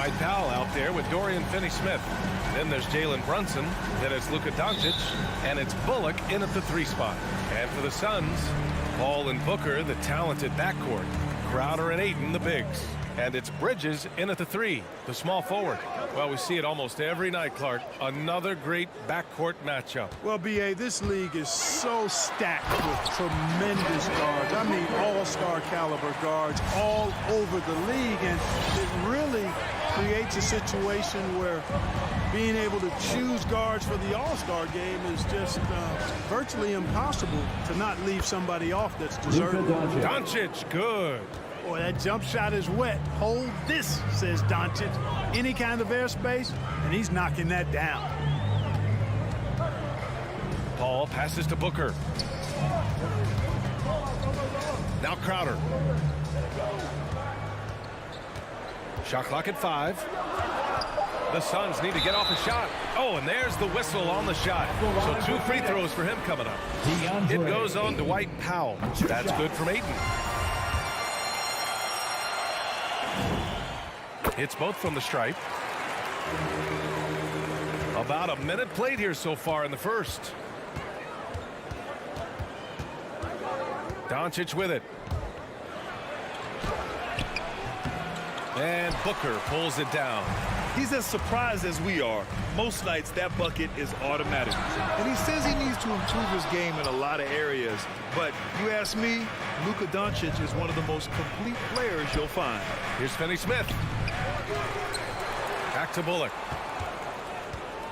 Dwight Powell out there with Dorian Finney-Smith. Then there's Jalen Brunson. Then it's Luka Doncic. And it's Bullock in at the 3 spot. And for the Suns, Paul and Booker, the talented backcourt. Crowder and Ayton, the bigs. And it's Bridges in at the 3, the small forward. Well, we see it almost every night, Clark. Another great backcourt matchup. Well, B.A., this league is so stacked with tremendous guards. I mean, all-star caliber guards all over the league. And it really creates a situation where being able to choose guards for the all-star game is just virtually impossible to not leave somebody off that's deserving. Doncic, good. Boy, that jump shot is wet. Hold this, says Doncic. Any kind of airspace, and he's knocking that down. Paul passes to Booker. Now Crowder. Shot clock at 5. The Suns need to get off a shot. Oh, and there's the whistle on the shot. So 2 free throws for him coming up. It goes on Dwight Powell. That's good from Ayton. Hits both from the stripe. About a minute played here so far in the first. Doncic with it. And Booker pulls it down. He's as surprised as we are. Most nights, that bucket is automatic. And he says he needs to improve his game in a lot of areas. But you ask me, Luka Doncic is one of the most complete players you'll find. Here's Finney-Smith. Back to Bullock.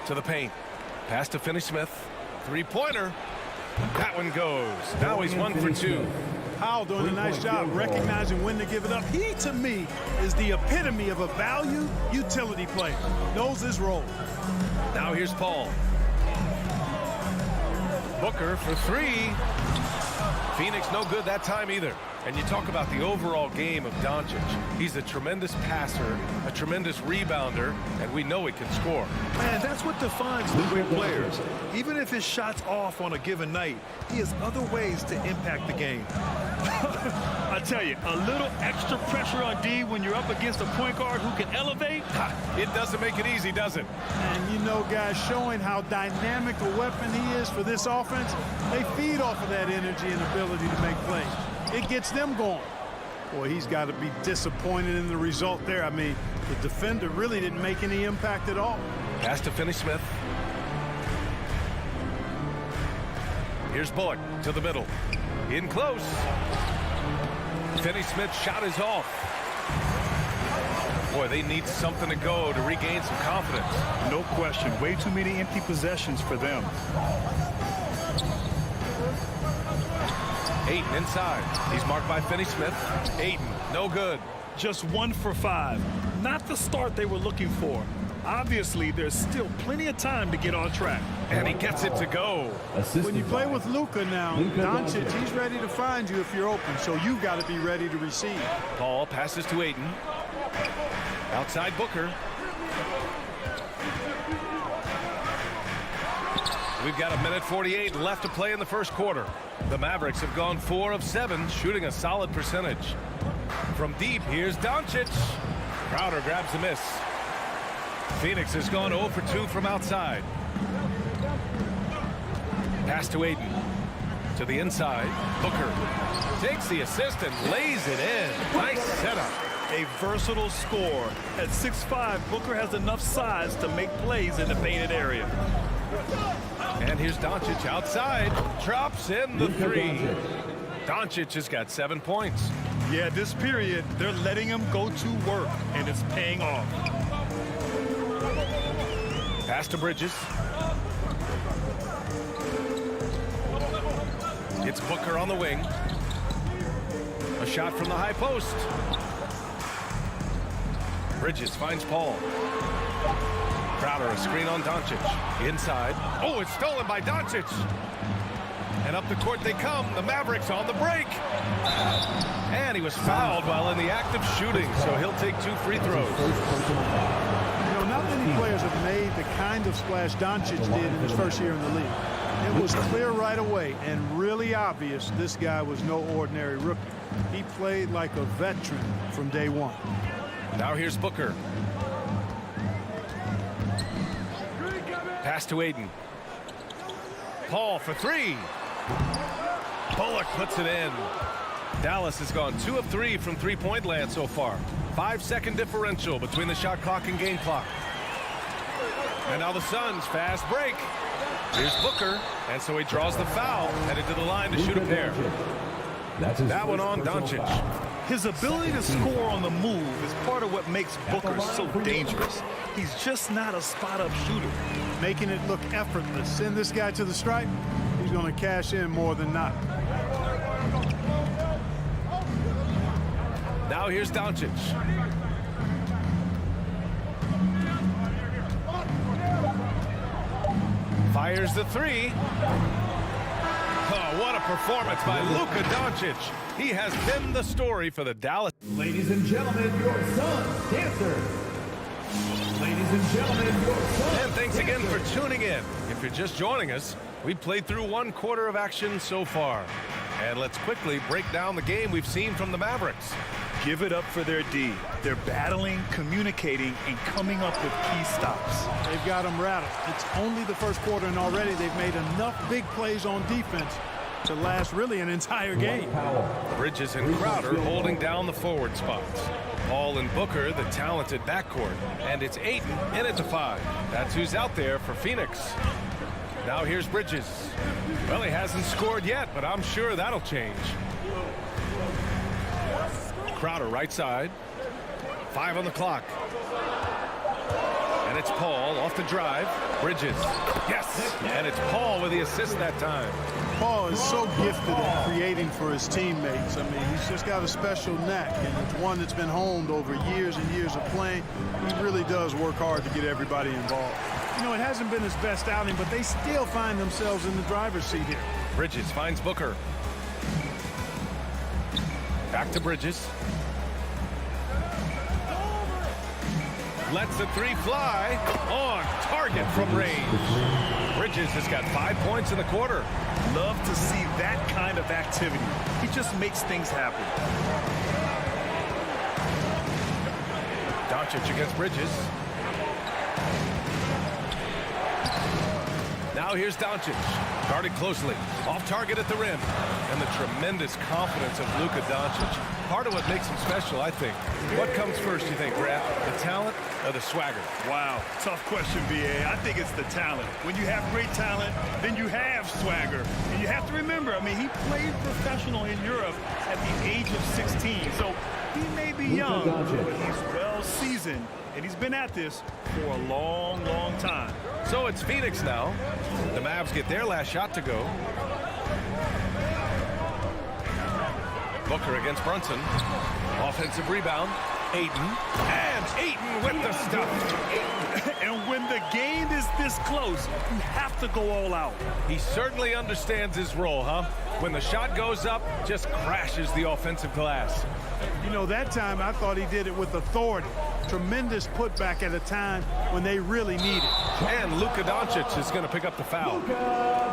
To the paint. Pass to Finney-Smith. 3-pointer. That one goes. Now he's 1 for 2. Powell doing a nice job recognizing when to give it up. He, to me, is the epitome of a value utility player. Knows his role. Now here's Paul. Booker for 3. Phoenix no good that time either. And you talk about the overall game of Doncic. He's a tremendous passer, a tremendous rebounder, and we know he can score. Man, that's what defines the great players. Even if his shot's off on a given night, he has other ways to impact the game. I tell you, a little extra pressure on D when you're up against a point guard who can elevate. It doesn't make it easy, does it? And you know, guys, showing how dynamic a weapon he is for this offense, they feed off of that energy and ability to make plays. It gets them going. Boy, he's got to be disappointed in the result there. I mean, the defender really didn't make any impact at all. Pass to Finney-Smith. Here's Bullock to the middle. In close. Finney-Smith's shot is off. Boy, they need something to go to regain some confidence. No question. Way too many empty possessions for them. Ayton inside. He's marked by Finney-Smith. Ayton, no good. Just 1 for 5. Not the start they were looking for. Obviously, there's still plenty of time to get on track. And he gets it to go. When you play with Luka now, Doncic, he's ready to find you if you're open, so you've got to be ready to receive. Paul passes to Ayton. Outside Booker. We've got 1:48 left to play in the first quarter. The Mavericks have gone 4 of 7, shooting a solid percentage. From deep, here's Doncic. Crowder grabs the miss. Phoenix has gone 0 for 2 from outside. Pass to Ayton. To the inside. Booker takes the assist and lays it in. Nice setup. A versatile scorer. At 6'5", Booker has enough size to make plays in the painted area. And here's Doncic outside. Drops in the 3. Doncic has got 7 points. Yeah, this period, they're letting him go to work, and it's paying off. Pass to Bridges. It's Booker on the wing. A shot from the high post. Bridges finds Paul. Crowder, a screen on Doncic. Inside. Oh, it's stolen by Doncic. And up the court they come. The Mavericks on the break. And he was fouled while in the act of shooting, so he'll take 2 free throws. You know, not many players have made the kind of splash Doncic did in his first year in the league. It was clear right away and really obvious this guy was no ordinary rookie. He played like a veteran from day one. Now here's Booker. Pass to Aiden. Paul for three. Bullock puts it in. Dallas has gone 2 of 3 from three-point land so far. 5-second differential between the shot clock and game clock. And now the Suns fast break. Here's Booker, and so he draws the foul, headed to the line to shoot a pair. That one on Doncic. His ability to score on the move is part of what makes Booker so dangerous. He's just not a spot-up shooter. Making it look effortless. Send this guy to the stripe, he's going to cash in more than not. Now here's Doncic. Fires the three. Oh, what a performance by Luka Doncic. He has been the story for the Dallas. Ladies and gentlemen, your Suns dancer. Ladies and gentlemen, your Suns. And thanks again for tuning in. If you're just joining us, we played through 1 quarter of action so far. And let's quickly break down the game we've seen from the Mavericks. Give it up for their D. They're battling, communicating, and coming up with key stops. They've got them rattled. It's only the first quarter, and already they've made enough big plays on defense to last really an entire game. Bridges and Crowder holding down the forward spots. Paul and Booker, the talented backcourt. And it's Ayton in at the 5. That's who's out there for Phoenix. Now here's Bridges. Well, he hasn't scored yet, but I'm sure that'll change. Crowder right side. 5 on the clock. And it's Paul off the drive. Bridges. Yes! And it's Paul with the assist that time. Paul is so gifted at creating for his teammates. I mean, he's just got a special knack, and it's one that's been honed over years and years of playing. He really does work hard to get everybody involved. You know, it hasn't been his best outing, but they still find themselves in the driver's seat here. Bridges finds Booker. Back to Bridges. Lets the three fly. On target from range. Bridges has got 5 points in the quarter. Love to see that kind of activity. He just makes things happen. Doncic against Bridges. Now here's Doncic. Guarded closely. Off target at the rim. And the tremendous confidence of Luka Doncic. Part of what makes him special, I think. What comes first, you think, Brad? The talent or the swagger? Wow, tough question, B.A. I think it's the talent. When you have great talent, then you have swagger. And you have to remember, I mean, he played professional in Europe at the age of 16. So he may be young, but he's well seasoned. And he's been at this for a long, long time. So it's Phoenix now. The Mavs get their last shot to go. Booker against Brunson. Offensive rebound. Ayton. And Ayton with the stuff. And when the game is this close, you have to go all out. He certainly understands his role, huh? When the shot goes up, just crashes the offensive glass. You know, that time I thought he did it with authority. Tremendous putback at a time when they really need it. And Luka Doncic is going to pick up the foul.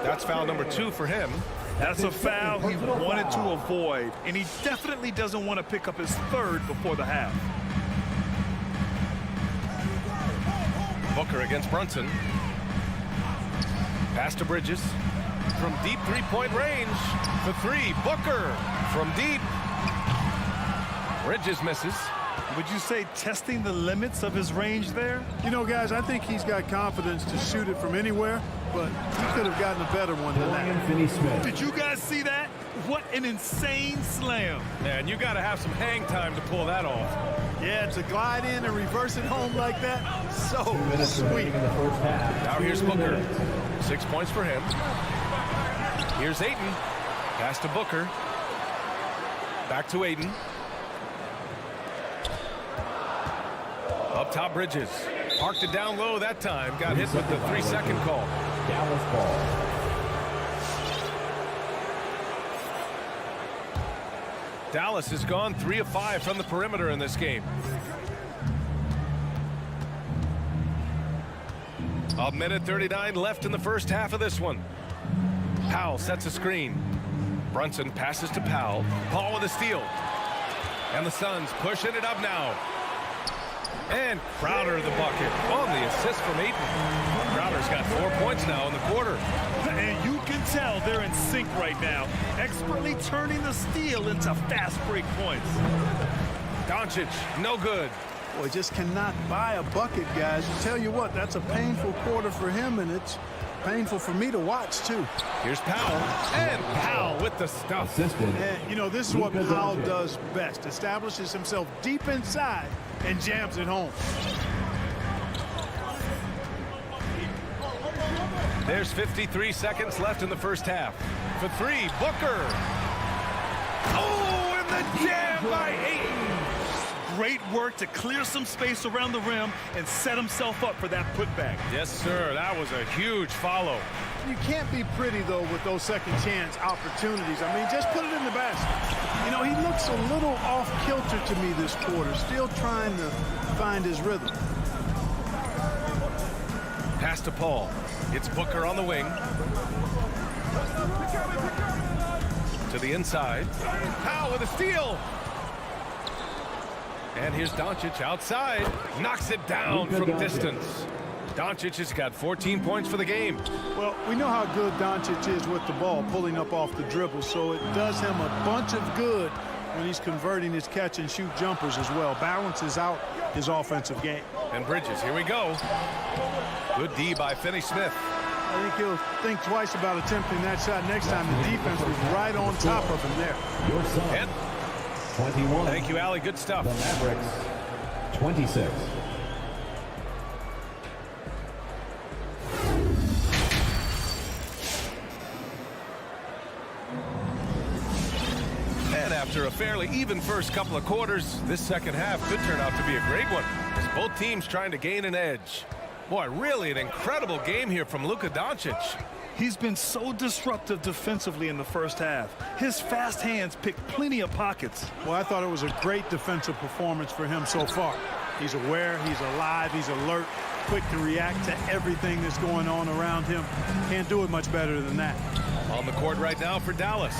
That's foul number 2 for him. That's a foul he wanted to avoid, and he definitely doesn't want to pick up his 3rd before the half. Booker against Brunson. Pass to Bridges. From deep three-point range. For 3. Booker from deep. Bridges misses. Would you say testing the limits of his range there? You know, guys, I think he's got confidence to shoot it from anywhere, but he could have gotten a better one than that. Did you guys see that? What an insane slam. Man, you got to have some hang time to pull that off. Yeah, to glide in and reverse it home like that, so sweet. Now here's Booker. 6 points for him. Here's Ayton. Pass to Booker. Back to Ayton. Up top, Bridges. Parked it down low that time. Got hit with the 3-second call. Dallas ball. Dallas has gone 3 of 5 from the perimeter in this game. A minute 39 left in the first half of this one. Powell sets a screen. Brunson passes to Powell. Paul with a steal. And the Suns pushing it up now. And Crowder the bucket on the assist from Ayton. Crowder's got 4 points now in the quarter. And you can tell they're in sync right now, expertly turning the steal into fast break points. Doncic, no good. Boy, just cannot buy a bucket, guys. I tell you what, that's a painful quarter for him, and it's painful for me to watch, too. Here's Powell. And Powell with the stuff. And, you know, this is what Powell does best. Establishes himself deep inside and jams it home. There's 53 seconds left in the first half. For three, Booker. Oh, and the jam by Ayton. Great work to clear some space around the rim and set himself up for that putback. Yes, sir. That was a huge follow. You can't be pretty, though, with those second chance opportunities. I mean, just put it in the basket. You know, he looks a little off-kilter to me this quarter, still trying to find his rhythm. Pass to Paul. It's Booker on the wing. To the inside. Powell with a steal. And here's Doncic outside. Knocks it down from distance. Doncic has got 14 points for the game. Well, we know how good Doncic is with the ball, pulling up off the dribble, so it does him a bunch of good when he's converting his catch-and-shoot jumpers as well. Balances out his offensive game. And Bridges, here we go. Good D by Finney-Smith. I think he'll think twice about attempting that shot next time. The defense was right on top of him there. Your son, And 21. thank you, Allie. Good stuff. The Mavericks, 26. And after a fairly even first couple of quarters, this second half could turn out to be a great one, as both teams trying to gain an edge. Boy, really an incredible game here from Luka Doncic. He's been so disruptive defensively in the first half. His fast hands pick plenty of pockets. Well, I thought it was a great defensive performance for him so far. He's aware, he's alive, he's alert, quick to react to everything that's going on around him. Can't do it much better than that. On the court right now for Dallas.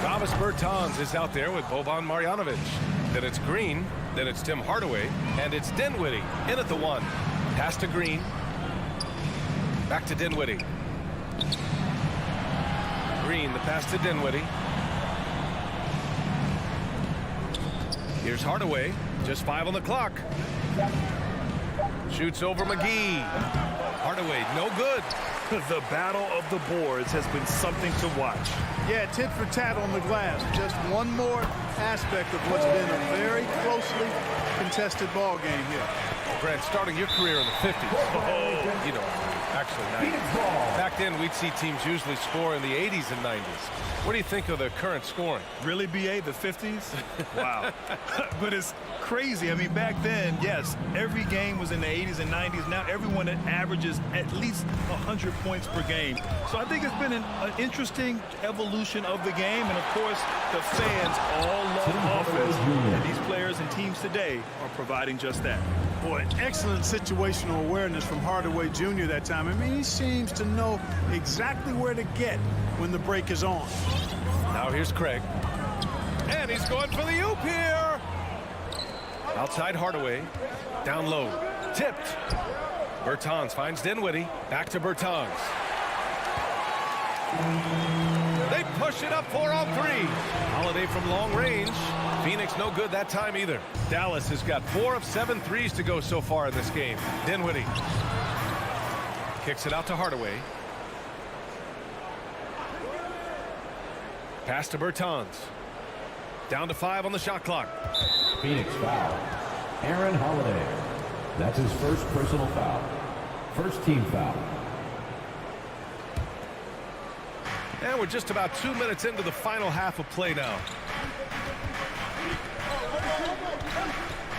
Thomas Bertans is out there with Boban Marjanovic. Then it's Green, then it's Tim Hardaway, and it's Dinwiddie in at the one. Pass to Green. Back to Dinwiddie. Green, the pass to Dinwiddie. Here's Hardaway. Just 5 on the clock. Shoots over McGee. Hardaway, no good. The battle of the boards has been something to watch. Yeah, tit for tat on the glass. Just one more aspect of what's been a very closely contested ball game here. Grant, starting your career in the 50s. You know, actually 90s. Back then, we'd see teams usually score in the 80s and 90s. What do you think of the current scoring? Really, BA, the 50s? Wow. But it's crazy. I mean, back then, yes, every game was in the 80s and 90s. Now everyone averages at least 100 points per game. So I think it's been an interesting evolution of the game. And, of course, the fans all love offense. And these players and teams today are providing just that. Boy, excellent situational awareness from Hardaway Jr. that time. I mean, he seems to know exactly where to get when the break is on. Now here's Craig. And he's going for the oop here. Outside Hardaway. Down low. Tipped. Bertans finds Dinwiddie. Back to Bertans. They push it up 4 on 3. Holiday from long range. Phoenix no good that time either. Dallas has got 4 of 7 threes to go so far in this game. Dinwiddie kicks it out to Hardaway. Pass to Bertans. Down to 5 on the shot clock. Phoenix foul. Aaron Holiday. That's his first personal foul. First team foul. And we're just about 2 minutes into the final half of play now.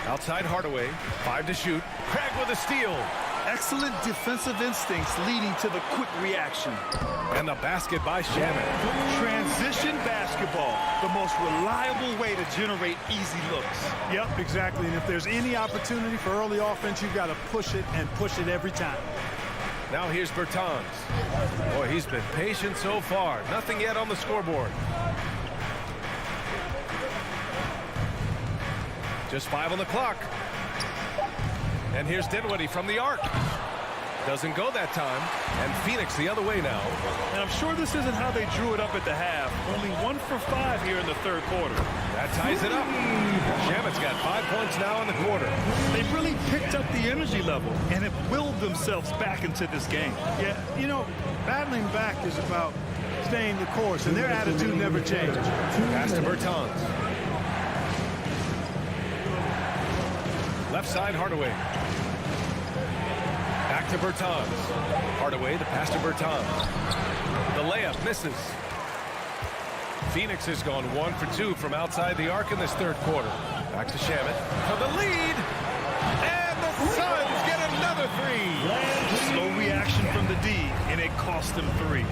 Outside Hardaway. 5 to shoot. Craig with a steal. Excellent defensive instincts leading to the quick reaction. And the basket by Shannon. Transition basketball, the most reliable way to generate easy looks. Yep, exactly. And if there's any opportunity for early offense, you've got to push it and push it every time. Now here's Bertans. Boy, he's been patient so far. Nothing yet on the scoreboard. Just 5 on the clock. And here's Dinwiddie from the arc. Doesn't go that time. And Phoenix the other way now. And I'm sure this isn't how they drew it up at the half. Only 1 for 5 here in the third quarter. That ties it up. Shamit's got 5 points now in the quarter. They've really picked up the energy level and have willed themselves back into this game. Yeah, you know, battling back is about staying the course, and their attitude never changes. Pass to Bertans. Left side, Hardaway. Back to Bertans. Hardaway, the pass to Bertans. The layup misses. Phoenix has gone 1 for 2 from outside the arc in this third quarter. Back to Shamit for the lead. And the Suns get another 3. Slow reaction from the D, and it cost them 3.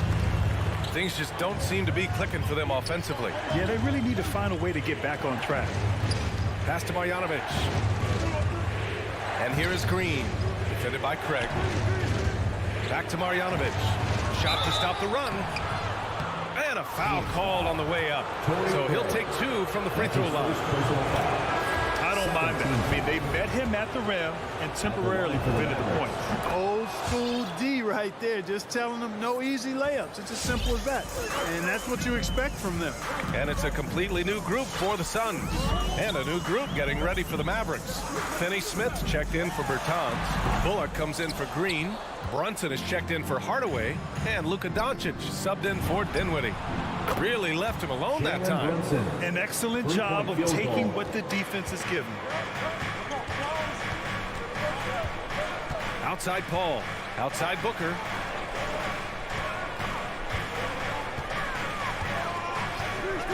Things just don't seem to be clicking for them offensively. Yeah, they really need to find a way to get back on track. Pass to Marjanovic. And here is Green, defended by Craig. Back to Marjanovic. Shot to stop the run. And a foul called on the way up. So he'll take 2 from the free throw line. I don't mind that. I mean, they met him at the rim and temporarily prevented the points. Old school D right there, just telling them no easy layups. It's as simple as that. And that's what you expect from them. And it's a completely new group for the Suns. And a new group getting ready for the Mavericks. Finney Smith checked in for Bertans. Bullock comes in for Green. Brunson is checked in for Hardaway. And Luka Doncic subbed in for Dinwiddie. Really left him alone that time. An excellent job of taking what the defense is given. Outside Paul. Outside Booker.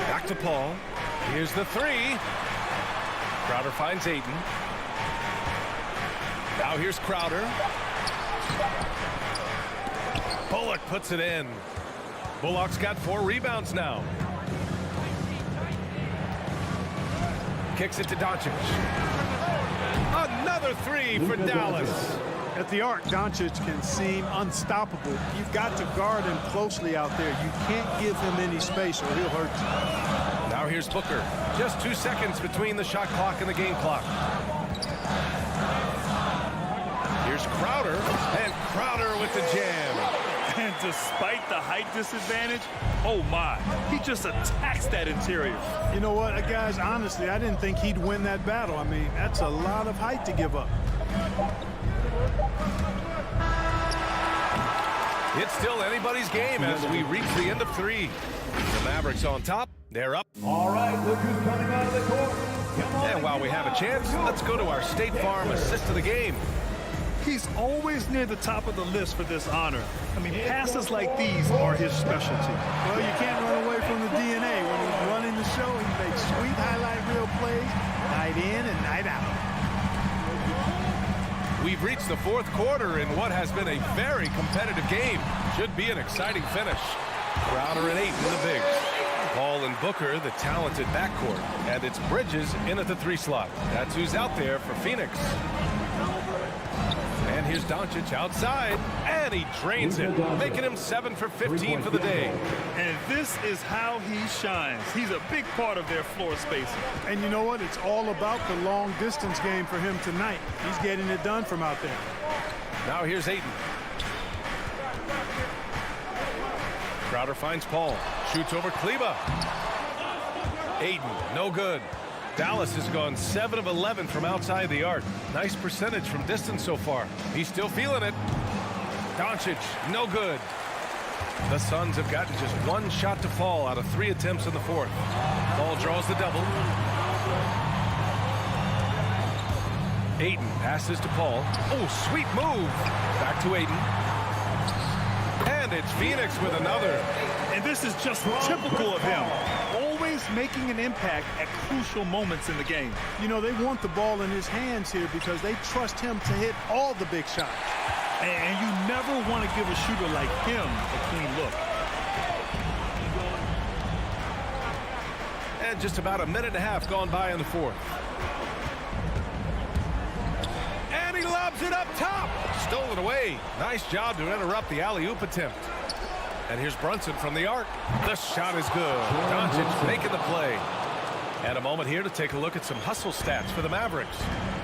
Back to Paul. Here's the 3. Crowder finds Ayton. Now here's Crowder. Bullock puts it in. Bullock's got 4 rebounds now. Kicks it to Doncic. Another 3 for Dallas. At the arc, Doncic can seem unstoppable. You've got to guard him closely out there. You can't give him any space or he'll hurt you. Now here's Booker. Just 2 seconds between the shot clock and the game clock. Here's Crowder, and Crowder with the jam. And despite the height disadvantage, oh my, he just attacks that interior. You know what, guys, honestly, I didn't think he'd win that battle. I mean, that's a lot of height to give up. It's still anybody's game as we reach the end of 3. The Mavericks on top. They're up. All right, look who's coming out of the court. And while we have a chance, let's go to our State Farm assist of the game. He's always near the top of the list for this honor. I mean, passes like these are his specialty. Well, you can't run away from the DNA. When he's running the show, he makes sweet highlight reel plays, night in and night out. We've reached the 4th quarter in what has been a very competitive game. Should be an exciting finish. Crowder and Ayton, the bigs. Paul and Booker, the talented backcourt. And it's Bridges in at the 3 slot. That's who's out there for Phoenix. And here's Doncic outside, and he drains it, making him 7 for 15 for the day. And this is how he shines. He's a big part of their floor spacing. And you know what? It's all about the long distance game for him tonight. He's getting it done from out there. Now here's Ayton. Crowder finds Paul, shoots over Kleba. Ayton, no good. Dallas has gone 7 of 11 from outside the arc. Nice percentage from distance so far. He's still feeling it. Doncic, no good. The Suns have gotten just 1 shot to fall out of 3 attempts in the 4th. Paul draws the double. Ayton passes to Paul. Oh, sweet move. Back to Ayton. And it's Phoenix with another. And this is just typical of him. Always making an impact at crucial moments in the game. You know, they want the ball in his hands here because they trust him to hit all the big shots. And you never want to give a shooter like him a clean look. And just about a minute and a half gone by in the 4th. And he lobs it up top. Stolen away. Nice job to interrupt the alley-oop attempt. And here's Brunson from the arc. The shot is good. Doncic making the play. And a moment here to take a look at some hustle stats for the Mavericks.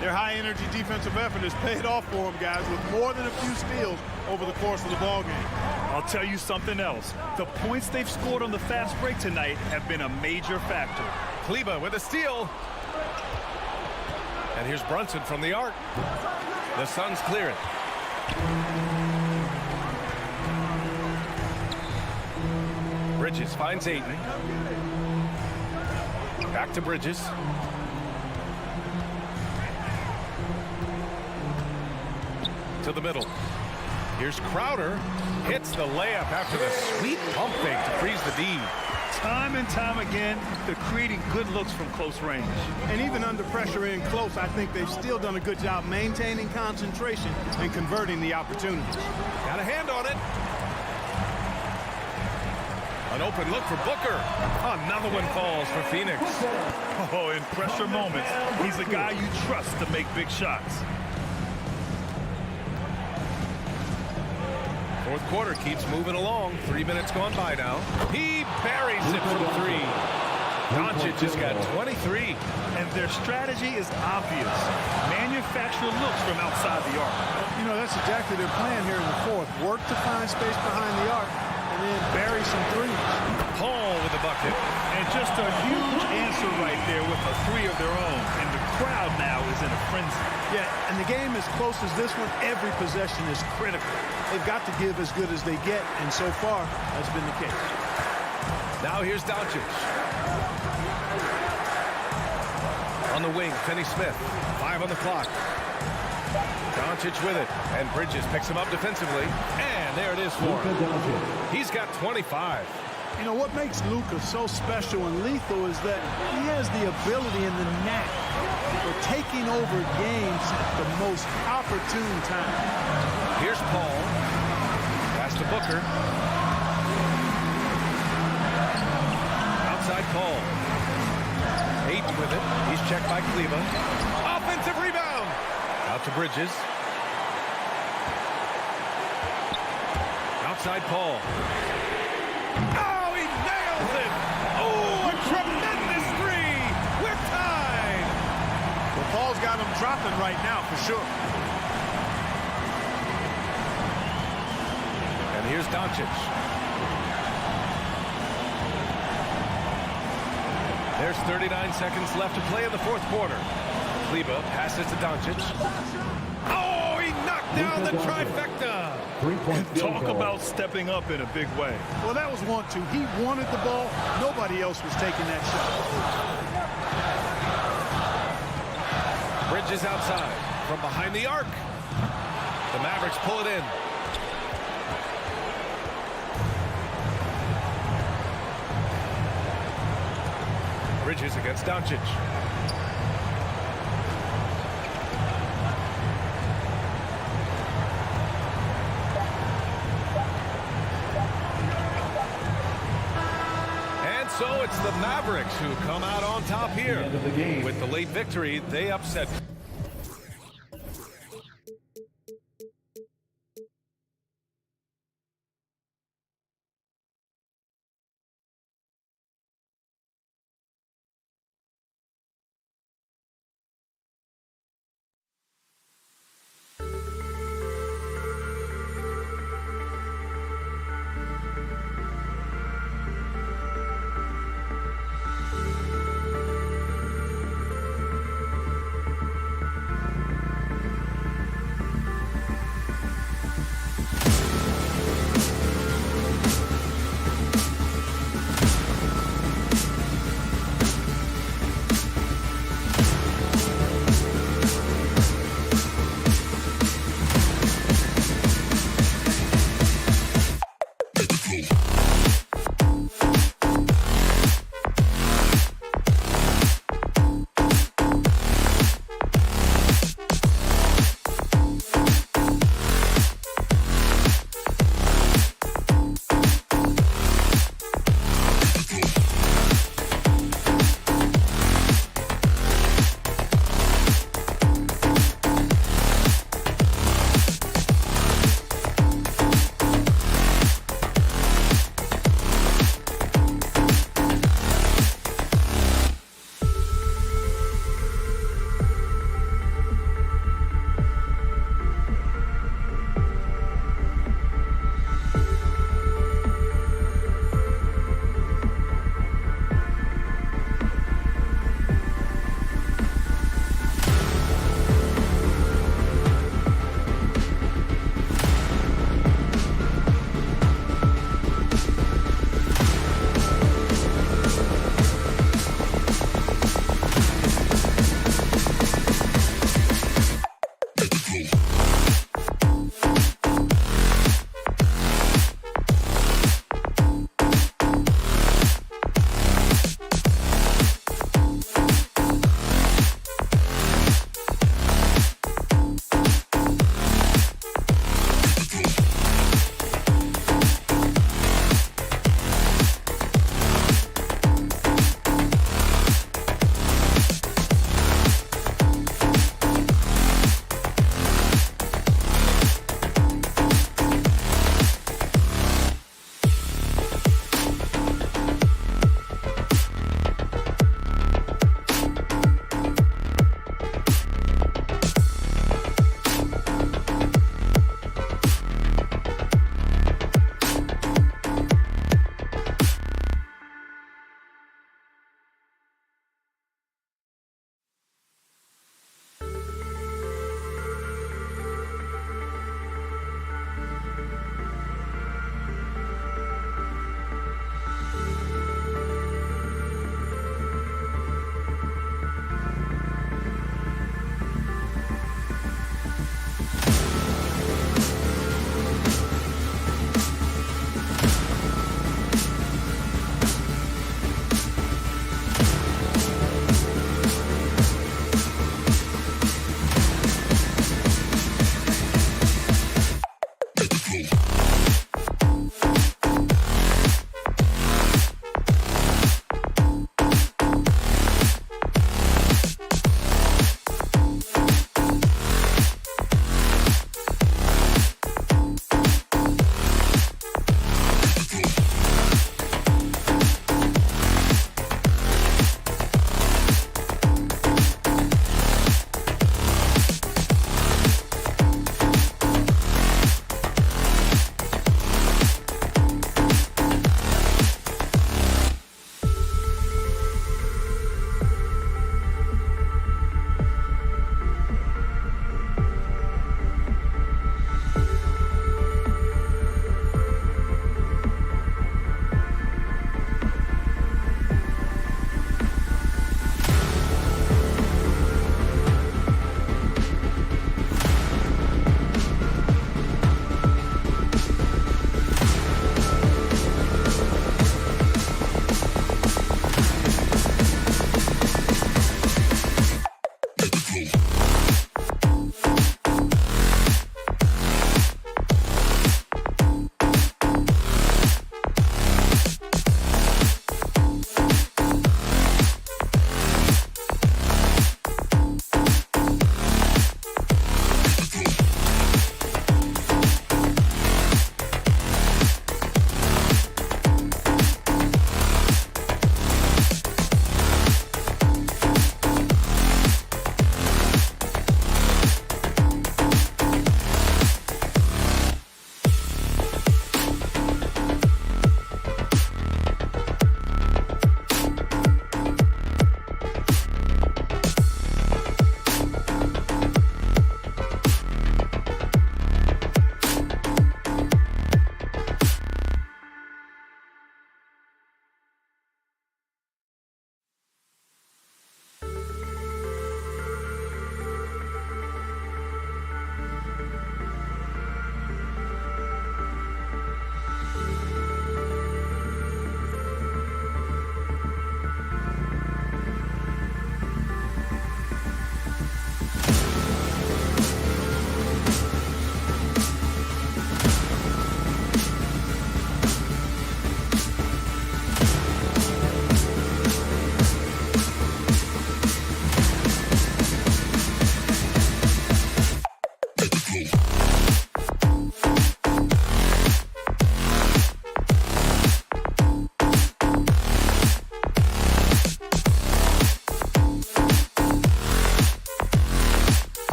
Their high-energy defensive effort has paid off for them, guys, with more than a few steals over the course of the ballgame. I'll tell you something else. The points they've scored on the fast break tonight have been a major factor. Kleber with a steal. And here's Brunson from the arc. The Suns clear it. Bridges finds Ayton. Back to Bridges. To the middle. Here's Crowder. Hits the layup after the sweet pump fake to freeze the D. Time and time again, they're creating good looks from close range. And even under pressure in close, I think they've still done a good job maintaining concentration and converting the opportunities. Got a hand on it. An open look for Booker. Another one falls for Phoenix. Oh, in pressure moments, he's a guy you trust to make big shots. Fourth quarter keeps moving along. 3 minutes gone by now. He buries it from three. Doncic has got 23. And their strategy is obvious. Manufacture looks from outside the arc. You know, that's exactly their plan here in the fourth. Work to find space behind the arc and then bury some threes. Paul with the bucket. And just a huge answer right there with a three of their own. And the crowd now is in a frenzy. Yeah, and the game as close as this one, every possession is critical. They've got to give as good as they get, and so far, that's been the case. Now here's Doncic. On the wing, Finney Smith. 5 on the clock. Doncic with it, and Bridges picks him up defensively. And there it is for him. He's got 25. You know, what makes Luka so special and lethal is that he has the ability and the knack for taking over games at the most opportune time. Here's Paul. Pass to Booker. Outside Paul. Ayton with it. He's checked by Kleber. Offensive rebound. Out to Bridges. Outside Paul. Oh, he nails it. Oh, a tremendous three. We're tied. Well, Paul's got him dropping right now for sure. And here's Doncic. There's 39 seconds left to play in the fourth quarter. Kleber passes to Doncic. Oh, he knocked down the trifecta. Talk about stepping up in a big way. Well, that was 1-2. He wanted the ball. Nobody else was taking that shot. Bridges outside from behind the arc. The Mavericks pull it in. Bridges against Doncic. And so it's the Mavericks who come out on top here. With the late victory, they upset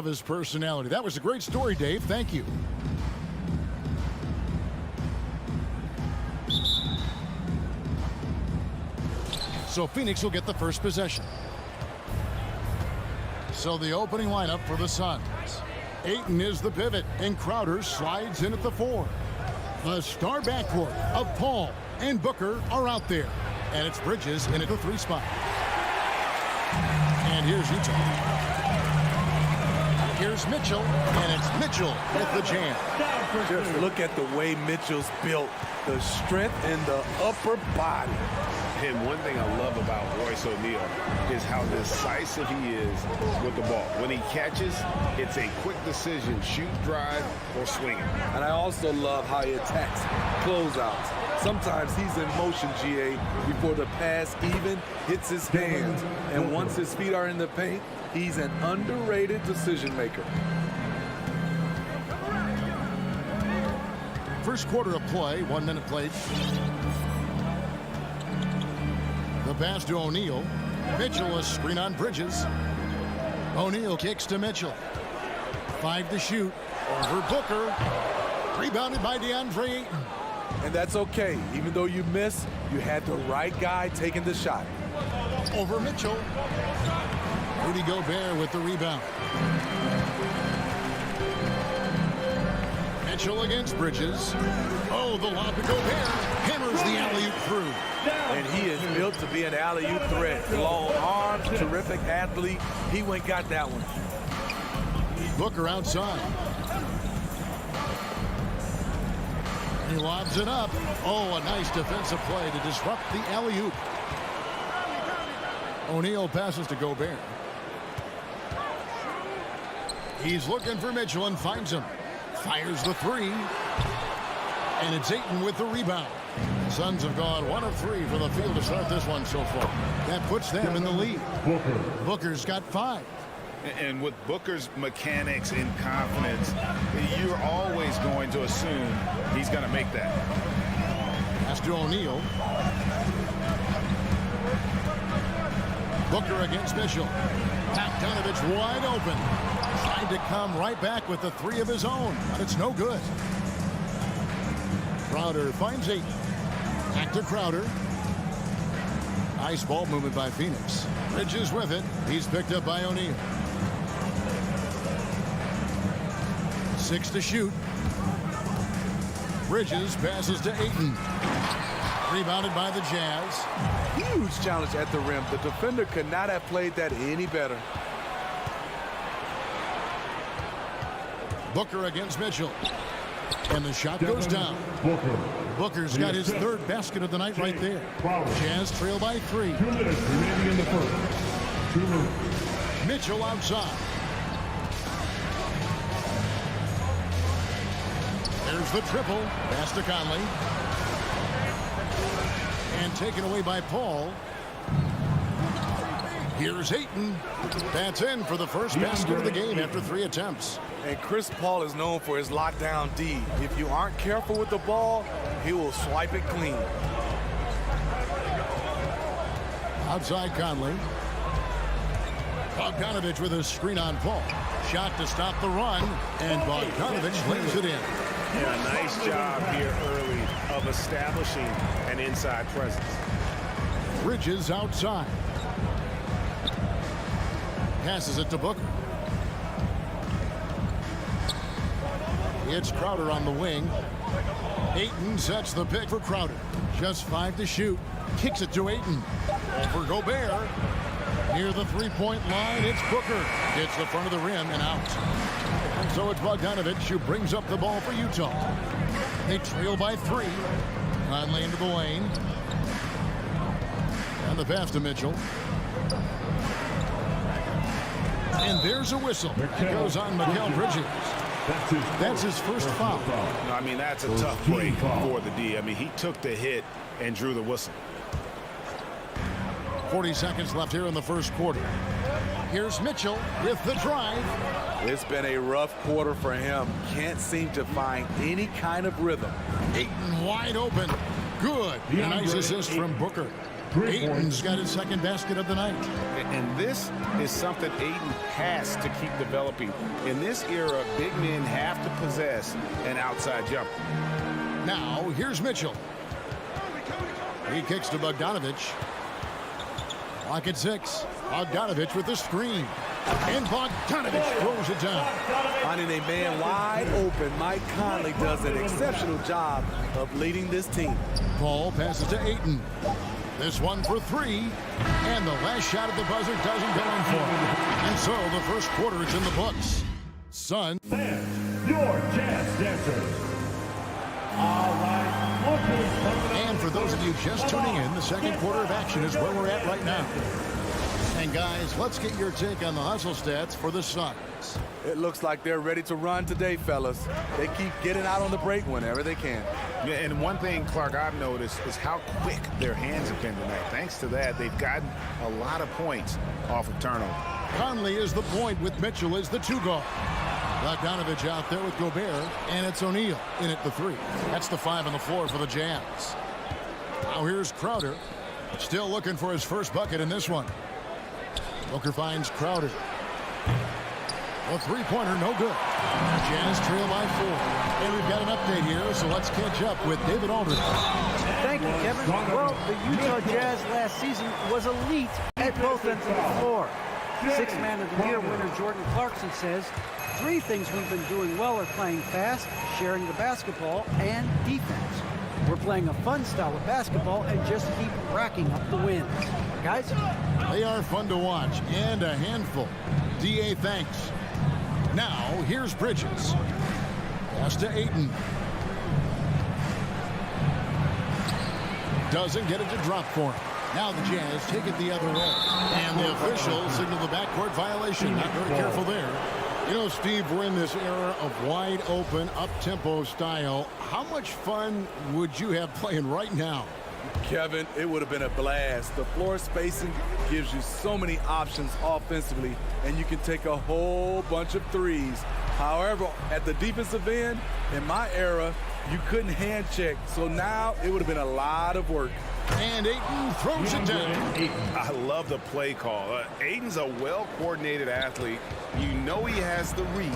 love his personality. That was a great story, Dave. Thank you. So Phoenix will get the first possession. So the opening lineup for the Suns. Ayton is the pivot, and Crowder slides in at the 4. The star backcourt of Paul and Booker are out there. And it's Bridges in at the 3 spot. And here's Utah. Here's Mitchell, and it's Mitchell with the jam. Just look at the way Mitchell's built. The strength in the upper body. And one thing I love about Royce O'Neal is how decisive he is with the ball. When he catches, it's a quick decision, shoot, drive, or swing it. And I also love how he attacks closeouts. Sometimes he's in motion, GA, before the pass even hits his hands. And once his feet are in the paint, he's an underrated decision maker. First quarter of play, 1 minute played. The pass to O'Neal. Mitchell, a screen on Bridges. O'Neal kicks to Mitchell. 5 to shoot. Over Booker. Rebounded by DeAndre Ayton. And that's okay. Even though you miss, you had the right guy taking the shot. Over Mitchell. Rudy Gobert with the rebound. Mitchell against Bridges. Oh, the lob to Gobert. Hammers the alley-oop through. And he is built to be an alley-oop threat. Long arms, terrific athlete. He went got that one. Booker outside. He lobs it up. Oh, a nice defensive play to disrupt the alley-oop. O'Neal passes to Gobert. He's looking for Mitchell and finds him. Fires the 3. And it's Ayton with the rebound. Suns have gone 1 of 3 for the field to start this one so far. That puts them in the lead. Booker's got 5. And with Booker's mechanics and confidence, you're always going to assume he's going to make that. Pass to O'Neal. Booker against Mitchell. Bogdanovich wide open. Trying to come right back with the 3 of his own, but it's no good. Crowder finds Ayton. Back to Crowder. Nice ball movement by Phoenix. Bridges with it. He's picked up by O'Neal. 6 to shoot. Bridges passes to Ayton. Rebounded by the Jazz. Huge challenge at the rim. The defender could not have played that any better. Booker against Mitchell. And the shot goes down. Booker's got his 3rd basket of the night right there. Jazz trail by 3. 2 minutes remaining in the first. 2 minutes. Mitchell outside. There's the triple. Pass to Conley. And taken away by Paul. Here's Ayton. That's in for the first basket of the game after 3 attempts. And Chris Paul is known for his lockdown D. If you aren't careful with the ball, he will swipe it clean. Outside Conley. Bogdanovich with a screen on Paul. Shot to stop the run, and Bogdanovich lays it in. Yeah, a nice job here early of establishing an inside presence. Bridges outside. Passes it to Booker. It's Crowder on the wing. Ayton sets the pick for Crowder. Just 5 to shoot. Kicks it to Ayton. Over Gobert. Near the 3-point line, it's Booker. Hits the front of the rim and out. And so it's Bogdanovich who brings up the ball for Utah. They trail by 3. Conley into the lane. And the pass to Mitchell. And there's a whistle. It goes on Mikal Bridges. That's his first foul. No, I mean, that's a tough break for the D. I mean, he took the hit and drew the whistle. 40 seconds left here in the first quarter. Here's Mitchell with the drive. It's been a rough quarter for him. Can't seem to find any kind of rhythm. Ayton wide open. Good. A nice assist from Booker. Ayton's got his second basket of the night. And this is something Ayton has to keep developing. In this era, big men have to possess an outside jumper. Now, here's Mitchell. He kicks to Bogdanovich. Clock at 6. Bogdanovich with the screen. And Bogdanovich throws it down. Finding a man wide open, Mike Conley does an exceptional job of leading this team. Paul passes to Ayton. This one for 3. And the last shot at the buzzer doesn't go in for him. And so the first quarter is in the books. Sun. Your Jazz Dancers. All right, And for those of you just tuning in, the second quarter of action is where we're at right now. And guys, let's get your take on the hustle stats for the Suns. It looks like they're ready to run today, fellas. They keep getting out on the break whenever they can. Yeah, and one thing, Clark, I've noticed is how quick their hands have been tonight. Thanks to that, they've gotten a lot of points off of turnover. Conley is the point with Mitchell as the 2 guard. Bogdanovich out there with Gobert, and it's O'Neal in at the 3. That's the 5 on the floor for the Jazz. Now here's Crowder, still looking for his first bucket in this one. Booker finds Crowder. A 3-pointer, no good. Jazz trail by 4. And we've got an update here, so let's catch up with David Aldridge. Thank you, Kevin. Well, the Utah Jazz last season was elite at both ends of the floor. Sixth Man of the Year winner Jordan Clarkson says, 3 things we've been doing well are playing fast, sharing the basketball, and defense. We're playing a fun style of basketball and just keep racking up the wins. Guys? They are fun to watch and a handful. D.A. thanks. Now, here's Bridges. Pass to Ayton. Doesn't get it to drop for him. Now the Jazz take it the other way. And the officials signal the backcourt violation. Not very careful there. You know, Steve, we're in this era of wide open, up-tempo style. How much fun would you have playing right now? Kevin, it would have been a blast. The floor spacing gives you so many options offensively, and you can take a whole bunch of threes. However, at the defensive end, in my era, you couldn't hand check. So now it would have been a lot of work. And Ayton throws it down. I love the play call. Ayton's a well-coordinated athlete. You know he has the reach.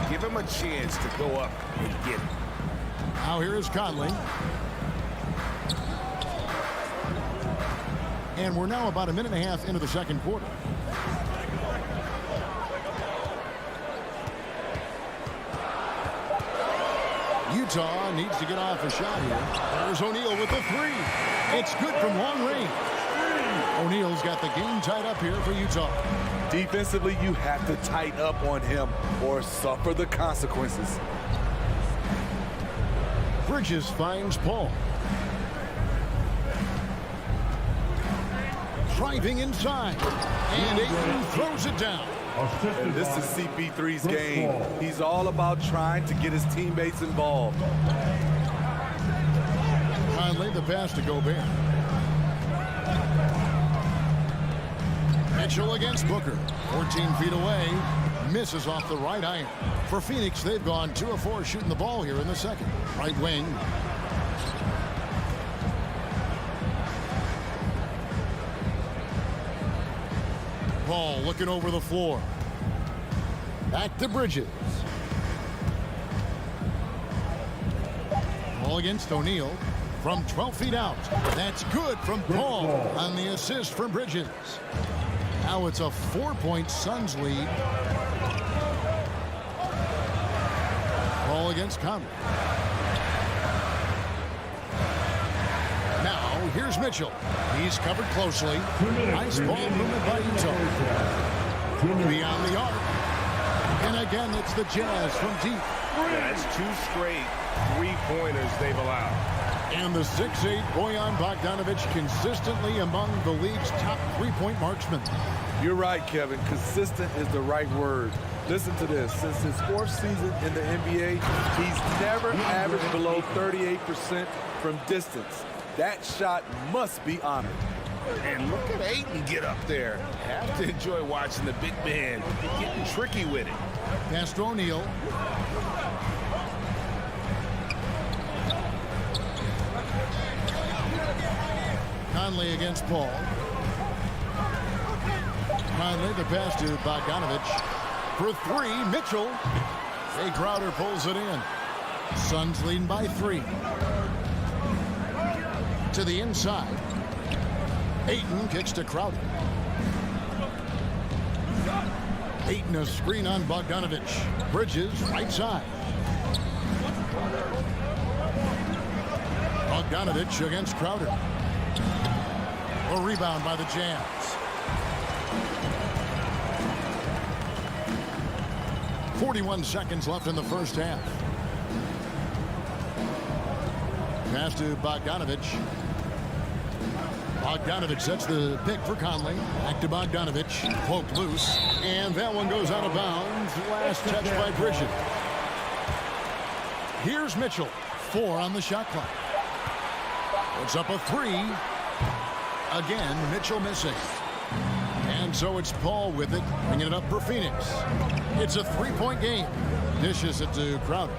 Give him a chance to go up and get it. Now here is Conley. And we're now about a minute and a half into the second quarter. Utah needs to get off a shot here. There's O'Neal with the 3. It's good from long range. O'Neal's got the game tied up here for Utah. Defensively, you have to tighten up on him or suffer the consequences. Bridges finds Paul. Driving inside. And Ayton throws it down. And this is CP3's game. He's all about trying to get his teammates involved. Conley the pass to Gobert. Mitchell against Booker. 14 feet away. Misses off the right iron. For Phoenix, they've gone 2 of 4 shooting the ball here in the second. Right wing. Paul looking over the floor. Back to Bridges. Ball against O'Neal from 12 feet out. That's good from Paul on the assist from Bridges. Now it's a 4-point Suns lead. Paul against Conley. Now here's Mitchell. He's covered closely. Nice ball movement by Utah. Beyond the arc. And again, it's the Jazz from deep. That's 2 straight 3-pointers they've allowed. And the 6'8" Bojan Bogdanovich consistently among the league's top 3-point marksmen. You're right, Kevin. Consistent is the right word. Listen to this. Since his 4th season in the NBA, he's never averaged below 38% from distance. That shot must be honored. And look at Ayton get up there. Have to enjoy watching the big man getting tricky with it. Pass to O'Neal. Conley against Paul. Conley, the pass to Bogdanovich. For three, Mitchell. Jay Crowder pulls it in. Suns leading by 3. To the inside. Ayton kicks to Crowder. Ayton a screen on Bogdanovich. Bridges right side. Bogdanovich against Crowder. A rebound by the Jazz. 41 seconds left in the first half. Pass to Bogdanovich. Bogdanovich sets the pick for Conley. Back to Bogdanovich. Poked loose. And that one goes out of bounds. Last touch by Bridges. Here's Mitchell. 4 on the shot clock. It's up a 3. Again, Mitchell missing. And so it's Paul with it, bringing it up for Phoenix. It's a 3-point game. Dishes it to Crowder.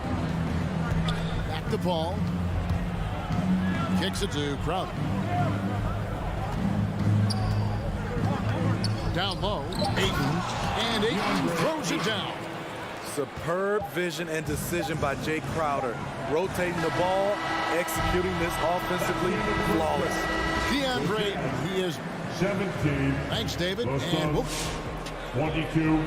Back to Paul. Kicks it to Crowder. Down low, Ayton. And Ayton throws it down. Superb vision and decision by Jay Crowder. Rotating the ball, executing this offensively flawless. DeAndre Ayton, he is 17. Thanks, David. And whoops. 22.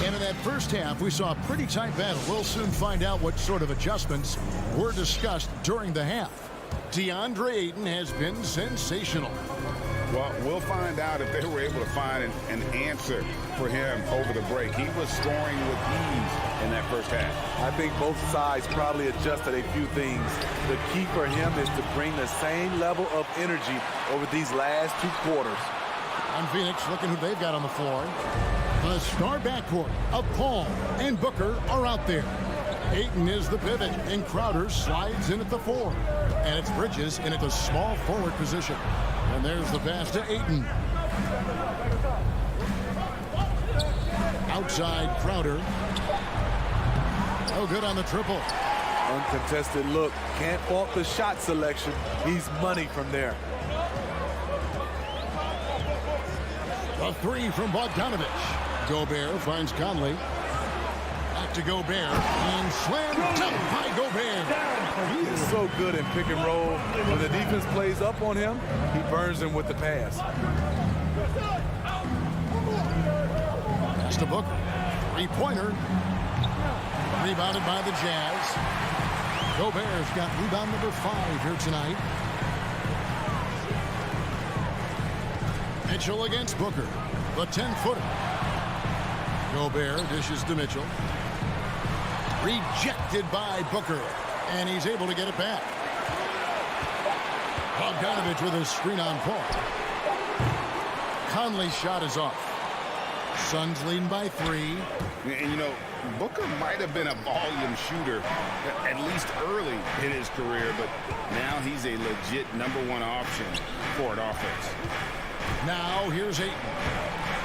And in that first half, we saw a pretty tight battle. We'll soon find out what sort of adjustments were discussed during the half. DeAndre Ayton has been sensational. Well, we'll find out if they were able to find an answer for him over the break. He was scoring with ease in that first half. I think both sides probably adjusted a few things. The key for him is to bring the same level of energy over these last 2 quarters. On Phoenix, looking who they've got on the floor. The star backcourt of Paul and Booker are out there. Ayton is the pivot, and Crowder slides in at the 4. And it's Bridges in at the small forward position. And there's the pass to Ayton. Outside Crowder. No good on the triple. Uncontested look. Can't fault the shot selection. He's money from there. A 3 from Bogdanovich. Gobert finds Conley. Back to Gobert. And slam dunk by Gobert. He is so good in pick and roll. When the defense plays up on him, he burns them with the pass. Pass to Booker. 3-pointer. Rebounded by the Jazz. Gobert's got rebound number 5 here tonight. Mitchell against Booker. The 10-footer. Gobert dishes to Mitchell. Rejected by Booker. And he's able to get it back. Bogdanovich with a screen on Paul. Conley's shot is off. Suns leading by 3. And, you know, Booker might have been a volume shooter, at least early in his career, but now he's a legit #1 option for an offense. Now here's Ayton.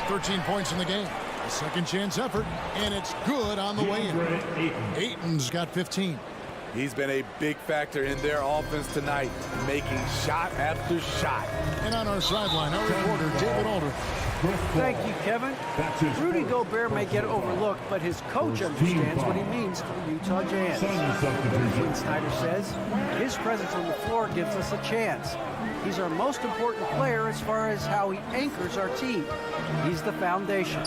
13 points in the game. A second chance effort, and it's good on the way in. Ayton's got 15. He's been a big factor in their offense tonight, making shot after shot. And on our sideline, our reporter, David Aldridge. Thank you, Kevin. Rudy Gobert may get overlooked, but his coach understands what he means to the Utah Jazz. Quinn Snyder says, his presence on the floor gives us a chance. He's our most important player as far as how he anchors our team. He's the foundation.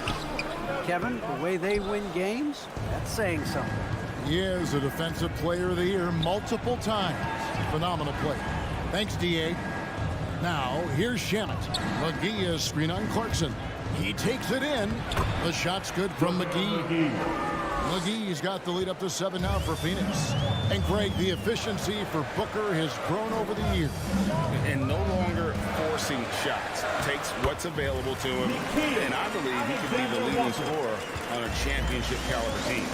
Kevin, the way they win games, that's saying something. He is a Defensive Player of the Year multiple times. Phenomenal play. Thanks, D.A. Now, here's Shamet. McGee is screen on Clarkson. He takes it in. The shot's good from McGee. McGee's got the lead up to 7 now for Phoenix. And Greg, the efficiency for Booker has grown over the years. And no longer forcing shots. Takes what's available to him. And I believe he could be the leading scorer on a championship caliber team.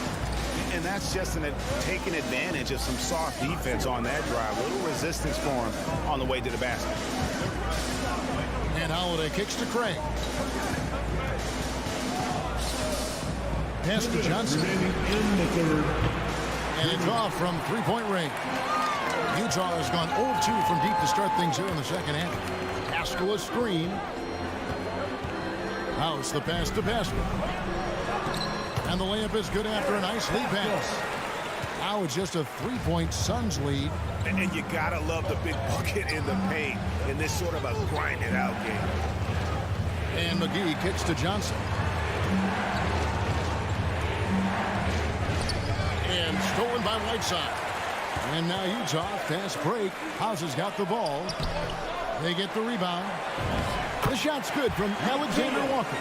And that's just taking advantage of some soft defense on that drive. A little resistance for him on the way to the basket. And Holiday kicks to Craig. Pass to Johnson. In the third. And it's off from three-point range. Utah has gone 0-2 from deep to start things here in the second half. Pascal a screen. House the pass to Pascal. And the layup is good after a nice lead pass. Now it's just a three-point Suns lead. And you gotta love the big bucket in the paint in this sort of a grinded-out game. And McGee kicks to Johnson. And stolen by Whiteside. And now Utah, fast break. House has got the ball. They get the rebound. The shot's good from Alexander Walker.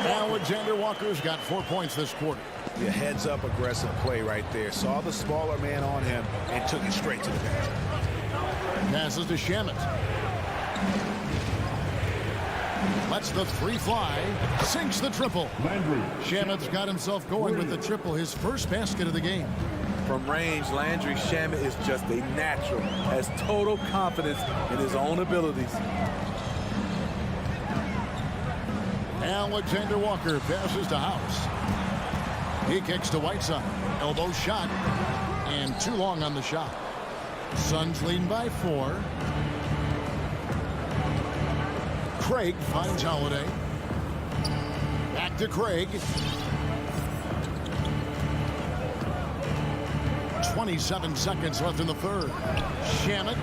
Alexander Walker's got 4 points this quarter. The heads-up aggressive play right there. Saw the smaller man on him and took it straight to the basket. Passes to Shamet. Lets the three fly. Sinks the triple. Landry. Shamet's got himself going with the triple, his first basket of the game. From range, Landry Shamet is just a natural, has total confidence in his own abilities. Alexander Walker passes to House. He kicks to Whiteside. Elbow shot. And too long on the shot. Suns leading by 4. Craig finds Holiday. Back to Craig. 27 seconds left in the third. Shamet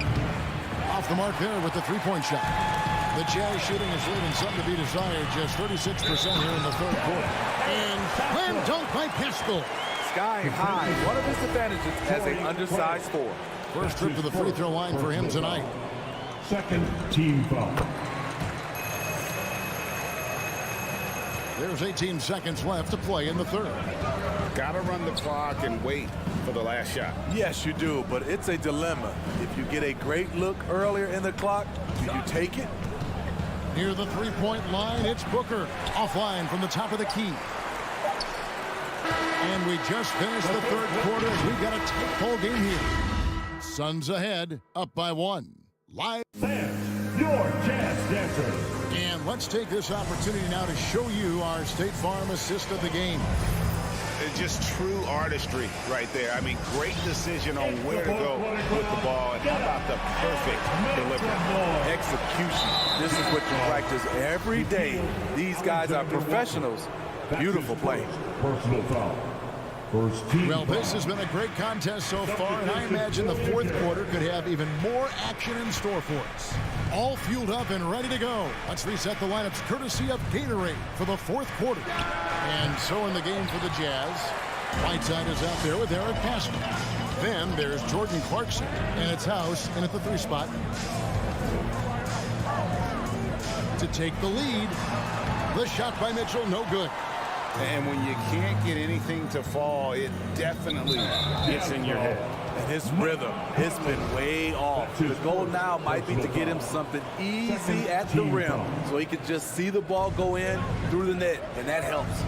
off the mark there with the three-point shot. The Jazz shooting is leaving something to be desired. Just 36% here in the third quarter. And slam dunk by Pascal. Sky high. One of his advantages as an undersized 4. First trip to the free throw line for him tonight. Second team foul. There's 18 seconds left to play in the third. Gotta run the clock and wait for the last shot. Yes, you do, but it's a dilemma. If you get a great look earlier in the clock, do you take it? Near the three-point line, it's Booker. Offline from the top of the key. And we just finished the third quarter as we've got a tight ball game here. Suns ahead, up by 1. Live. Fans, your Jazz Dancers. And let's take this opportunity now to show you our State Farm assist of the game. It's just true artistry right there. I mean, great decision on where to go with the ball, and how about the perfect delivery. Execution. This is what you practice every day. These guys are professionals. Beautiful play. Personal foul. First team Well, foul. this has been a great contest so far, and I imagine the fourth quarter could have even more action in store for us. All fueled up and ready to go. Let's reset the lineups courtesy of Gatorade for the fourth quarter. And so in the game for the Jazz, Whiteside is out there with Eric Pascal. Then there's Jordan Clarkson, and it's House in at the 3 spot. To take the lead, the shot by Mitchell, no good. And when you can't get anything to fall, it definitely gets in your head. And his rhythm has been way off. The goal now might be to get him something easy at the rim so he can just see the ball go in through the net, and that helps.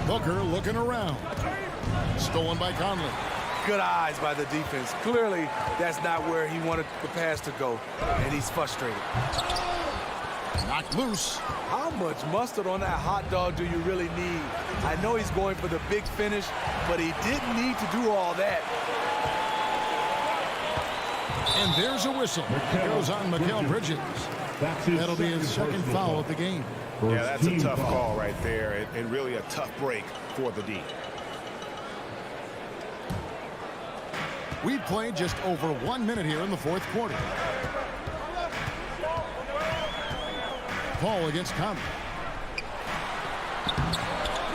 Booker looking around. Stolen by Conley. Good eyes by the defense. Clearly, that's not where he wanted the pass to go, and he's frustrated. Knocked loose. How much mustard on that hot dog do you really need? I know he's going for the big finish, but he didn't need to do all that. And there's a whistle. It goes on Mikal Bridges. That'll be his second foul of the game. Yeah, that's a tough call right there, and really a tough break for the D. We've played just over 1 minute here in the fourth quarter. Paul against Conley.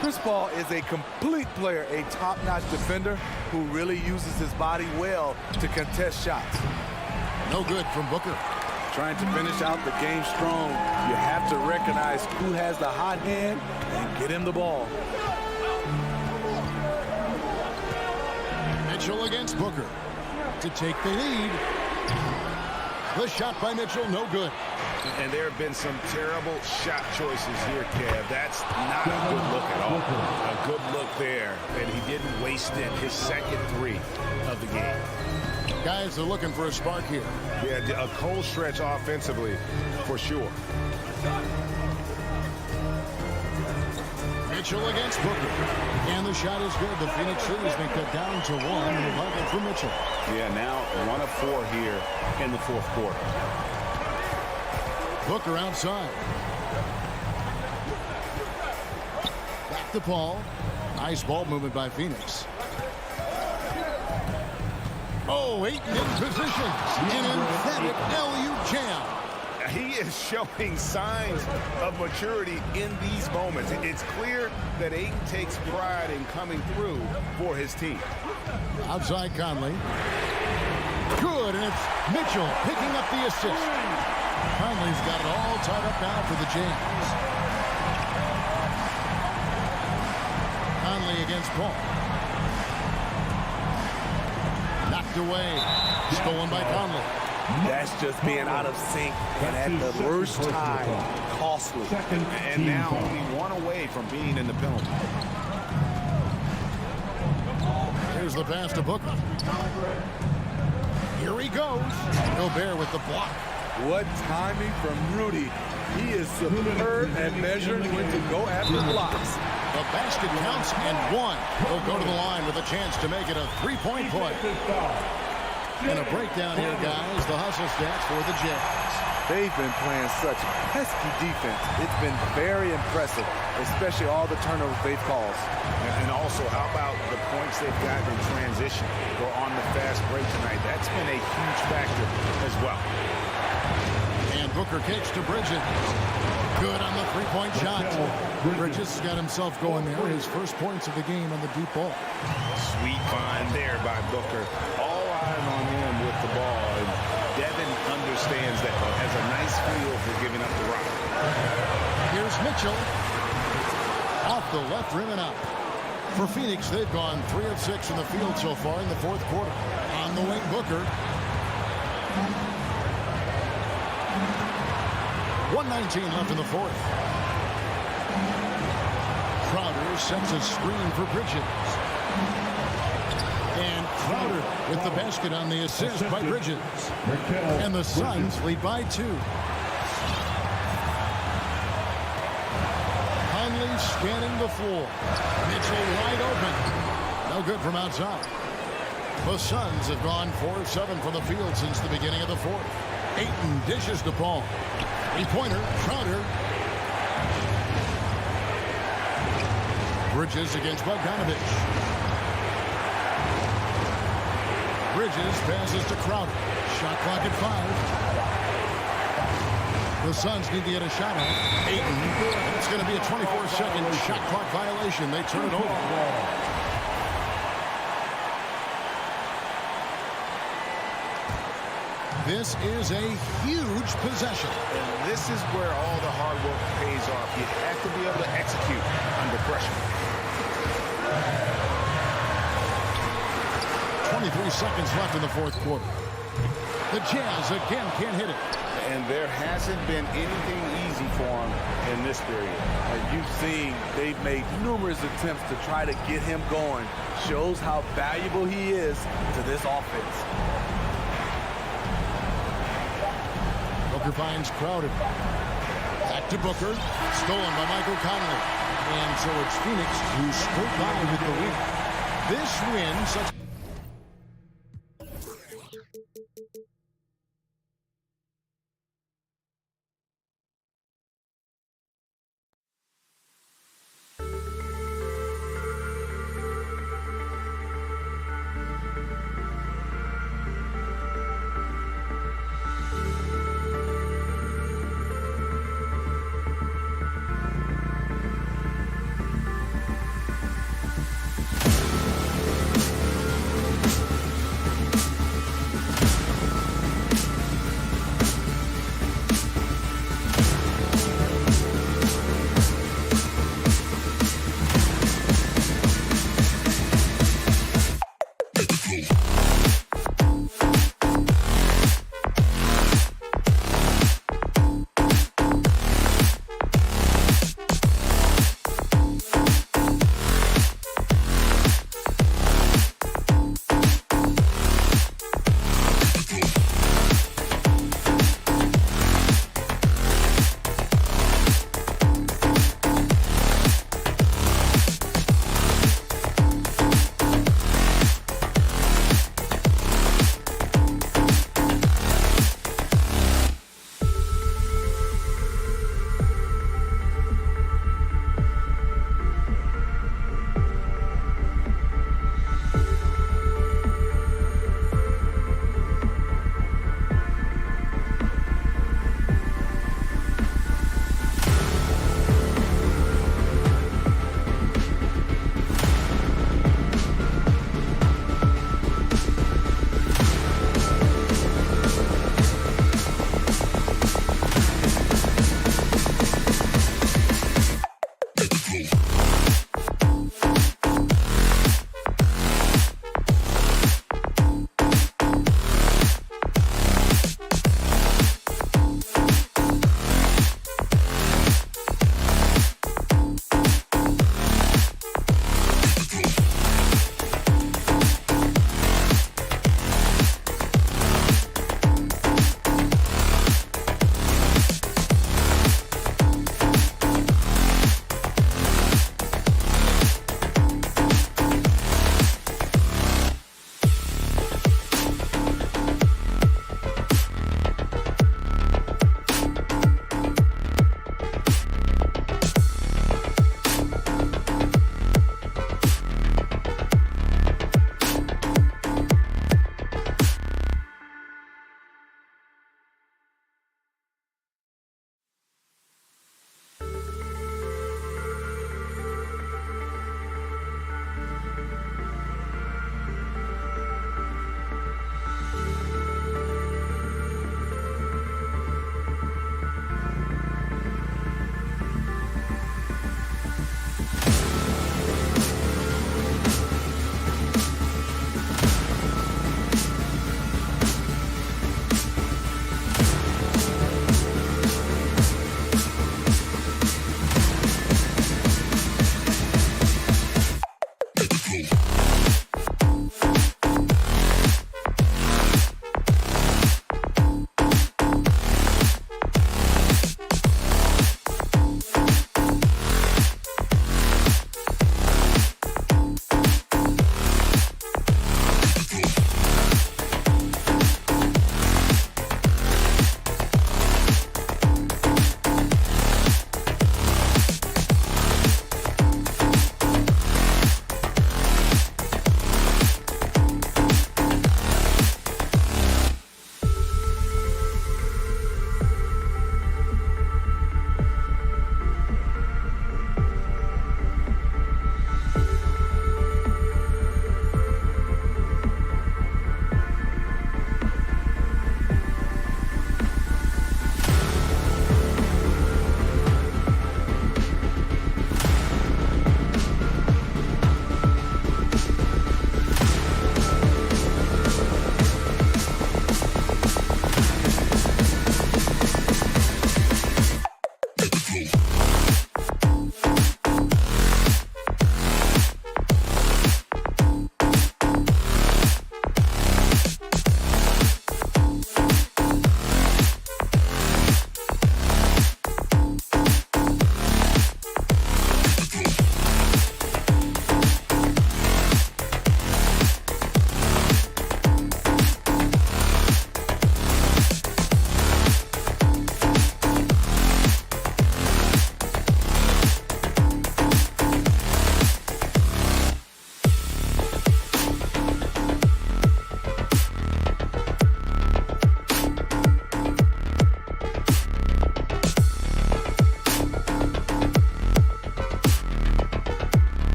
Chris Paul is a complete player, a top-notch defender who really uses his body well to contest shots. No good from Booker. Trying to finish out the game strong, you have to recognize who has the hot hand and get him the ball. Mitchell against Booker to take the lead. The shot by Mitchell, no good. And there have been some terrible shot choices here, Kev. That's not a good look at all. A good look there, and he didn't waste it. His second 3 of the game. Guys are looking for a spark here. Yeah, a cold stretch offensively, for sure. Mitchell against Booker. And the shot is good. The Phoenix lead has been cut down to 1. Revival for Mitchell. Yeah, now 1 of 4 here in the fourth quarter. Booker outside. Back to Paul. Nice ball movement by Phoenix. Oh, Ayton in position. An emphatic LU jam. He is showing signs of maturity in these moments. It's clear that Ayton takes pride in coming through for his team. Outside Conley. Good, and it's Mitchell picking up the assist. Conley's got it all tied up now for the Jams. Conley against Paul. Knocked away. Stolen by Conley. That's just being out of sync and at the worst time, costly. And now only 1 away from being in the penalty. Here's the pass to Booker. Here he goes. Gobert with the block. What timing from Rudy. He is superb at measuring when to go after blocks. The basket counts and 1. He'll go to the line with a chance to make it a 3-point play. And a breakdown here, guys. The hustle stats for the Jazz. They've been playing such pesky defense. It's been very impressive, especially all the turnovers they've caused. And also, how about the points they've gotten in transition or on the fast break tonight? That's been a huge factor as well. And Booker kicks to Bridges. Good on the 3-point shot. Bridges got himself going there. His first points of the game on the deep ball. Sweet find there by Booker. All eyes on him with the ball. And Devin understands that, has a nice feel for giving up the rock. Here's Mitchell. Off the left rim and out. For Phoenix, they've gone 3 of 6 in the field so far in the fourth quarter. On the wing, Booker. 1:19 left in the fourth. Crowder sets a screen for Bridges. And Crowder with the basket on the assist by Bridges. And the Suns lead by 2. Conley scanning the floor. Mitchell wide open. No good from outside. The Suns have gone 4 of 7 from the field since the beginning of the fourth. Ayton dishes to Paul. 3-pointer, Crowder. Bridges against Bogdanovich. Bridges passes to Crowder. Shot clock at 5. The Suns need to get a shot on Ayton. It's going to be a 24-second shot clock violation. They turn it over. This is a huge possession. And this is where all the hard work pays off. You have to be able to execute under pressure. 23 seconds left in the fourth quarter. The Jazz again can't hit it. And there hasn't been anything easy for them in this period. As you've seen, they've made numerous attempts to try to get him going. Shows how valuable he is to this offense. Booker finds Crowder. Back to Booker. Stolen by Michael Conley. And so it's Phoenix who scored by with the win. This win, such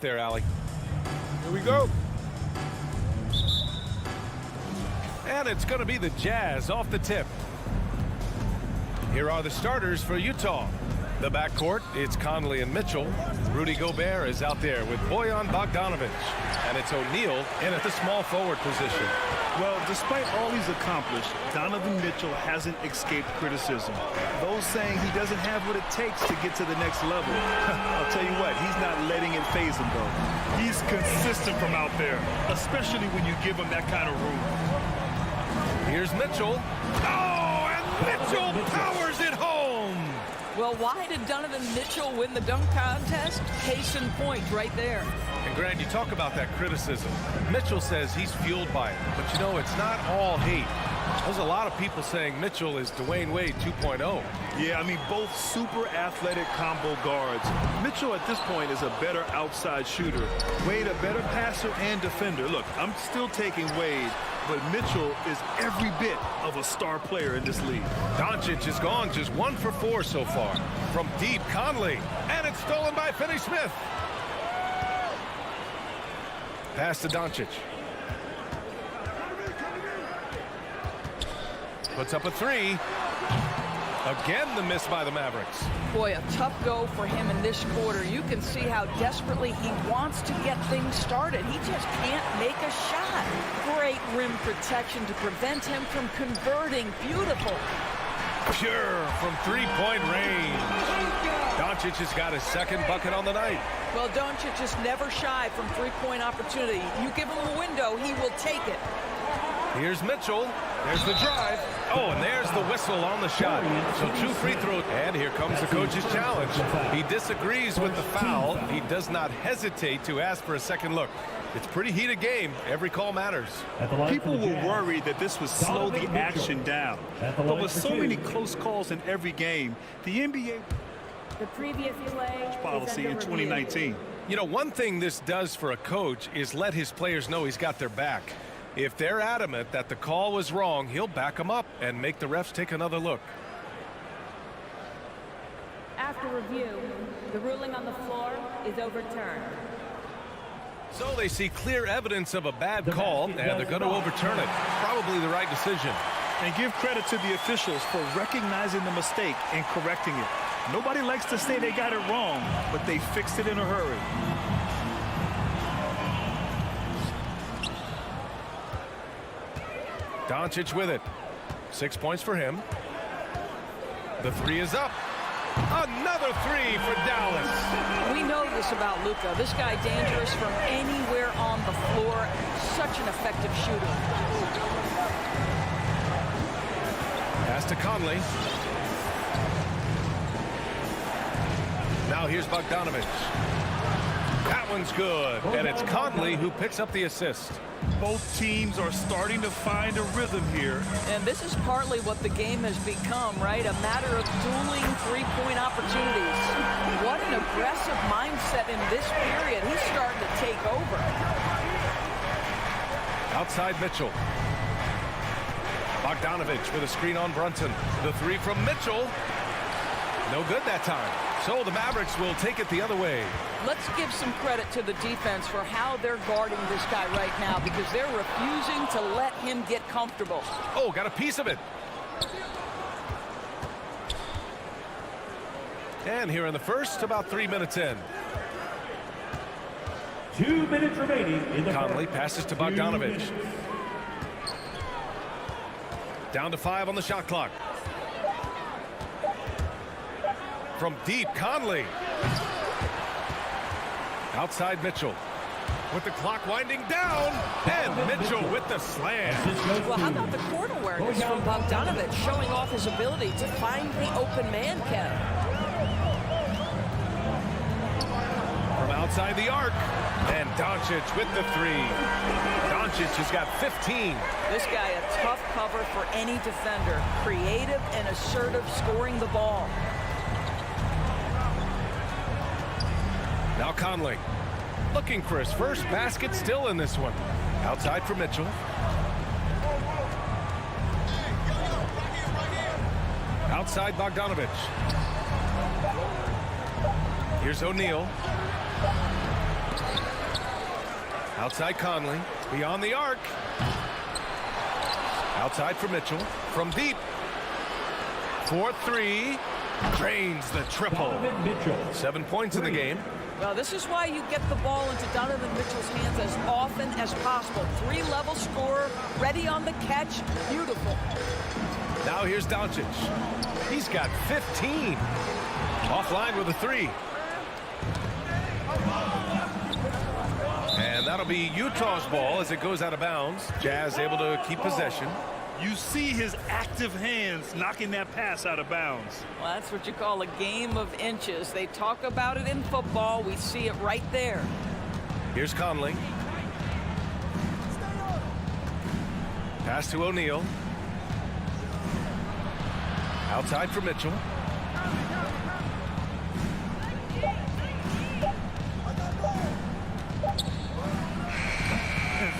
there, Allie. Here we go. And it's going to be the Jazz off the tip. Here are the starters for Utah. The backcourt, it's Conley and Mitchell. Rudy Gobert is out there with Bojan Bogdanovic. And it's O'Neal in at the small forward position. Well, despite all he's accomplished, Donovan Mitchell hasn't escaped criticism. Those saying he doesn't have what it takes to get to the next level. I'll tell you what, he's not letting it faze him, though. He's consistent from out there, especially when you give him that kind of room. Here's Mitchell. Oh, and Mitchell powers it home. Well, why did Donovan Mitchell win the dunk contest? Case in point right there. And Grant, you talk about that criticism. Mitchell says he's fueled by it. But, you know, it's not all hate. There's a lot of people saying Mitchell is Dwayne Wade 2.0. Yeah, I mean, both super athletic combo guards. Mitchell at this point is a better outside shooter. Wade a better passer and defender. Look, I'm still taking Wade, but Mitchell is every bit of a star player in this league. Doncic is gone, just 1 for 4 so far. From deep, Conley. And it's stolen by Finney-Smith. Pass to Doncic. Puts up a 3. Again, the miss by the Mavericks. Boy, a tough go for him in this quarter. You can see how desperately he wants to get things started. He just can't make a shot. Great rim protection to prevent him from converting. Beautiful. Pure from three-point range. Doncic has got his second bucket on the night. Well, Doncic is never shy from three-point opportunity. You give him a window, he will take it. Here's Mitchell. There's the drive. Oh, and there's the whistle on the shot. So 2 free throws. And here comes the coach's challenge. He disagrees with the foul. He does not hesitate to ask for a second look. It's a pretty heated game. Every call matters. People were worried that this would slow the action down. But with so many close calls in every game, the NBA the previous play policy in 2019. You know, one thing this does for a coach is let his players know he's got their back. If they're adamant that the call was wrong, he'll back them up and make the refs take another look. After review, the ruling on the floor is overturned. So they see clear evidence of a bad call, and they're going to overturn it. Probably the right decision. And give credit to the officials for recognizing the mistake and correcting it. Nobody likes to say they got it wrong, but they fixed it in a hurry. Doncic with it. 6 points for him. The 3 is up. Another 3 for Dallas. We know this about Luka. This guy dangerous from anywhere on the floor. Such an effective shooter. Pass to Conley. Now here's Bogdanovic. That one's good. And it's Conley who picks up the assist. Both teams are starting to find a rhythm here. And this is partly what the game has become, right? A matter of dueling three-point opportunities. What an aggressive mindset in this period. He's starting to take over. Outside Mitchell. Bogdanovic with a screen on Brunson. The 3 from Mitchell. No good that time. So the Mavericks will take it the other way. Let's give some credit to the defense for how they're guarding this guy right now because they're refusing to let him get comfortable. Oh, got a piece of it. And here in the first, about 3 minutes in. 2 minutes remaining in the Conley passes to Bogdanovic. Down to 5 on the shot clock. From deep, Conley. Outside Mitchell. With the clock winding down. And Mitchell with the slam. Well, how about the court awareness from Bogdanovic showing off his ability to find the open man, Ken? From outside the arc. And Doncic with the 3. Doncic has got 15. This guy a tough cover for any defender. Creative and assertive scoring the ball. Now Conley looking for his first basket, still in this one. Outside for Mitchell. Outside Bogdanovic. Here's O'Neal. Outside Conley. Beyond the arc. Outside for Mitchell. From deep. 4-3. Drains the triple. Donovan Mitchell. 7 points in the game. Well, this is why you get the ball into Donovan Mitchell's hands as often as possible. 3-level scorer, ready on the catch. Beautiful. Now here's Doncic. He's got 15. Offline with a 3. And that'll be Utah's ball as it goes out of bounds. Jazz able to keep possession. You see his active hands knocking that pass out of bounds. Well, that's what you call a game of inches. They talk about it in football. We see it right there. Here's Conley. Pass to O'Neal. Outside for Mitchell.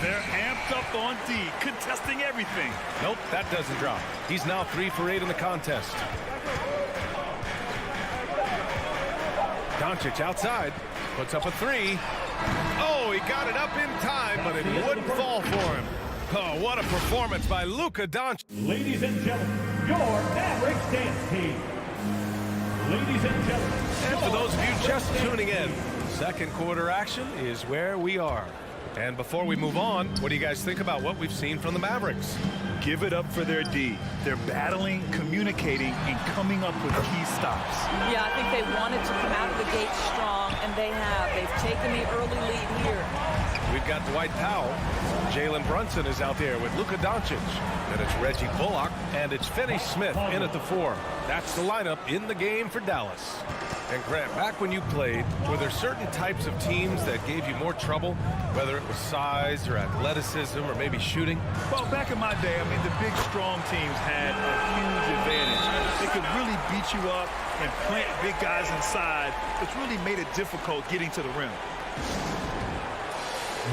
They're amped up on D, contesting everything. Nope, that doesn't drop. He's now 3 for 8 in the contest. Doncic outside. Puts up a 3. Oh, he got it up in time, but it wouldn't fall for him. Oh, what a performance by Luka Doncic. Ladies and gentlemen, your Mavericks dance team. Ladies and gentlemen. And for those of you just tuning in, second quarter action is where we are. And before we move on, what do you guys think about what we've seen from the Mavericks? Give it up for their D. They're battling, communicating, and coming up with key stops. Yeah, I think they wanted to come out of the gate strong, and they have. They've taken the early lead here. We've got Dwight Powell. Jalen Brunson is out there with Luka Doncic. Then it's Reggie Bullock, and it's Finney Smith in at the 4. That's the lineup in the game for Dallas. And Grant, back when you played, were there certain types of teams that gave you more trouble, whether it was size or athleticism or maybe shooting? Well, back in my day, I mean, the big, strong teams had a huge advantage. They could really beat you up and plant big guys inside, which really made it difficult getting to the rim.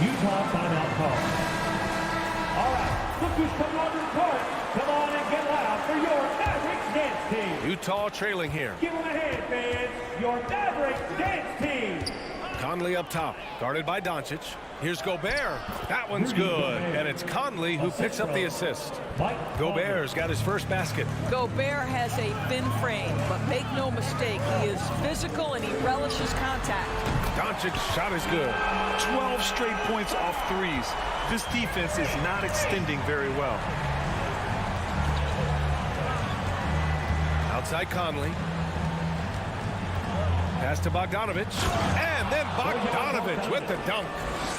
Utah timeout call. All right, look who's coming on the court. Come on and get loud for your Mavericks dance team. Utah trailing here. Give them a hand, fans. Your Mavericks dance team. Conley up top, guarded by Doncic. Here's Gobert. That one's good. And it's Conley who picks up the assist. Gobert's got his first basket. Gobert has a thin frame, but make no mistake, he is physical and he relishes contact. Doncic's shot is good. 12 straight points off threes. This defense is not extending very well. Outside Conley. Pass to Bogdanovich. And then Bogdanovich with the dunk.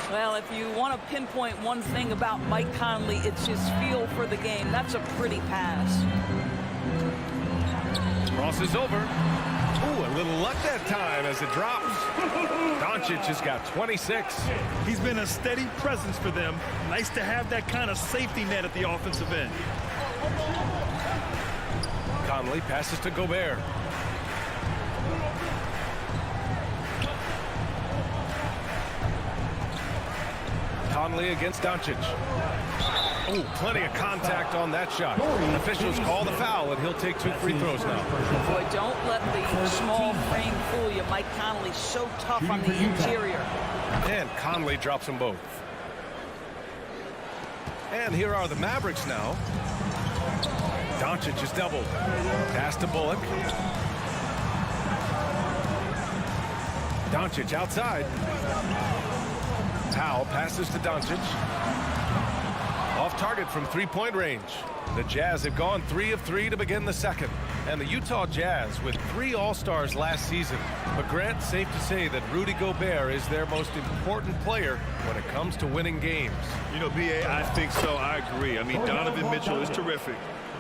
Well, if you want to pinpoint one thing about Mike Conley, it's his feel for the game. That's a pretty pass. Crosses over. Ooh, a little luck that time as it drops. Doncic has got 26. He's been a steady presence for them. Nice to have that kind of safety net at the offensive end. Conley passes to Gobert. Conley against Doncic. Oh, plenty of contact on that shot. Officials call the foul, and he'll take 2 free throws now. Boy, don't let the small frame fool you. Mike Conley's so tough on the interior. And Conley drops them both. And here are the Mavericks now. Doncic is doubled. Pass to Bullock. Doncic outside. Powell passes to Doncic. Off target from 3-point range. The Jazz have gone 3 of 3 to begin the second. And the Utah Jazz with 3 All-Stars last season. But Grant, safe to say that Rudy Gobert is their most important player when it comes to winning games. You know, B.A., I think so. I agree. I mean, Donovan Mitchell is terrific.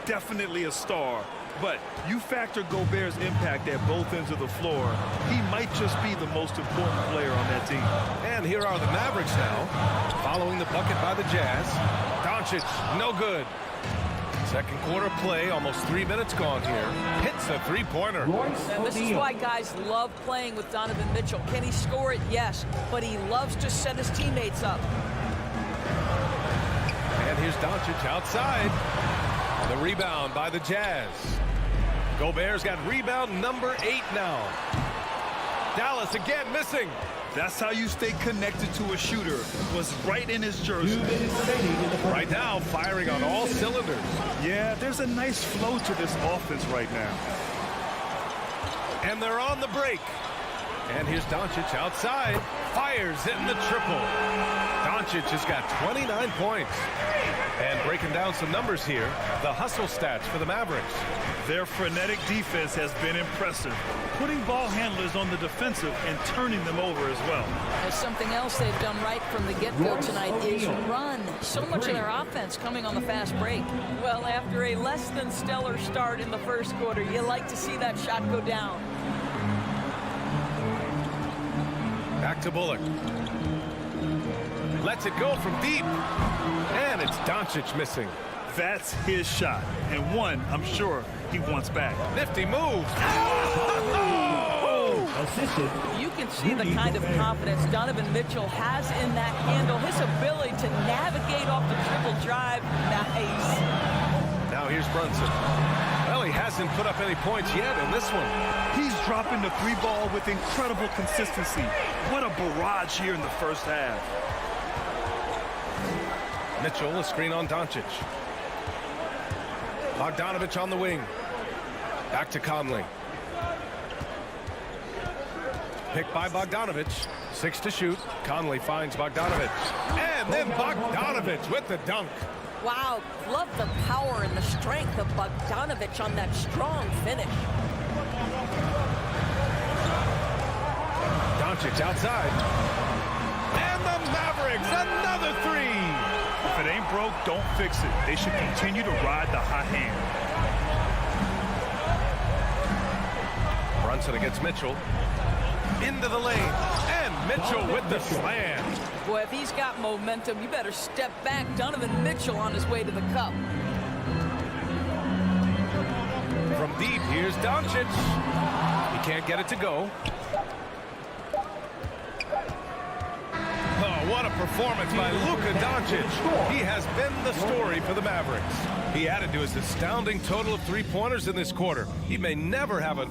Definitely a star. But you factor Gobert's impact at both ends of the floor, he might just be the most important player on that team. And here are the Mavericks now, following the bucket by the Jazz. Doncic, no good. Second quarter play, almost 3 minutes gone here. Hits a 3-pointer. And this is why guys love playing with Donovan Mitchell. Can he score it? Yes. But he loves to set his teammates up. And here's Doncic outside. The rebound by the Jazz. Gobert's got rebound number 8 now. Dallas again missing. That's how you stay connected to a shooter. Was right in his jersey. Right now, firing on all cylinders. Yeah, there's a nice flow to this offense right now. And they're on the break. And here's Doncic outside. Fires in the triple. Doncic has got 29 points. And breaking down some numbers here, the hustle stats for the Mavericks. Their frenetic defense has been impressive, putting ball handlers on the defensive and turning them over as well. There's something else they've done right from the get-go tonight is run. So much of their offense coming on the fast break. Well, after a less than stellar start in the first quarter, you like to see that shot go down. Back to Bullock. Lets it go from deep. And it's Doncic missing. That's his shot, and one I'm sure he wants back. Nifty move. You can see the kind of confidence Donovan Mitchell has in that handle. His ability to navigate off the triple drive. Nice. Now here's Brunson. Well, he hasn't put up any points yet in this one. He's dropping the three ball with incredible consistency. What a barrage here in the first half. Mitchell, a screen on Doncic. Bogdanovich on the wing. Back to Conley. Picked by Bogdanovich. 6 to shoot. Conley finds Bogdanovich. And then Bogdanovich with the dunk. Wow, love the power and the strength of Bogdanovich on that strong finish. Doncic outside. And the Mavericks, another three. If it ain't broke, don't fix it. They should continue to ride the hot hand. Brunson against Mitchell. Into the lane. And Mitchell with the slam. Boy, if he's got momentum, you better step back. Donovan Mitchell on his way to the cup. From deep, here's Doncic. He can't get it to go. Oh, what a performance by Luka Doncic. He has been the story for the Mavericks. He added to his astounding total of three-pointers in this quarter. He may never have a...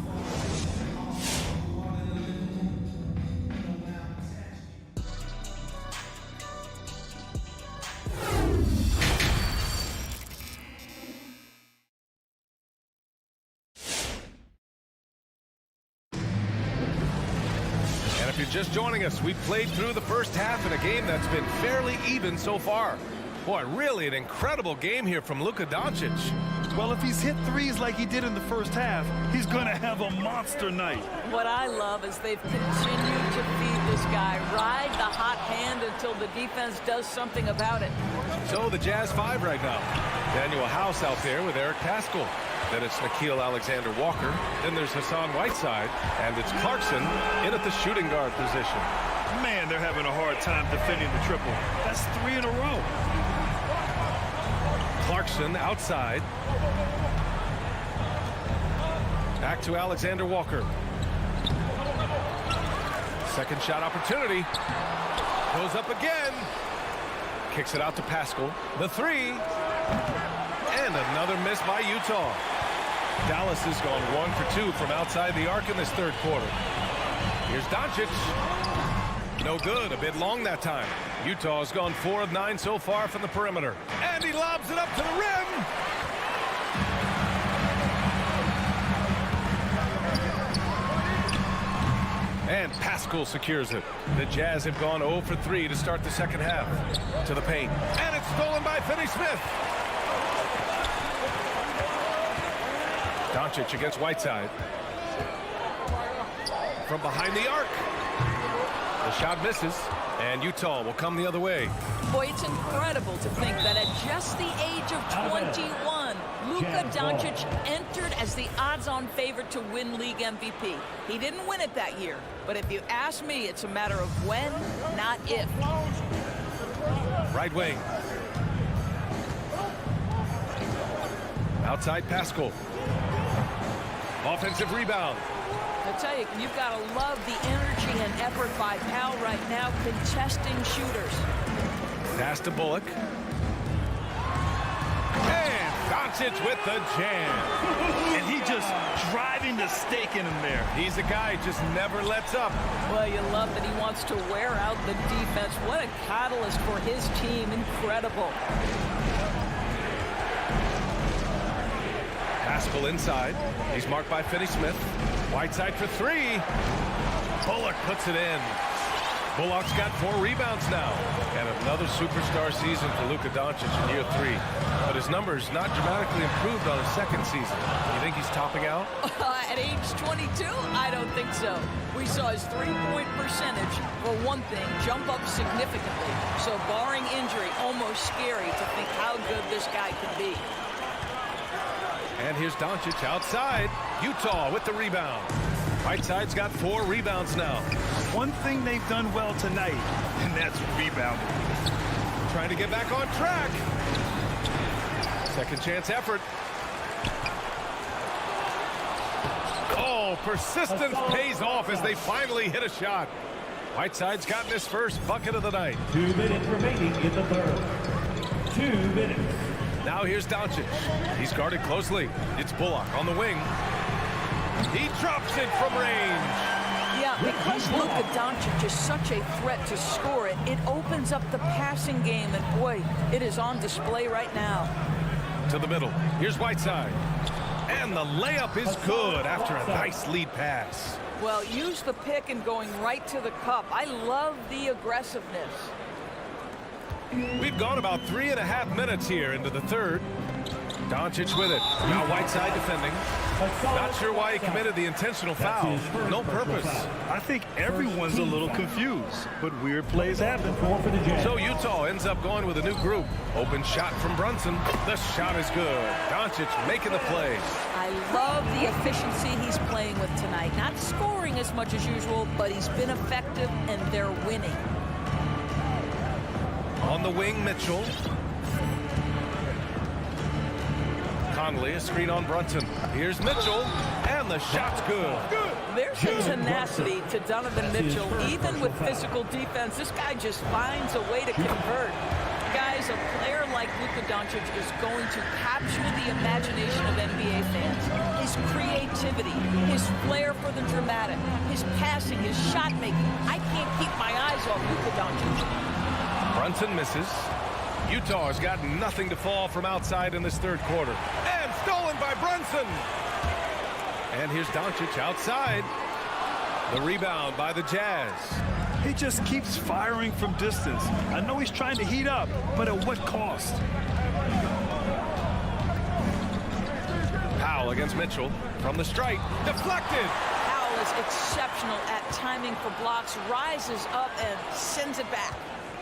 If you're just joining us, we played through the first half in a game that's been fairly even so far. Boy, really an incredible game here from Luka Doncic. Well, if he's hit threes like he did in the first half, he's going to have a monster night. What I love is they've continued to feed this guy. Ride the hot hand until the defense does something about it. So the Jazz 5 right now. Daniel House out there with Eric Paschall. Then it's Nickeil Alexander-Walker. Then there's Hassan Whiteside. And it's Clarkson in at the shooting guard position. Man, they're having a hard time defending the triple. That's 3 in a row. Clarkson outside. Back to Alexander-Walker. Second shot opportunity. Goes up again. Kicks it out to Paschall. The three. And another miss by Utah. Dallas has gone 1 for 2 from outside the arc in this third quarter. Here's Doncic. No good. A bit long that time. Utah has gone 4 of 9 so far from the perimeter. And he lobs it up to the rim. And Paschall secures it. The Jazz have gone 0 for 3 to start the second half. To the paint. And it's stolen by Finney-Smith. Doncic against Whiteside. From behind the arc. The shot misses, and Utah will come the other way. Boy, it's incredible to think that at just the age of 21, Luka Doncic entered as the odds-on favorite to win league MVP. He didn't win it that year, but if you ask me, it's a matter of when, not if. Right wing. Outside Paschall. Offensive rebound. I tell you, you've got to love the energy and effort by Powell right now contesting shooters. Pass to Bullock. And Doncic with the jam. And he just driving the stake in him there. He's a guy who just never lets up. Well, you love that he wants to wear out the defense. What a catalyst for his team. Incredible. Haskell inside. He's marked by Finney-Smith. Whiteside for three. Bullock puts it in. Bullock's got 4 rebounds now. And another superstar season for Luka Doncic in year 3. But his numbers not dramatically improved on his second season. You think he's topping out? At age 22? I don't think so. We saw his three-point percentage, for one thing, jump up significantly. So barring injury, almost scary to think how good this guy can be. And here's Doncic outside. Utah with the rebound. Whiteside's got 4 rebounds now. One thing they've done well tonight, and that's rebounding. Trying to get back on track. Second chance effort. Oh, persistence pays off as they finally hit a shot. Whiteside's gotten his first bucket of the night. 2 minutes remaining in the third. 2 minutes. Now here's Doncic. He's guarded closely. It's Bullock on the wing. He drops it from range. Yeah, because Luka Doncic is such a threat to score it, it opens up the passing game, and boy, it is on display right now. To the middle. Here's Whiteside. And the layup is good after a nice lead pass. Well, use the pick and going right to the cup. I love the aggressiveness. We've gone about 3.5 minutes here into the third. Doncic with it. Now Whiteside defending. Not sure why he committed the intentional foul. No purpose. I think everyone's a little confused, but weird plays happen. So Utah ends up going with a new group. Open shot from Brunson. The shot is good. Doncic making the play. I love the efficiency he's playing with tonight. Not scoring as much as usual, but he's been effective, and they're winning. On the wing, Mitchell. Conley, a screen on Brunson. Here's Mitchell, and the shot's good. There's a tenacity to Donovan Mitchell. Even with physical defense, this guy just finds a way to convert. Guys, a player like Luka Doncic is going to capture the imagination of NBA fans. His creativity, his flair for the dramatic, his passing, his shot making. I can't keep my eyes off Luka Doncic. Brunson misses. Utah has got nothing to fall from outside in this third quarter. And stolen by Brunson. And here's Doncic outside. The rebound by the Jazz. He just keeps firing from distance. I know he's trying to heat up, but at what cost? Powell against Mitchell from the strike. Deflected. Powell is exceptional at timing for blocks, rises up and sends it back.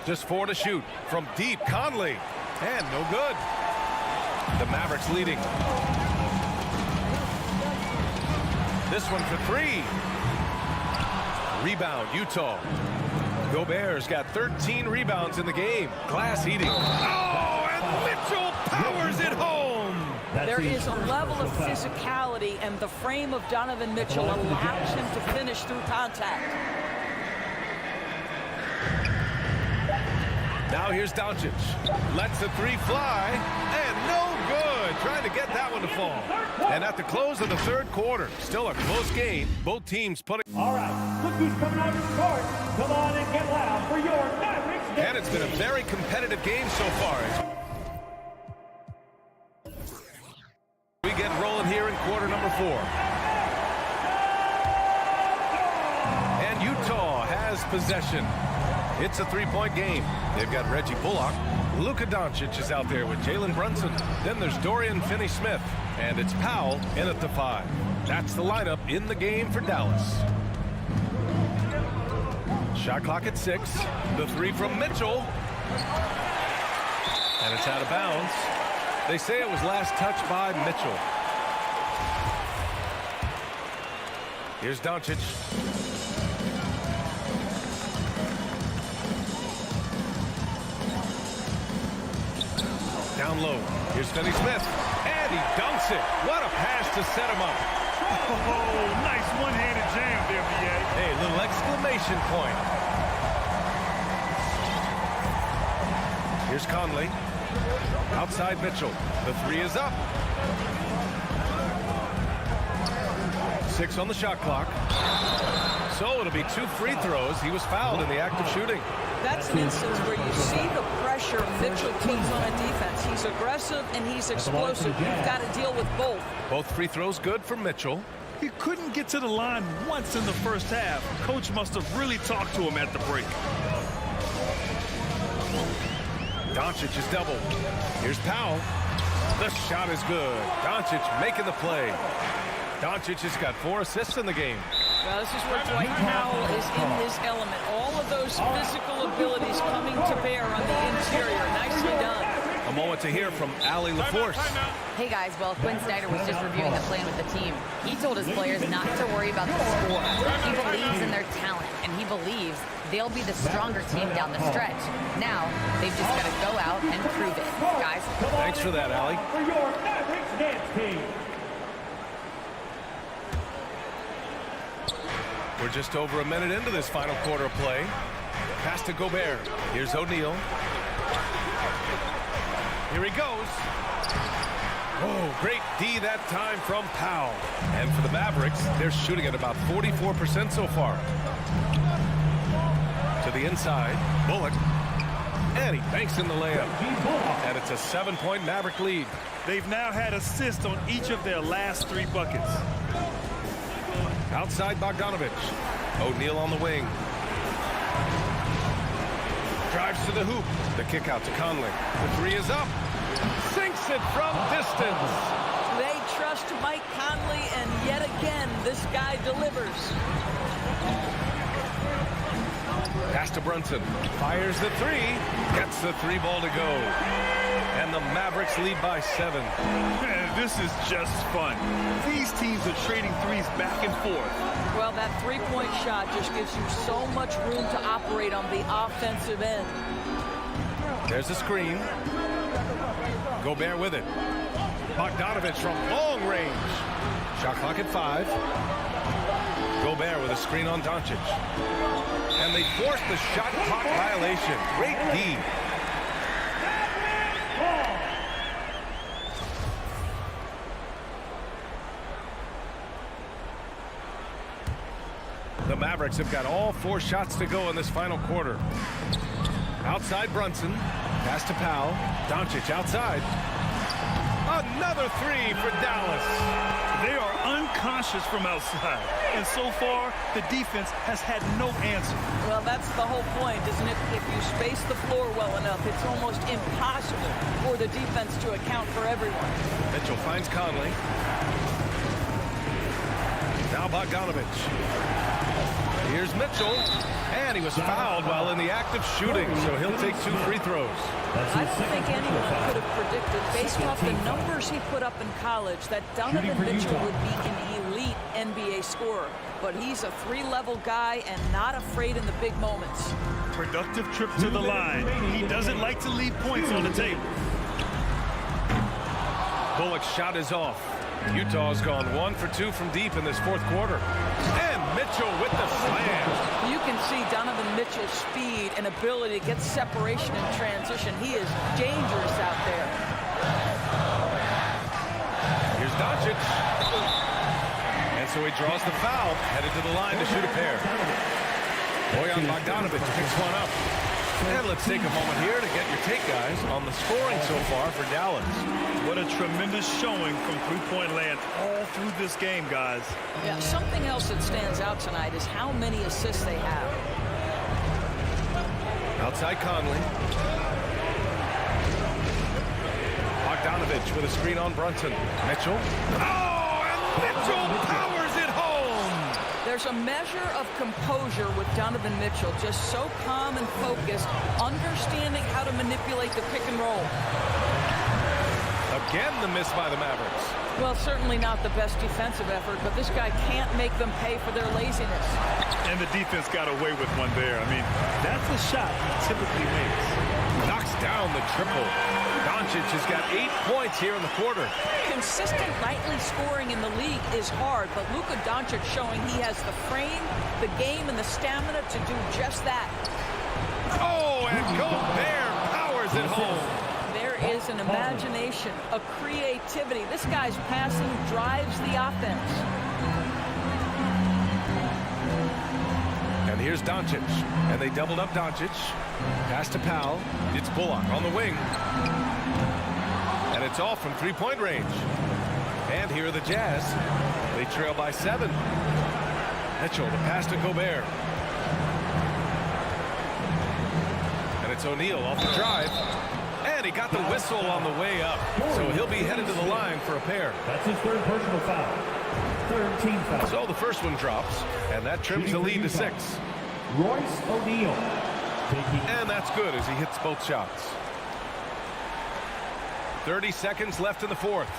Just 4 to shoot from deep. Conley. And no good. The Mavericks leading. This one for 3. Rebound, Utah. Gobert's got 13 rebounds in the game. Glass eating. Oh, and Mitchell powers it home. There is a level of physicality, and the frame of Donovan Mitchell allows him to finish through contact. Now here's Doncic. Lets the 3 fly, and no good. Trying to get that one to fall. And at the close of the third quarter, still a close game. Both teams putting... All right, look who's coming out of the court. Come on and get loud for your Mavericks. And it's been a very competitive game so far. We get rolling here in quarter number 4. And Utah has possession. It's a 3-point game. They've got Reggie Bullock. Luka Doncic is out there with Jalen Brunson. Then there's Dorian Finney-Smith. And it's Powell in at the 5. That's the lineup in the game for Dallas. Shot clock at 6. The 3 from Mitchell. And it's out of bounds. They say it was last touched by Mitchell. Here's Doncic. Down low. Here's Finney-Smith. And he dunks it. What a pass to set him up. Oh, nice one-handed jam there, B.A. Hey, a little exclamation point. Here's Conley. Outside Mitchell. The three is up. 6 on the shot clock. So it'll be 2 free throws. He was fouled in the act of shooting. That's an instance where you see the pressure Mitchell puts on a defense. He's aggressive and he's explosive. You've got to deal with both. Both free throws good for Mitchell. He couldn't get to the line once in the first half. Coach must have really talked to him at the break. Doncic is doubled. Here's Powell. The shot is good. Doncic making the play. Doncic has got 4 assists in the game. Well, this is where Dwight Powell is in his element. All of those physical abilities coming to bear on the interior. Nicely done. A moment to hear from Allie LaForce. Hey guys, well, Quinn Snyder was just reviewing the plan with the team. He told his players not to worry about the score. He believes in their talent, and he believes they'll be the stronger team down the stretch. Now, they've just got to go out and prove it. Guys. Thanks for that, Allie. For your Mavericks dance team. We're just over a minute into this final quarter of play. Pass to Gobert. Here's O'Neal. Here he goes. Oh, great D that time from Powell. And for the Mavericks, they're shooting at about 44% so far. To the inside, Bullock. And he banks in the layup. And it's a 7-point Maverick lead. They've now had assists on each of their last 3 buckets. Outside Bogdanovich. O'Neal on the wing. Drives to the hoop. The kick out to Conley. The three is up. Sinks it from distance. They trust Mike Conley, and yet again, this guy delivers. Pass to Brunson. Fires the three. Gets the 3 ball to go. And the Mavericks lead by 7. This is just fun. These teams are trading threes back and forth. Well, that 3-point shot just gives you so much room to operate on the offensive end. There's a screen. Gobert with it. Bogdanovich from long range. Shot clock at 5. Gobert with a screen on Doncic. And they force the shot clock violation. Great D. The Mavericks have got all 4 shots to go in this final quarter. Outside Brunson. Pass to Powell. Doncic outside. Another 3 for Dallas. They are unconscious from outside. And so far, the defense has had no answer. Well, that's the whole point, isn't it? If you space the floor well enough, it's almost impossible for the defense to account for everyone. Mitchell finds Conley. Now Bogdanovich. Here's Mitchell, and he was fouled while in the act of shooting, so he'll take 2 free throws. I don't think anyone could have predicted, based off the numbers he put up in college, that Donovan Mitchell would be an elite NBA scorer. But he's a 3-level guy and not afraid in the big moments. Productive trip to the line. He doesn't like to leave points on the table. Bullock's shot is off. Utah's gone 1 for 2 from deep in this 4th quarter. And Mitchell with the slam. You can see Donovan Mitchell's speed and ability to get separation in transition. He is dangerous out there. Here's Doncic. And so he draws the foul, headed to the line to shoot a pair. Bojan Bogdanovich picks one up. And let's take a moment here to get your take, guys, on the scoring so far for Dallas. What a tremendous showing from three-point land all through this game, guys. Yeah, something else that stands out tonight is how many assists they have. Outside Conley. Bogdanovich with a screen on Brunson. Mitchell. Oh, and Mitchell powers it home. There's a measure of composure with Donovan Mitchell, just so calm and focused, understanding how to manipulate the pick and roll. Again, the miss by the Mavericks. Well, certainly not the best defensive effort, but this guy can't make them pay for their laziness. And the defense got away with one there. I mean, that's a shot he typically makes. Knocks down the triple. Doncic has got 8 points here in the quarter. Consistent nightly scoring in the league is hard, but Luka Doncic showing he has the frame, the game, and the stamina to do just that. Oh, and Gobert powers it home. There There is an imagination, a creativity. This guy's passing drives the offense. And here's Doncic. And they doubled up Doncic. Pass to Powell. It's Bullock on the wing. And it's all from three-point range. And here are the Jazz. They trail by 7. Mitchell, the pass to Gobert. And it's O'Neal off the drive. And he got the whistle on the way up. So he'll be headed to the line for a pair. That's his third personal foul. Third team foul. So the first one drops, and that trims the lead to 6. Royce O'Neal. And that's good as he hits both shots. 30 seconds left in the fourth.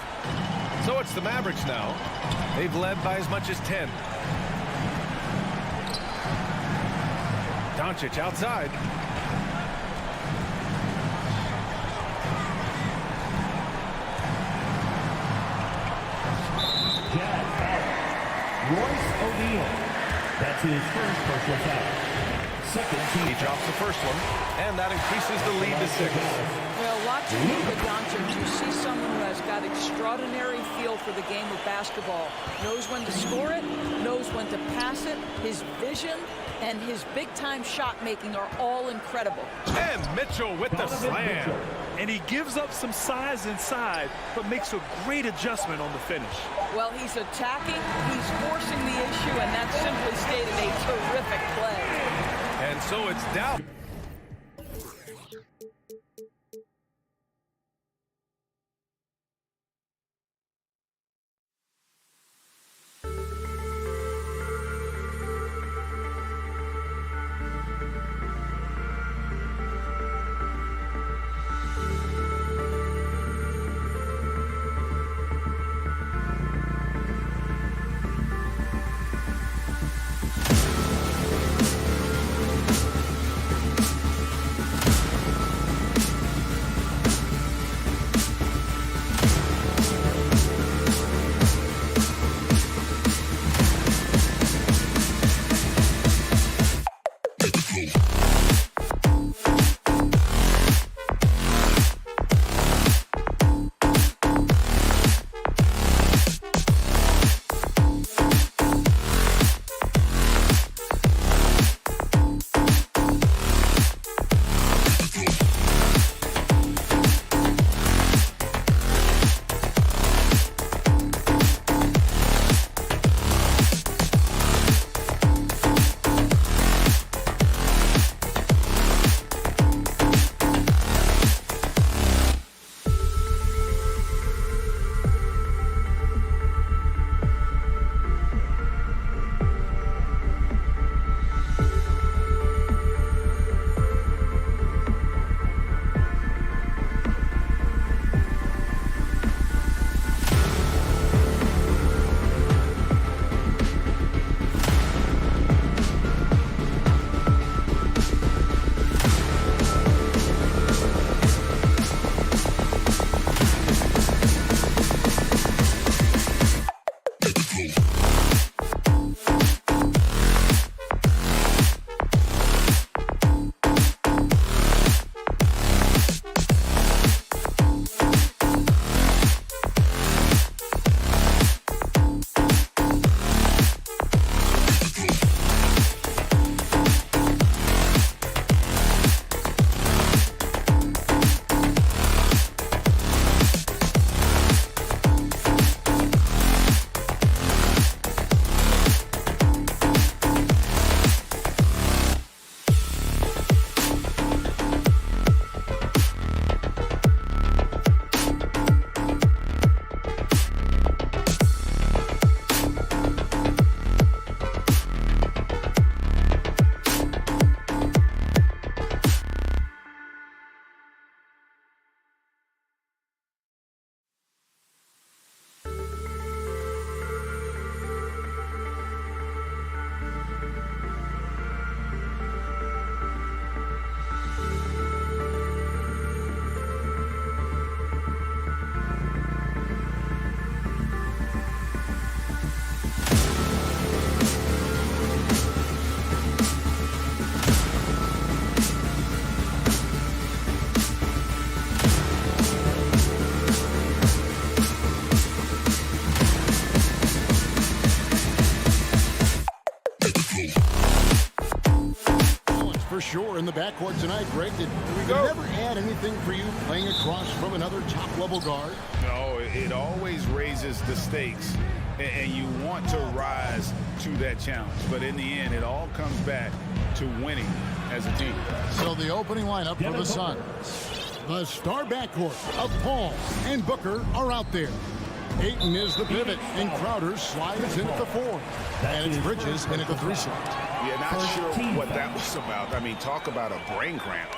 So it's the Mavericks now. They've led by as much as 10. Doncic outside. Jazz foul. Royce O'Neal. That's his first personal foul. Second team. He drops the first one, and that increases the lead to 6. Well, watching Luka Doncic, you see someone who has got extraordinary feel for the game of basketball. Knows when to score it, knows when to pass it. His vision and his big-time shot-making are all incredible. And Mitchell with the slam. And he gives up some size inside, but makes a great adjustment on the finish. Well, he's attacking, he's forcing the issue, and that's simply stated a terrific play. And so it's down. backcourt tonight, Greg. Did it never add anything for you playing across from another top-level guard? No, it always raises the stakes, and you want to rise to that challenge. But in the end, it all comes back to winning as a team. So the opening lineup for the Suns. The star backcourt of Paul and Booker are out there. Ayton is the pivot, and Crowder slides in at the 4. And it's Bridges in at the 3 slot. Yeah, not sure what that was about. I mean, talk about a brain cramp.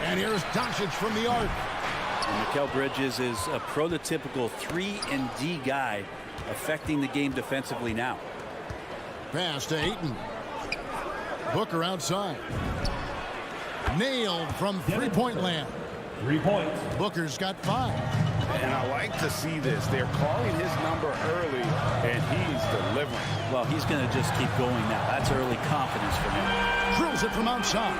And here's Doncic from the arc. Mikal Bridges is a prototypical 3-and-D guy, affecting the game defensively now. Pass to Ayton. Booker outside. Nailed from three-point land. 3 points. Booker's got 5. And I like to see this. They're calling his number early, and he's delivering. Well, he's going to just keep going now. That's early confidence for him. Drills it from outside.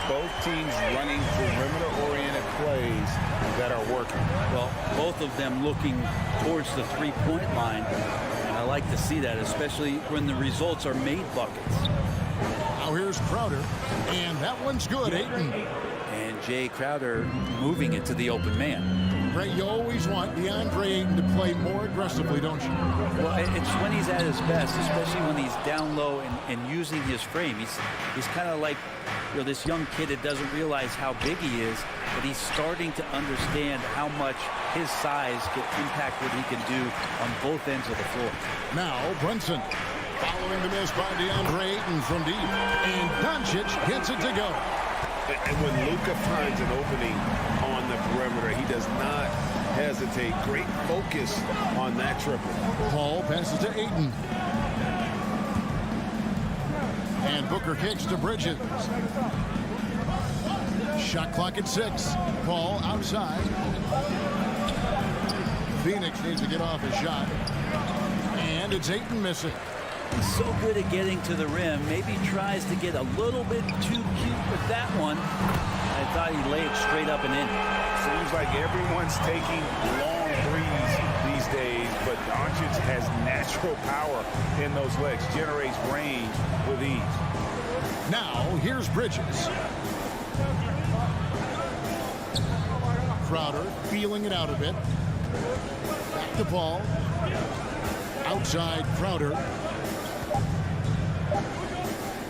Both teams running perimeter-oriented plays that are working. Well, both of them looking towards the three-point line. And I like to see that, especially when the results are made buckets. Now here's Crowder, and that one's good. Ayton. And Jay Crowder moving it to the open man. Ray, you always want DeAndre Ayton to play more aggressively, don't you? Well, it's when he's at his best, especially when he's down low and using his frame. He's kind of like, you know, this young kid that doesn't realize how big he is, but he's starting to understand how much his size can impact what he can do on both ends of the floor. Now Brunson following the miss by DeAndre Ayton from deep, and Doncic gets it to go. And when Luka finds an opening on the perimeter, he does not hesitate. Great focus on that triple. Paul passes to Ayton. And Booker kicks to Bridges. Shot clock at 6. Paul outside. Phoenix needs to get off his shot. And it's Ayton missing. He's so good at getting to the rim. Maybe tries to get a little bit too cute with that one. I thought he'd lay it straight up and in. Seems like everyone's taking long threes these days, but Doncic has natural power in those legs, generates range with ease. Now here's Bridges. Crowder feeling it out a bit. Back to Paul. Outside Crowder.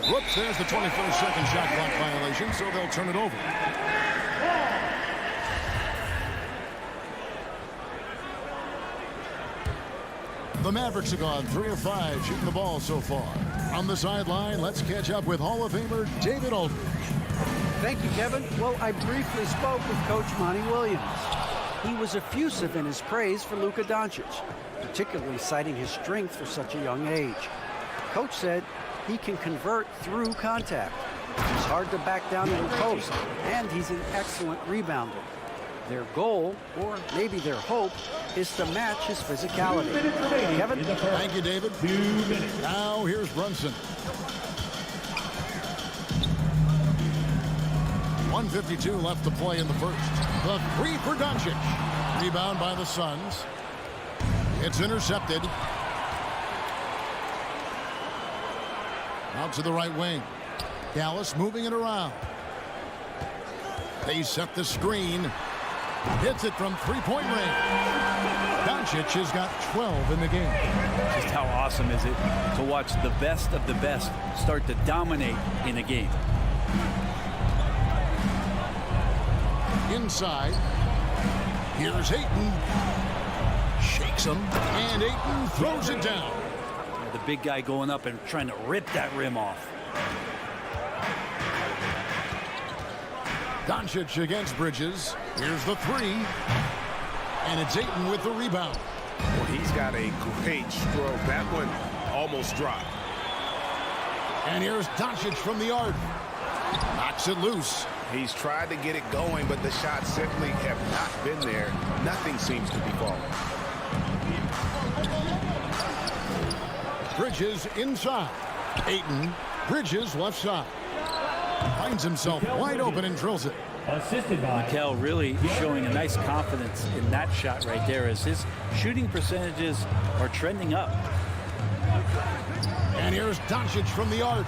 Whoops, there's the 21st-second shot clock violation, so they'll turn it over. The Mavericks have gone 3 of 5 shooting the ball so far. On the sideline, let's catch up with Hall of Famer David Aldridge. Thank you, Kevin. Well, I briefly spoke with Coach Monty Williams. He was effusive in his praise for Luka Doncic, particularly citing his strength for such a young age. Coach said he can convert through contact. He's hard to back down in the post, and he's an excellent rebounder. Their goal, or maybe their hope, is to match his physicality. Kevin? Thank you, David. 2 minutes. Now here's Brunson. 1:52 left to play in the first. The 3 for Doncic. Rebound by the Suns. It's intercepted. Out to the right wing. Dallas moving it around. They set the screen. Hits it from three-point range. Doncic has got 12 in the game. Just how awesome is it to watch the best of the best start to dominate in a game. Inside. Here's Ayton. Shakes him. And Ayton throws it down. The big guy going up and trying to rip that rim off. Doncic against Bridges. Here's the 3. And it's Ayton with the rebound. Well, he's got a great stroke. That one almost dropped. And here's Doncic from the arc. Knocks it loose. He's tried to get it going, but the shots simply have not been there. Nothing seems to be falling. Bridges inside. Ayton. Bridges left side. Finds himself wide open and drills it. Assisted by Mikal really showing a nice confidence in that shot right there as his shooting percentages are trending up. And here's Doncic from the arc.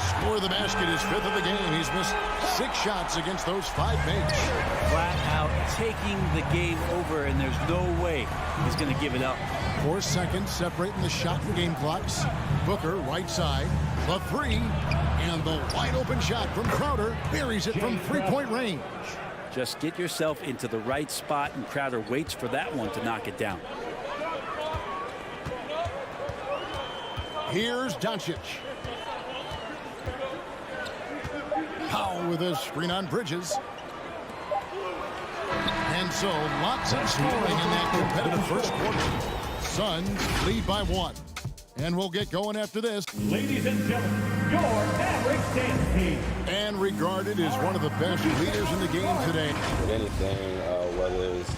Score the basket, his 5th of the game. He's missed 6 shots against those 5 makes. Flat out taking the game over, and there's no way he's going to give it up. 4 seconds separating the shot and game clocks. Booker, right side. The 3. And the wide open shot from Crowder. Buries it from 3-point range. Just get yourself into the right spot, and Crowder waits for that one to knock it down. Here's Doncic. Powell with a screen on Bridges. And so lots of scoring in that competitive first quarter. Suns lead by 1. And we'll get going after this. Ladies and gentlemen, your Mavericks dance team. And regarded as one of the best leaders in the game today. With anything, whether it's...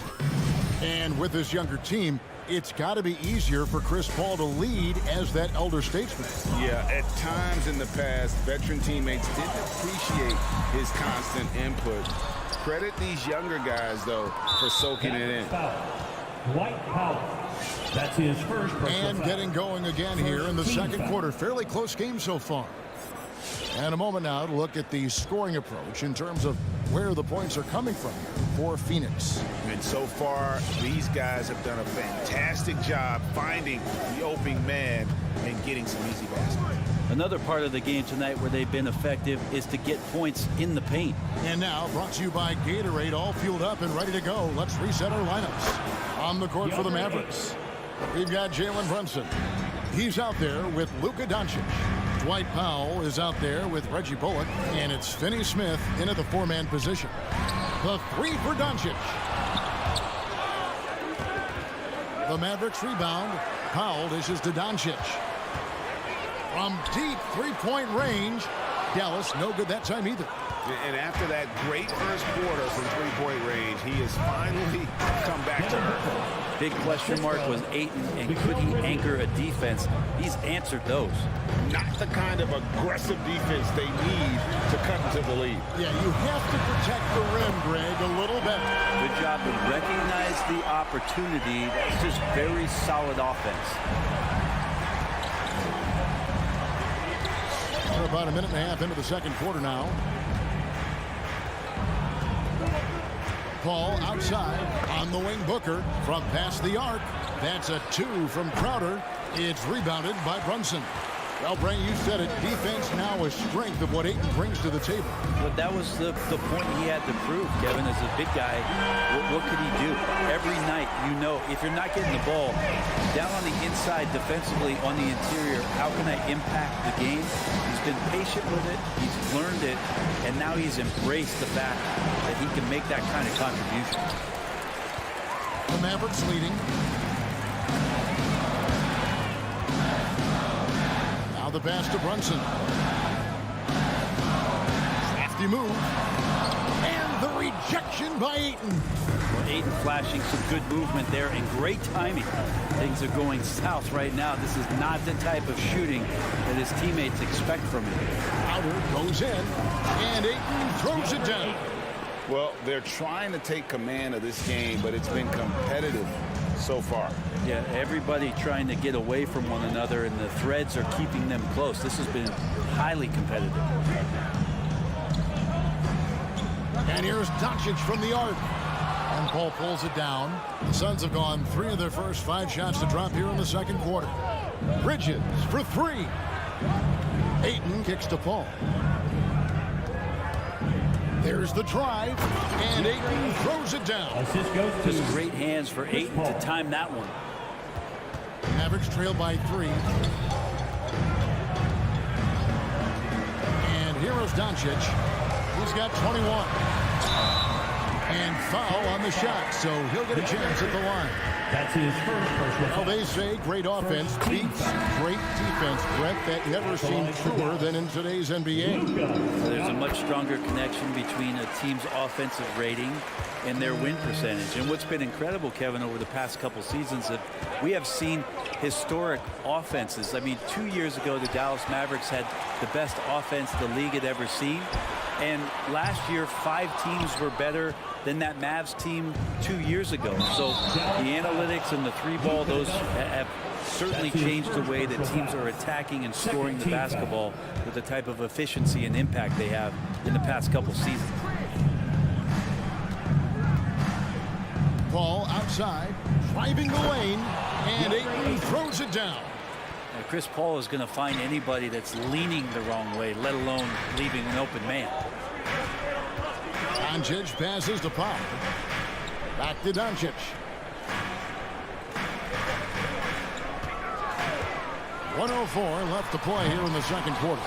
And with this younger team, it's got to be easier for Chris Paul to lead as that elder statesman. Yeah, at times in the past, veteran teammates didn't appreciate his constant input. Credit these younger guys, though, for soaking it in. Dwight Powell. That's his first. And getting going again here in the second quarter. Fairly close game so far. And a moment now to look at the scoring approach in terms of where the points are coming from for Phoenix. And so far, these guys have done a fantastic job finding the opening man and getting some easy baskets. Another part of the game tonight where they've been effective is to get points in the paint. And now brought to you by Gatorade, all fueled up and ready to go. Let's reset our lineups. On the court for the Mavericks, we've got Jalen Brunson. He's out there with Luka Doncic. Dwight Powell is out there with Reggie Bullock, and it's Finney Smith in at the 4-man position. The 3 for Doncic. The Mavericks rebound. Powell dishes to Doncic. From deep 3-point range, Dallas no good that time either. And after that great first quarter from 3-point range, he has finally come back to earth. Big question mark was Ayton, and could he anchor a defense? He's answered those. Not the kind of aggressive defense they need to cut into the lead. Yeah, you have to protect the rim, Greg, a little better. Good job to recognize the opportunity. That's just very solid offense. We're about a minute and a half into the second quarter now. Paul outside on the wing. Booker from past the arc. That's a 2 from Crowder. It's rebounded by Brunson. Well, Brent, you said it. Defense now a strength of what Ayton brings to the table. But that was the point he had to prove, Kevin, as a big guy. What could he do? Every night, you know, if you're not getting the ball down on the inside defensively on the interior, how can I impact the game? He's been patient with it. He's learned it. And now he's embraced the fact that he can make that kind of contribution. The Mavericks leading. Now the pass to Brunson. Crafty move. And the rejection by Ayton. Well, Ayton flashing some good movement there and great timing. Things are going south right now. This is not the type of shooting that his teammates expect from him. Crowder goes in, and Ayton throws it down. Well, they're trying to take command of this game, but it's been competitive so far. Yeah, everybody trying to get away from one another, and the threads are keeping them close. This has been highly competitive. And here's Doncic from the arc. And Paul pulls it down. The Suns have gone 3 of their first 5 shots to drop here in the second quarter. Bridges for 3. Ayton kicks to Paul. There's the drive, and Ayton throws it down. Just great hands for Ayton to time that one. Mavericks trail by 3. And here is Doncic. He's got 21. And foul on the shot, so he'll get a chance at the line. That's his first personal. Well, they say great offense beats great defense, Brett. That never seemed truer than in today's NBA. There's a much stronger connection between a team's offensive rating and their win percentage. And what's been incredible, Kevin, over the past couple seasons, that we have seen historic offenses. I mean, 2 years ago, the Dallas Mavericks had the best offense the league had ever seen. And last year, 5 teams were better than that Mavs team 2 years ago. So the analytics and the 3 ball, those have certainly changed the way that teams are attacking and scoring the basketball with the type of efficiency and impact they have in the past couple seasons. Paul outside, driving the lane, and Ayton throws it down. Now, Chris Paul is going to find anybody that's leaning the wrong way, let alone leaving an open man. Doncic passes to Paul. Back to Doncic. .104 left to play here in the second quarter.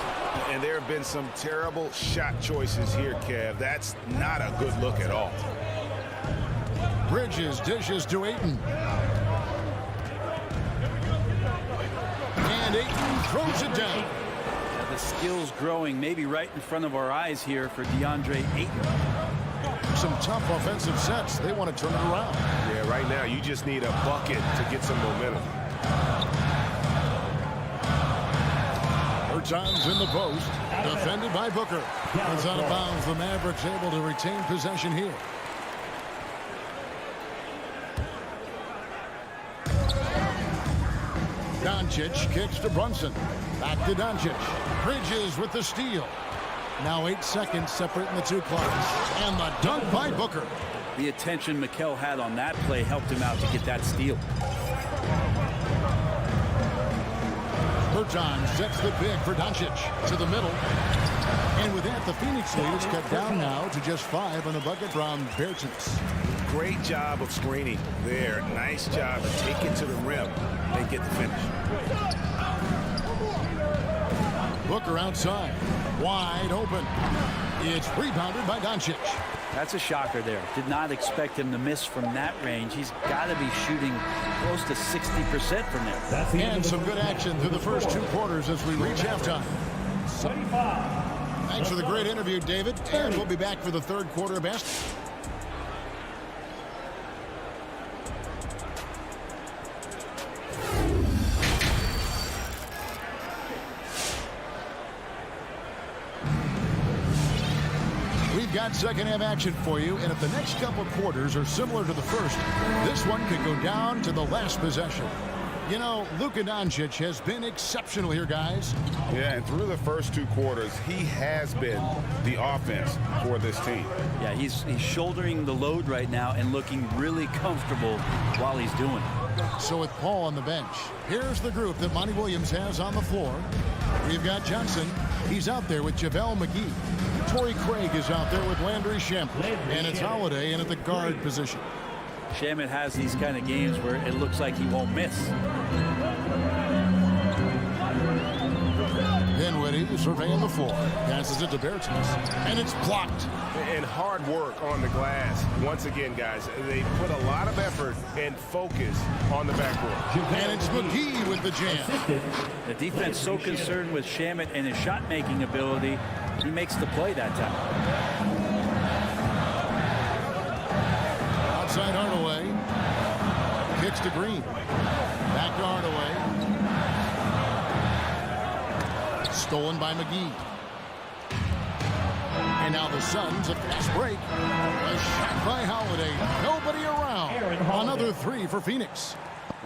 And there have been some terrible shot choices here, Kev. That's not a good look at all. Bridges dishes to Ayton. And Ayton throws it down. Now the skill's growing maybe right in front of our eyes here for DeAndre Ayton. Some tough offensive sets. They want to turn it around. Yeah, right now you just need a bucket to get some momentum. Bertans in the post. Defended by Booker. It's out of bounds. The Mavericks able to retain possession here. Doncic kicks to Brunson. Back to Doncic. Bridges with the steal. Now 8 seconds separating the two clocks. And the dunk by Booker. The attention Mikel had on that play helped him out to get that steal. Bertans sets the pick for Doncic to the middle. And with that, the Phoenix lead is cut down now to just 5 on the bucket from Bertans. Great job of screening there. Nice job to take it to the rim and get the finish. Booker outside. Wide open. It's rebounded by Doncic. That's a shocker there. Did not expect him to miss from that range. He's got to be shooting close to 60% from there. And some good action through the first 2 quarters as we reach halftime. Thanks for the great interview, David. And we'll be back for the third quarter of basketball. Got second half action for you, and if the next couple quarters are similar to the first, this one could go down to the last possession. You know, Luka Doncic has been exceptional here, guys. Yeah, and through the first 2 quarters, he has been the offense for this team. Yeah, he's shouldering the load right now and looking really comfortable while he's doing it. So with Paul on the bench, here's the group that Monty Williams has on the floor. We've got Johnson. He's out there with JaVale McGee. Torrey Craig is out there with Landry Shamet. And it's Holiday in at the guard position. Shamet has these kind of games where it looks like he won't miss. Dinwiddie surveying the floor. Passes it to Bertans. And it's blocked. And hard work on the glass. Once again, guys, they put a lot of effort and focus on the backboard. And it's McGee with the jam. The defense so concerned with Shamet and his shot-making ability, he makes the play that time. Outside Hardaway. Kicks to Green. Back to Hardaway. Stolen by McGee. And now the Suns, a fast break. A shot by Holiday. Nobody around. Another 3 for Phoenix.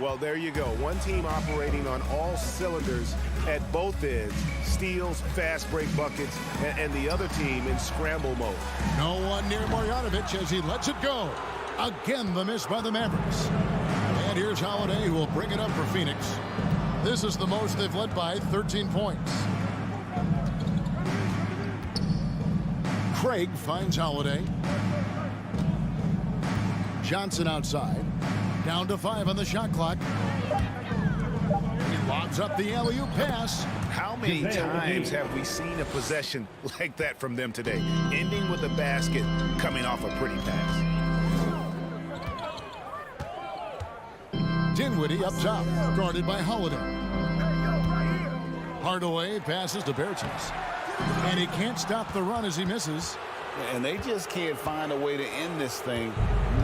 Well, there you go. One team operating on all cylinders at both ends. Steals, fast break buckets, and the other team in scramble mode. No one near Marjanovic as he lets it go. Again, the miss by the Mavericks. And here's Holiday, who will bring it up for Phoenix. This is the most they've led by 13 points. Craig finds Holiday. Johnson outside. Down to 5 on the shot clock. He lobs up the alley-oop pass. How many times have we seen a possession like that from them today? Ending with a basket, coming off a pretty pass. Dinwiddie up top, guarded by Holiday. Hardaway passes to Bertans. And he can't stop the run as he misses. And they just can't find a way to end this thing.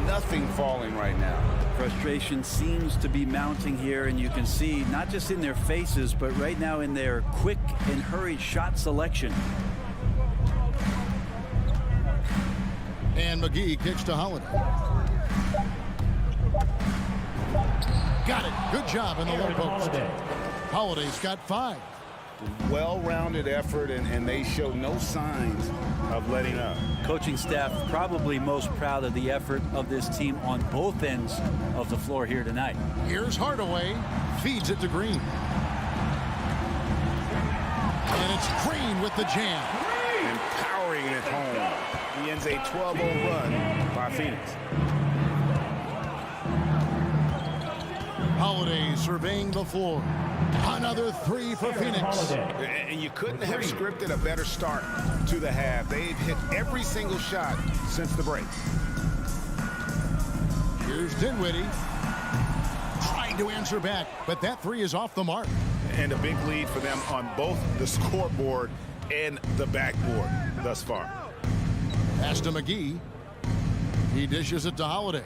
Nothing falling right now. Frustration seems to be mounting here, and you can see not just in their faces, but right now in their quick and hurried shot selection. And McGee kicks to Holiday. Got it. Good job in the low post. Holiday's got 5. Well-rounded effort, and they show no signs of letting up. Coaching staff probably most proud of the effort of this team on both ends of the floor here tonight. Here's Hardaway. Feeds it to Green. And it's Green with the jam. And powering it home. He ends a 12-0 run by Phoenix. Holiday surveying the floor. Another 3 for Phoenix. And you couldn't have scripted a better start to the half. They've hit every single shot since the break. Here's Dinwiddie. Trying to answer back, but that 3 is off the mark. And a big lead for them on both the scoreboard and the backboard thus far. Pass to McGee. He dishes it to Holiday.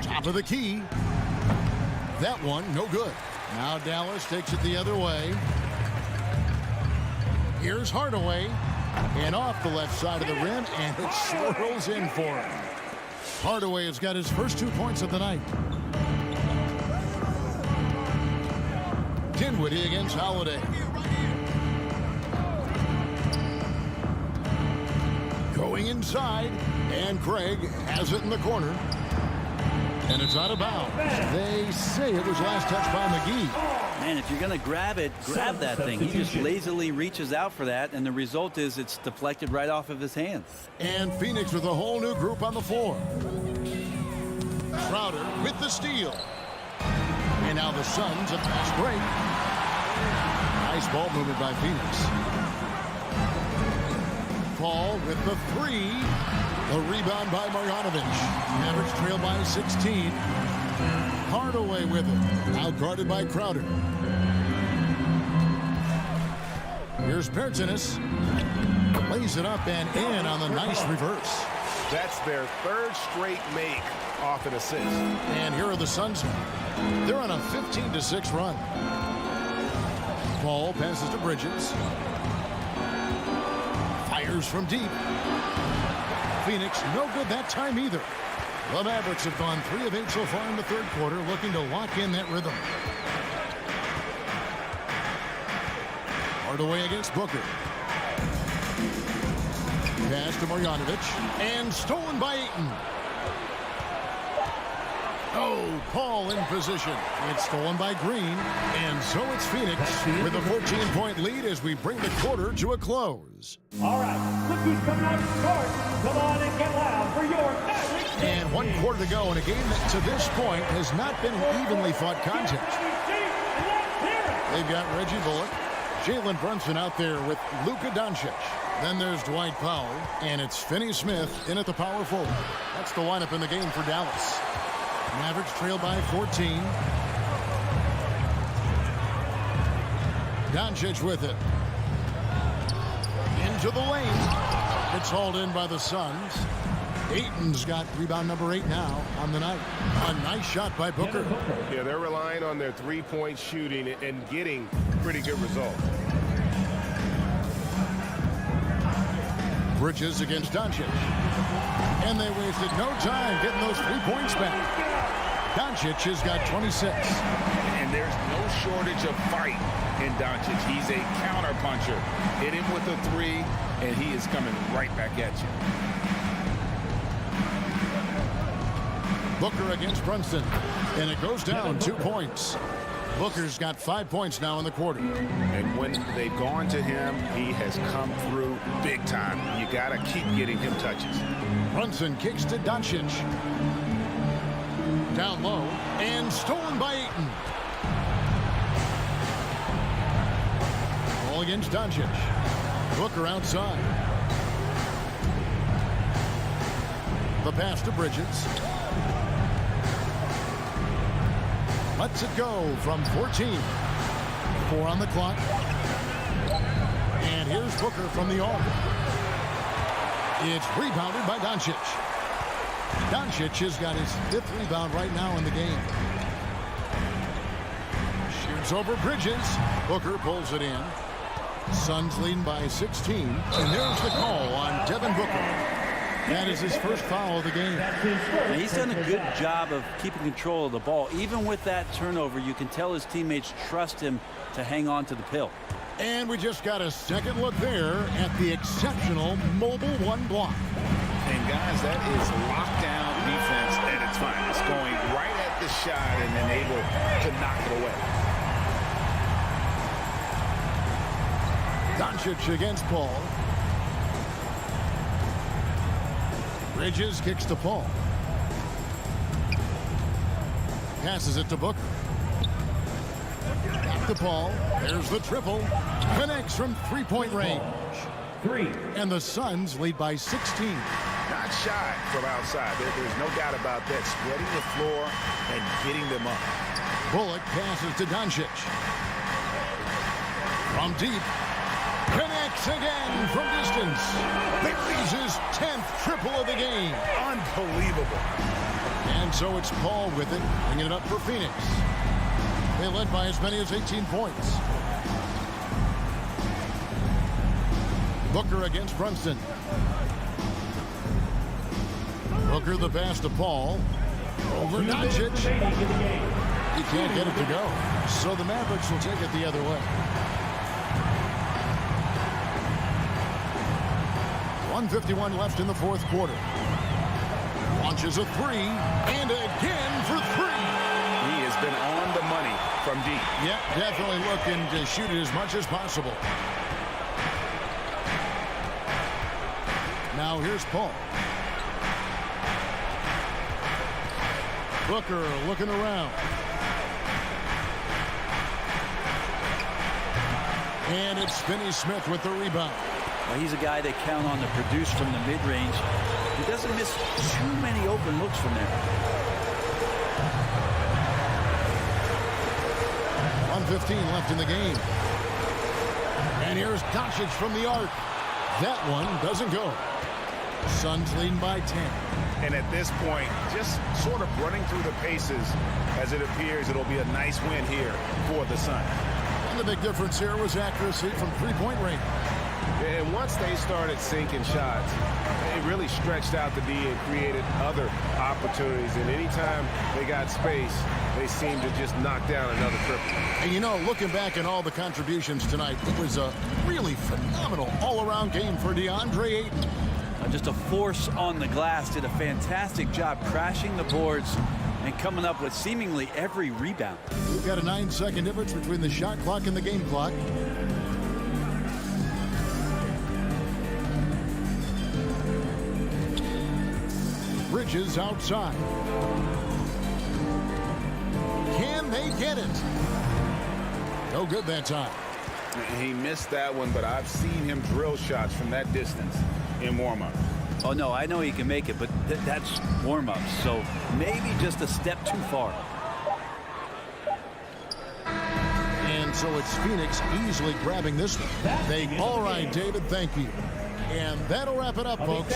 Top of the key. That one, no good. Now Dallas takes it the other way. Here's Hardaway. And off the left side of the rim, and it swirls in for him. Hardaway has got his first 2 points of the night. Dinwiddie against Holiday. Going inside, and Craig has it in the corner. And it's out of bounds. They say it was last touched by McGee. Man, if you're going to grab it, grab that thing. He just lazily reaches out for that, and the result is it's deflected right off of his hands. And Phoenix with a whole new group on the floor. Crowder with the steal. And now the Suns a fast break. Nice ball movement by Phoenix. Paul with the 3. A rebound by Marjanovic. Mavericks trail by 16. Hardaway with it. Out guarded by Crowder. Here's Pertinas. Lays it up and in on the nice reverse. That's their 3rd straight make off an assist. And here are the Suns now. They're on a 15-6 run. Paul passes to Bridges. Fires from deep. Phoenix no good that time either. The Mavericks have gone 3 of 8 so far in the 3rd quarter, looking to lock in that rhythm. Hardaway against Booker. Pass to Marjanovic, and stolen by Ayton. Oh, Paul in position. It's stolen by Green, and so it's Phoenix with a 14-point lead as we bring the quarter to a close. All right, look who's coming out to court. Come on and get loud for your Mavericks. And 1 quarter to go in a game that to this point has not been an evenly fought contest. They've got Reggie Bullock, Jalen Brunson out there with Luka Doncic. Then there's Dwight Powell, and it's Finney Smith in at the power forward. That's the lineup in the game for Dallas. Mavericks trail by 14. Doncic with it. Into the lane. It's hauled in by the Suns. Ayton's got rebound number 8 now on the night. A nice shot by Booker. Yeah, they're relying on their 3-point shooting and getting pretty good results. Bridges against Doncic. And they wasted no time getting those 3 points back. Doncic has got 26. And there's no shortage of fight in Doncic. He's a counter puncher. Hit him with a 3, and he is coming right back at you. Booker against Brunson. And it goes down 2 points. Booker's got 5 points now in the quarter. And when they've gone to him, he has come through big time. You got to keep getting him touches. Brunson kicks to Doncic. Down low and stolen by Ayton. Ball against Doncic. Booker outside. The pass to Bridges. Lets it go from 14. 4 on the clock. And here's Booker from the arc. It's rebounded by Doncic. Doncic has got his 5th rebound right now in the game. Shoots over Bridges. Booker pulls it in. Suns leading by 16. And there's the call on Devin Booker. That is his first foul of the game. And he's done a good job of keeping control of the ball. Even with that turnover, you can tell his teammates trust him to hang on to the pill. And we just got a second look there at the exceptional mobile one block. And guys, that is lockdown defense at its finest. Going right at the shot and then able to knock it away. Doncic against Paul. Bridges kicks to Paul. Passes it to Booker. Back to Paul. There's the triple. Connects from three-point range. And the Suns lead by 16. Not shy from outside. There's no doubt about that. Spreading the floor and getting them up. Bullock passes to Doncic. From deep. Connects again from distance. Buries his 10th triple of the game. Unbelievable. And so it's Paul with it, bringing it up for Phoenix. They led by as many as 18 points. Booker against Brunson. Booker the pass to Paul. Over Doncic. He can't get it to go. So the Mavericks will take it the other way. 1:51 left in the fourth quarter. Launches a three, and again for three. He has been on the money from deep. Yeah, definitely looking to shoot it as much as possible. Now here's Paul. Booker looking around. And it's Finney Smith with the rebound. Well, he's a guy they count on to produce from the mid-range. He doesn't miss too many open looks from there. 1:15 left in the game. And here's Doncic from the arc. That one doesn't go. Suns leading by 10. And at this point, just sort of running through the paces as it appears it'll be a nice win here for the Suns. And the big difference here was accuracy from three-point range. And once they started sinking shots, it really stretched out the D and created other opportunities. And anytime they got space, they seemed to just knock down another triple. And you know, looking back at all the contributions tonight, it was a really phenomenal all-around game for DeAndre Ayton. Just a force on the glass. Did a fantastic job crashing the boards and coming up with seemingly every rebound. We've got a 9-second difference between the shot clock and the game clock. Bridges outside. Can they get it? No good that time. He missed that one, but I've seen him drill shots from that distance in warm-up. Oh, no, I know he can make it, but that's warm-up, so maybe just a step too far. And so it's Phoenix easily grabbing this one. All right, David, thank you. And that'll wrap it up, folks.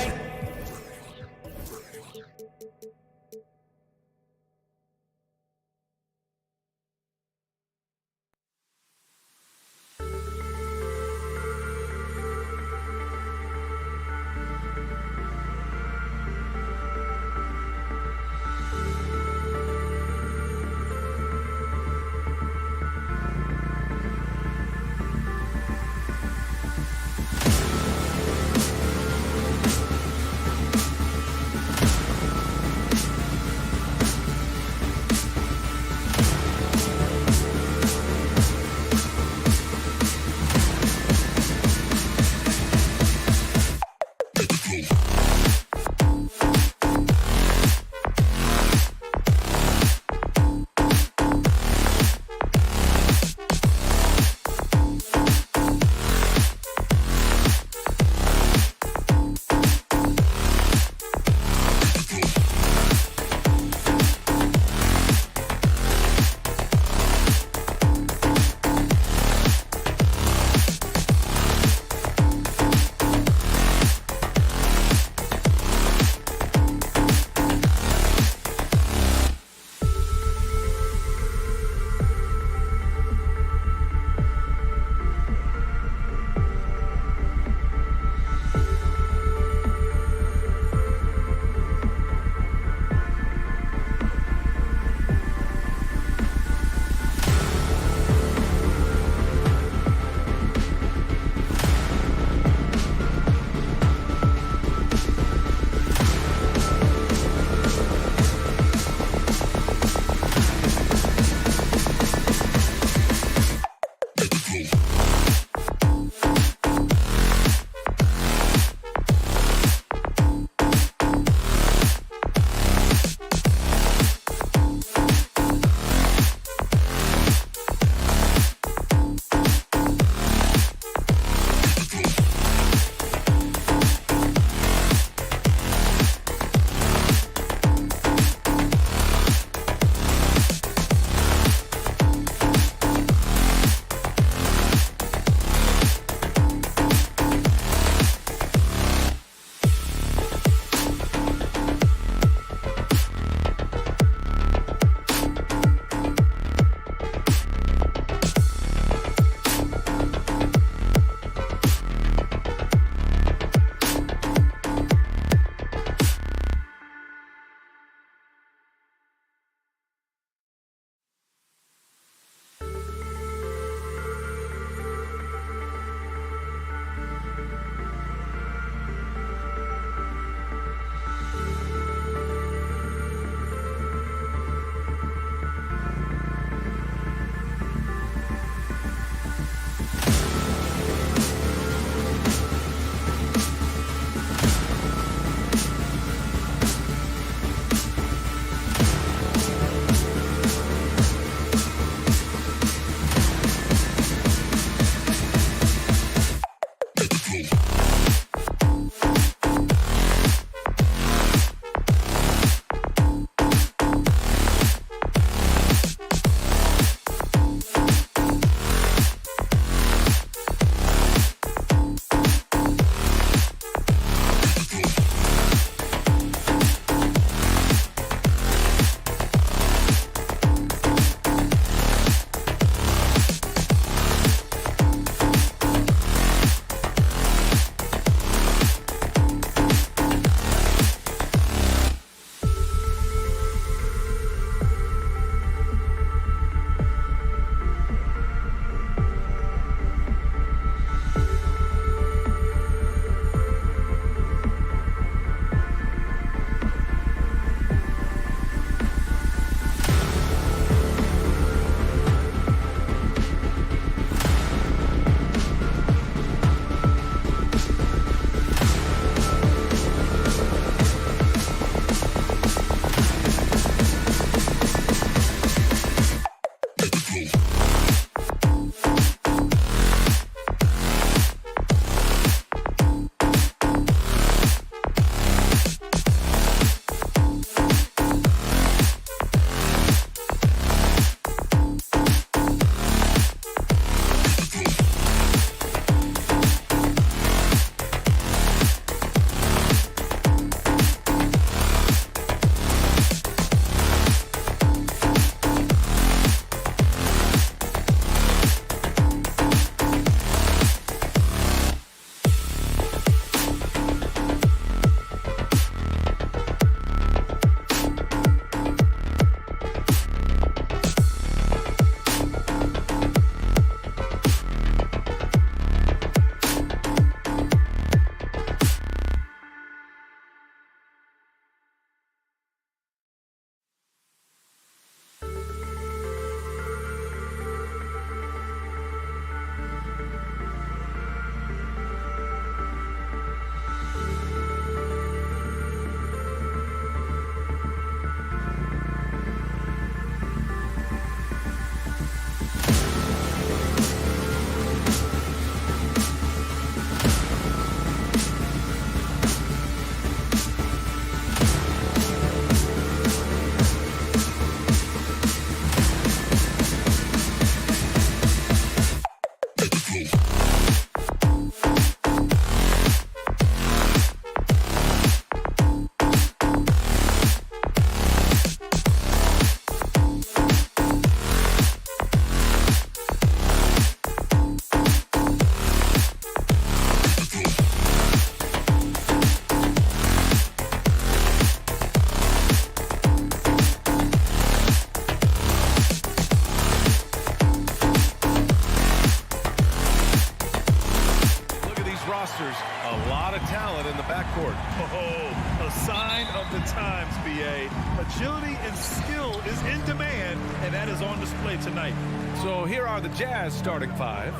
a lot of talent in the backcourt. Oh, a sign of the times, BA. Agility and skill is in demand, and that is on display tonight. So here are the Jazz starting five.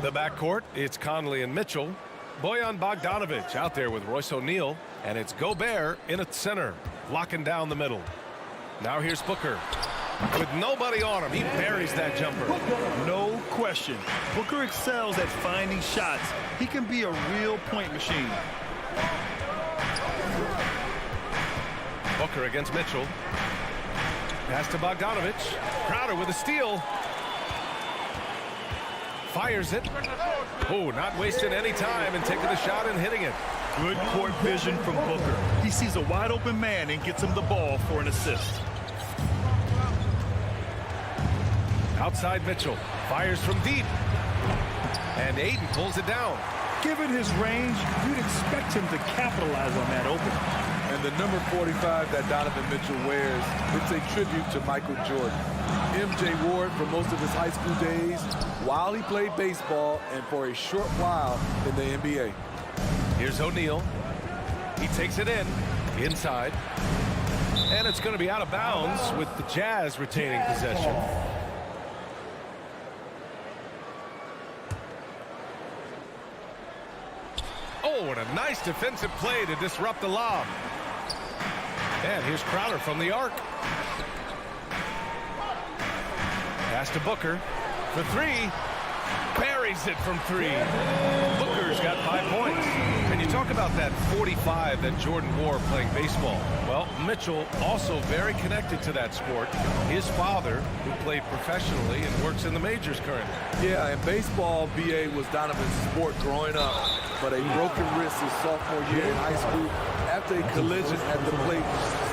The backcourt, it's Conley and Mitchell. Bojan Bogdanovic out there with Royce O'Neal. And it's Gobert in at center, locking down the middle. Now here's Booker. With nobody on him, he buries that jumper. No question. Booker excels at finding shots. He can be a real point machine. Booker against Mitchell. Pass to Bogdanovic. Crowder with a steal. Fires it. Oh, not wasting any time and taking the shot and hitting it. Good court vision from Booker. He sees a wide open man and gets him the ball for an assist. Outside Mitchell. Fires from deep. And Ayton pulls it down. Given his range, you'd expect him to capitalize on that open. And the number 45 that Donovan Mitchell wears, it's a tribute to Michael Jordan. MJ wore it for most of his high school days while he played baseball and for a short while in the NBA. Here's O'Neal. He takes it in, inside. And it's going to be out of bounds with the Jazz retaining possession. Oh, and a nice defensive play to disrupt the lob. And here's Crowder from the arc. Pass to Booker for three. Buries it from three. Booker's got 5 points. And you talk about that 45 that Jordan wore playing baseball. Well, Mitchell also very connected to that sport. His father, who played professionally and works in the majors currently. Yeah, and baseball, BA, was Donovan's sport growing up. But a broken wrist his sophomore year in high school after a collision at the plate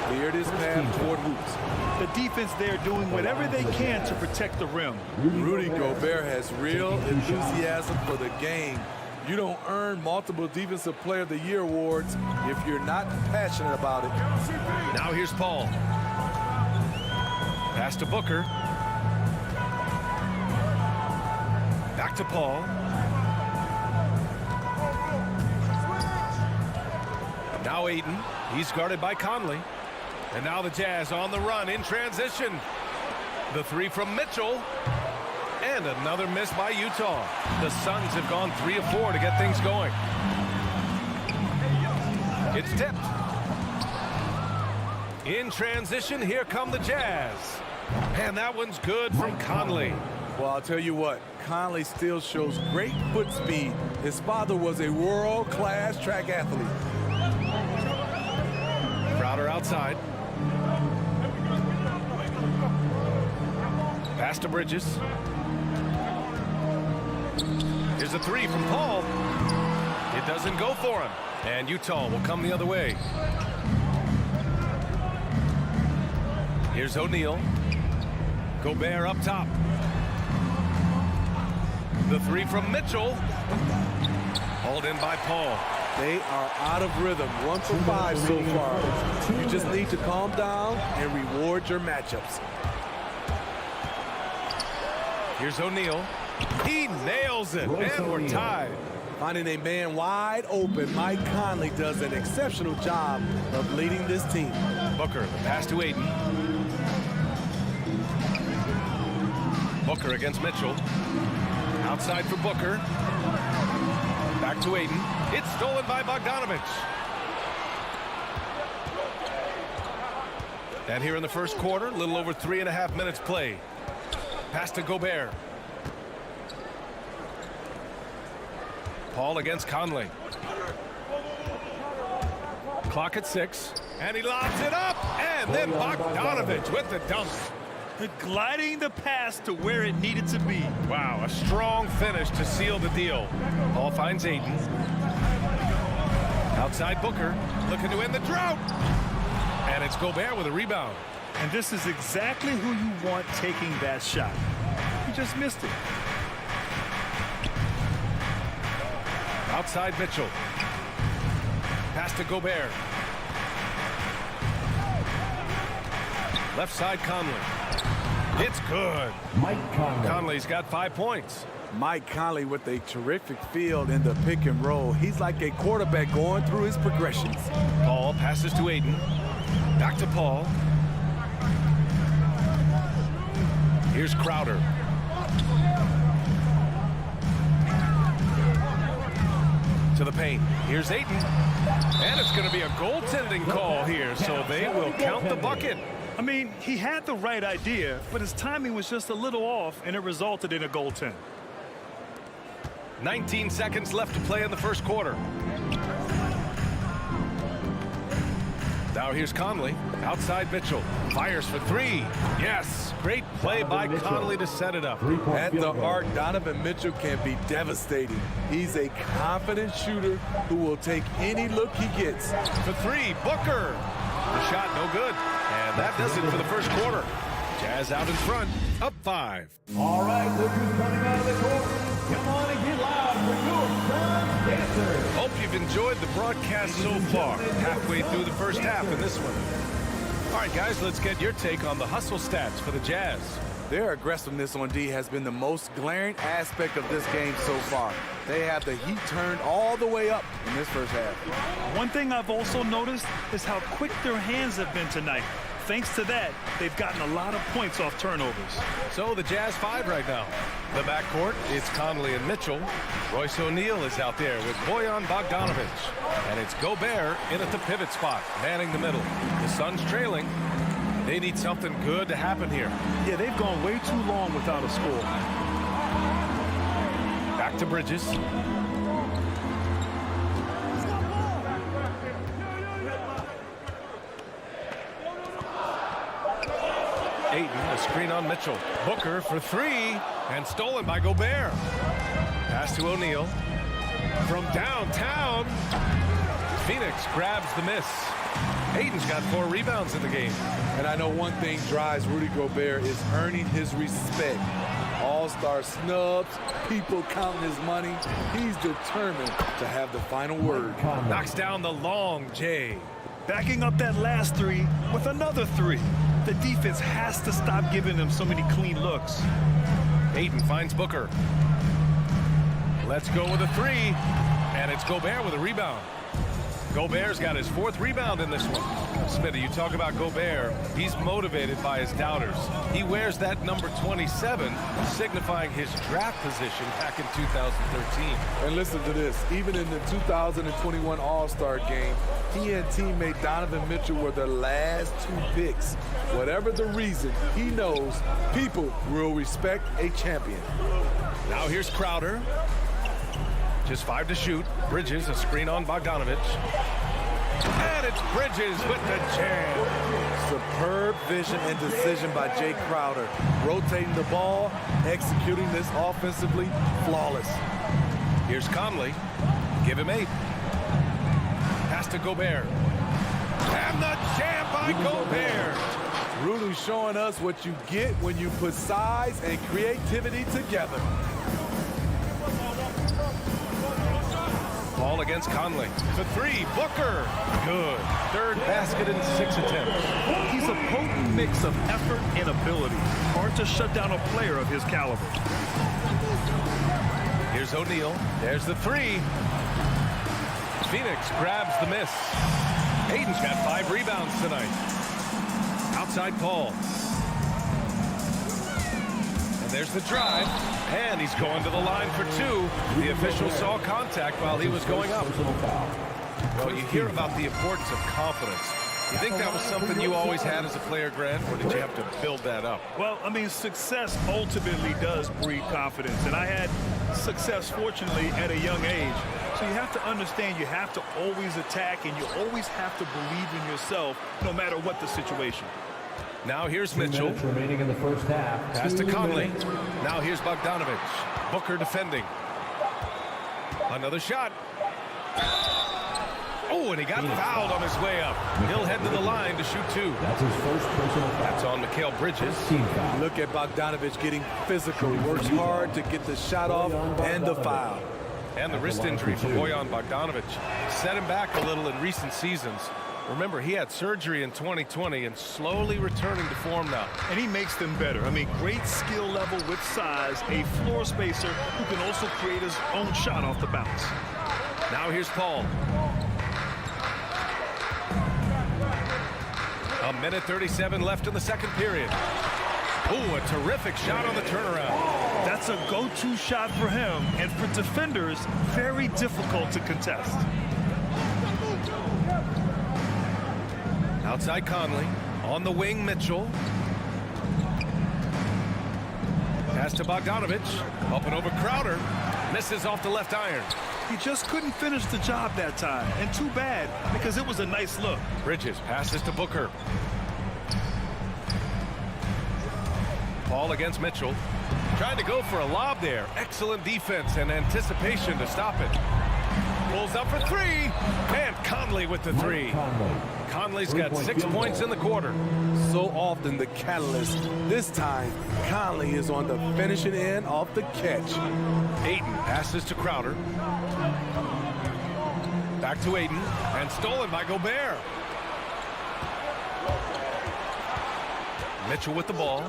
steered his path toward hoops. The defense there doing whatever they can to protect the rim. Rudy Gobert has real enthusiasm for the game. You don't earn multiple Defensive Player of the Year awards if you're not passionate about it. Now here's Paul. Pass to Booker. Back to Paul. Now Ayton. He's guarded by Conley. And now the Jazz on the run in transition. The three from Mitchell. And another miss by Utah. The Suns have gone 3 of 4 to get things going. It's tipped. In transition, here come the Jazz. And that one's good from Conley. Well, I'll tell you what, Conley still shows great foot speed. His father was a world-class track athlete. Crowder outside. Pass to Bridges. Here's a three from Paul. It doesn't go for him. And Utah will come the other way. Here's O'Neal. Gobert up top. The three from Mitchell. Hauled in by Paul. They are out of rhythm. 1 for 5 so far. You just need to calm down and reward your matchups. Here's O'Neal. He nails it, and we're tied. Finding a man wide open, Mike Conley does an exceptional job of leading this team. Booker, the pass to Ayton. Booker against Mitchell. Outside for Booker. Back to Ayton. It's stolen by Bogdanovic. And here in the first quarter, a little over 3.5 minutes play. Pass to Gobert. Paul against Conley. Clock at 6. And he lobs it up. And then Bogdanovic with the dunk. Gliding the pass to where it needed to be. Wow, a strong finish to seal the deal. Paul finds Ayton. Outside Booker, looking to end the drought. And it's Gobert with a rebound. And this is exactly who you want taking that shot. He just missed it. Outside Mitchell. Pass to Gobert. Left side Conley. It's good. Mike Conley. Conley's got 5 points. Mike Conley with a terrific field in the pick and roll. He's like a quarterback going through his progressions. Paul passes to Ayton. Back to Paul. Here's Crowder. To the paint. Here's Ayton. And it's going to be a goaltending call here, so they will count the bucket. I mean, he had the right idea, but his timing was just a little off, and it resulted in a goaltend. 19 seconds left to play in the first quarter. Now here's Conley. Outside Mitchell. Fires for three. Yes. Great play by Conley to set it up. At the arc, Donovan Mitchell can be devastating. He's a confident shooter who will take any look he gets. For three, Booker. The shot no good. And that does it for the first quarter. Jazz out in front, up 5. All right, look who's coming out of the court. Come on and get loud for your son, Dancer. Hope you've enjoyed the broadcast so far. Halfway through the first half in this one. All right, guys, let's get your take on the hustle stats for the Jazz. Their aggressiveness on D has been the most glaring aspect of this game so far. They have the heat turned all the way up in this first half. One thing I've also noticed is how quick their hands have been tonight. Thanks to that, they've gotten a lot of points off turnovers. So the Jazz 5 right now. The backcourt, it's Conley and Mitchell. Royce O'Neal is out there with Bojan Bogdanovic. And it's Gobert in at the pivot spot, manning the middle. The Suns trailing. They need something good to happen here. Yeah, they've gone way too long without a score. Back to Bridges. Ayton, a screen on Mitchell. Booker for three, and stolen by Gobert. Pass to O'Neal. From downtown, Phoenix grabs the miss. Ayton's got 4 rebounds in the game. And I know one thing drives Rudy Gobert is earning his respect. All-star snubs, people counting his money. He's determined to have the final word. Knocks down the long J. Backing up that last three with another three. The defense has to stop giving them so many clean looks. Ayton finds Booker. Let's go with a three. And it's Gobert with a rebound. Gobert's got his 4th rebound in this one. Smitty, you talk about Gobert. He's motivated by his doubters. He wears that number 27, signifying his draft position back in 2013. And listen to this. Even in the 2021 All-Star game, he and teammate Donovan Mitchell were the last 2 picks. Whatever the reason, he knows people will respect a champion. Now here's Crowder. Just 5 to shoot. Bridges, a screen on Bogdanovic. And it's Bridges with the jam. Superb vision and decision by Jay Crowder. Rotating the ball, executing this offensively, flawless. Here's Conley. Give him 8. Pass to Gobert. And the jam by Gobert. Rudy showing us what you get when you put size and creativity together. Ball against Conley. For 3, Booker. Good. 3rd basket in 6 attempts. He's a potent mix of effort and ability. Hard to shut down a player of his caliber. Here's O'Neal. There's the 3. Phoenix grabs the miss. Ayton's got 5 rebounds tonight. Outside Paul. And there's the drive. And he's going to the line for 2. The official saw contact while he was going up. Well, you hear about the importance of confidence. You think that was something you always had as a player, Grant, or did you have to build that up? Well, I mean, success ultimately does breed confidence. And I had success, fortunately, at a young age. So you have to understand you have to always attack, and you always have to believe in yourself no matter what the situation. Now here's Mitchell. Remaining in the first half. Pass to Conley. Now here's Bogdanovic. Booker defending. Another shot. Oh, and he got fouled on his way up. He'll head to the line to shoot 2. That's his first personal foul. That's on Mikal Bridges. Look at Bogdanovic getting physical. Works hard to get the shot off and the foul. And the wrist injury for Bojan Bogdanovic set him back a little in recent seasons. Remember, he had surgery in 2020 and slowly returning to form now. And he makes them better. I mean, great skill level with size, a floor spacer who can also create his own shot off the bounce. Now here's Paul. A minute 37 left in the second period. Ooh, a terrific shot on the turnaround. That's a go-to shot for him, and for defenders, very difficult to contest. Outside Conley. On the wing, Mitchell. Pass to Bogdanovich. Up and over Crowder. Misses off the left iron. He just couldn't finish the job that time, and too bad, because it was a nice look. Bridges passes to Booker. Paul against Mitchell. Trying to go for a lob there. Excellent defense and anticipation to stop it. Pulls up for three. And Conley with the three. Conley's got 6 points in the quarter. So often the catalyst. This time, Conley is on the finishing end off the catch. Ayton passes to Crowder. Back to Ayton. And stolen by Gobert. Mitchell with the ball.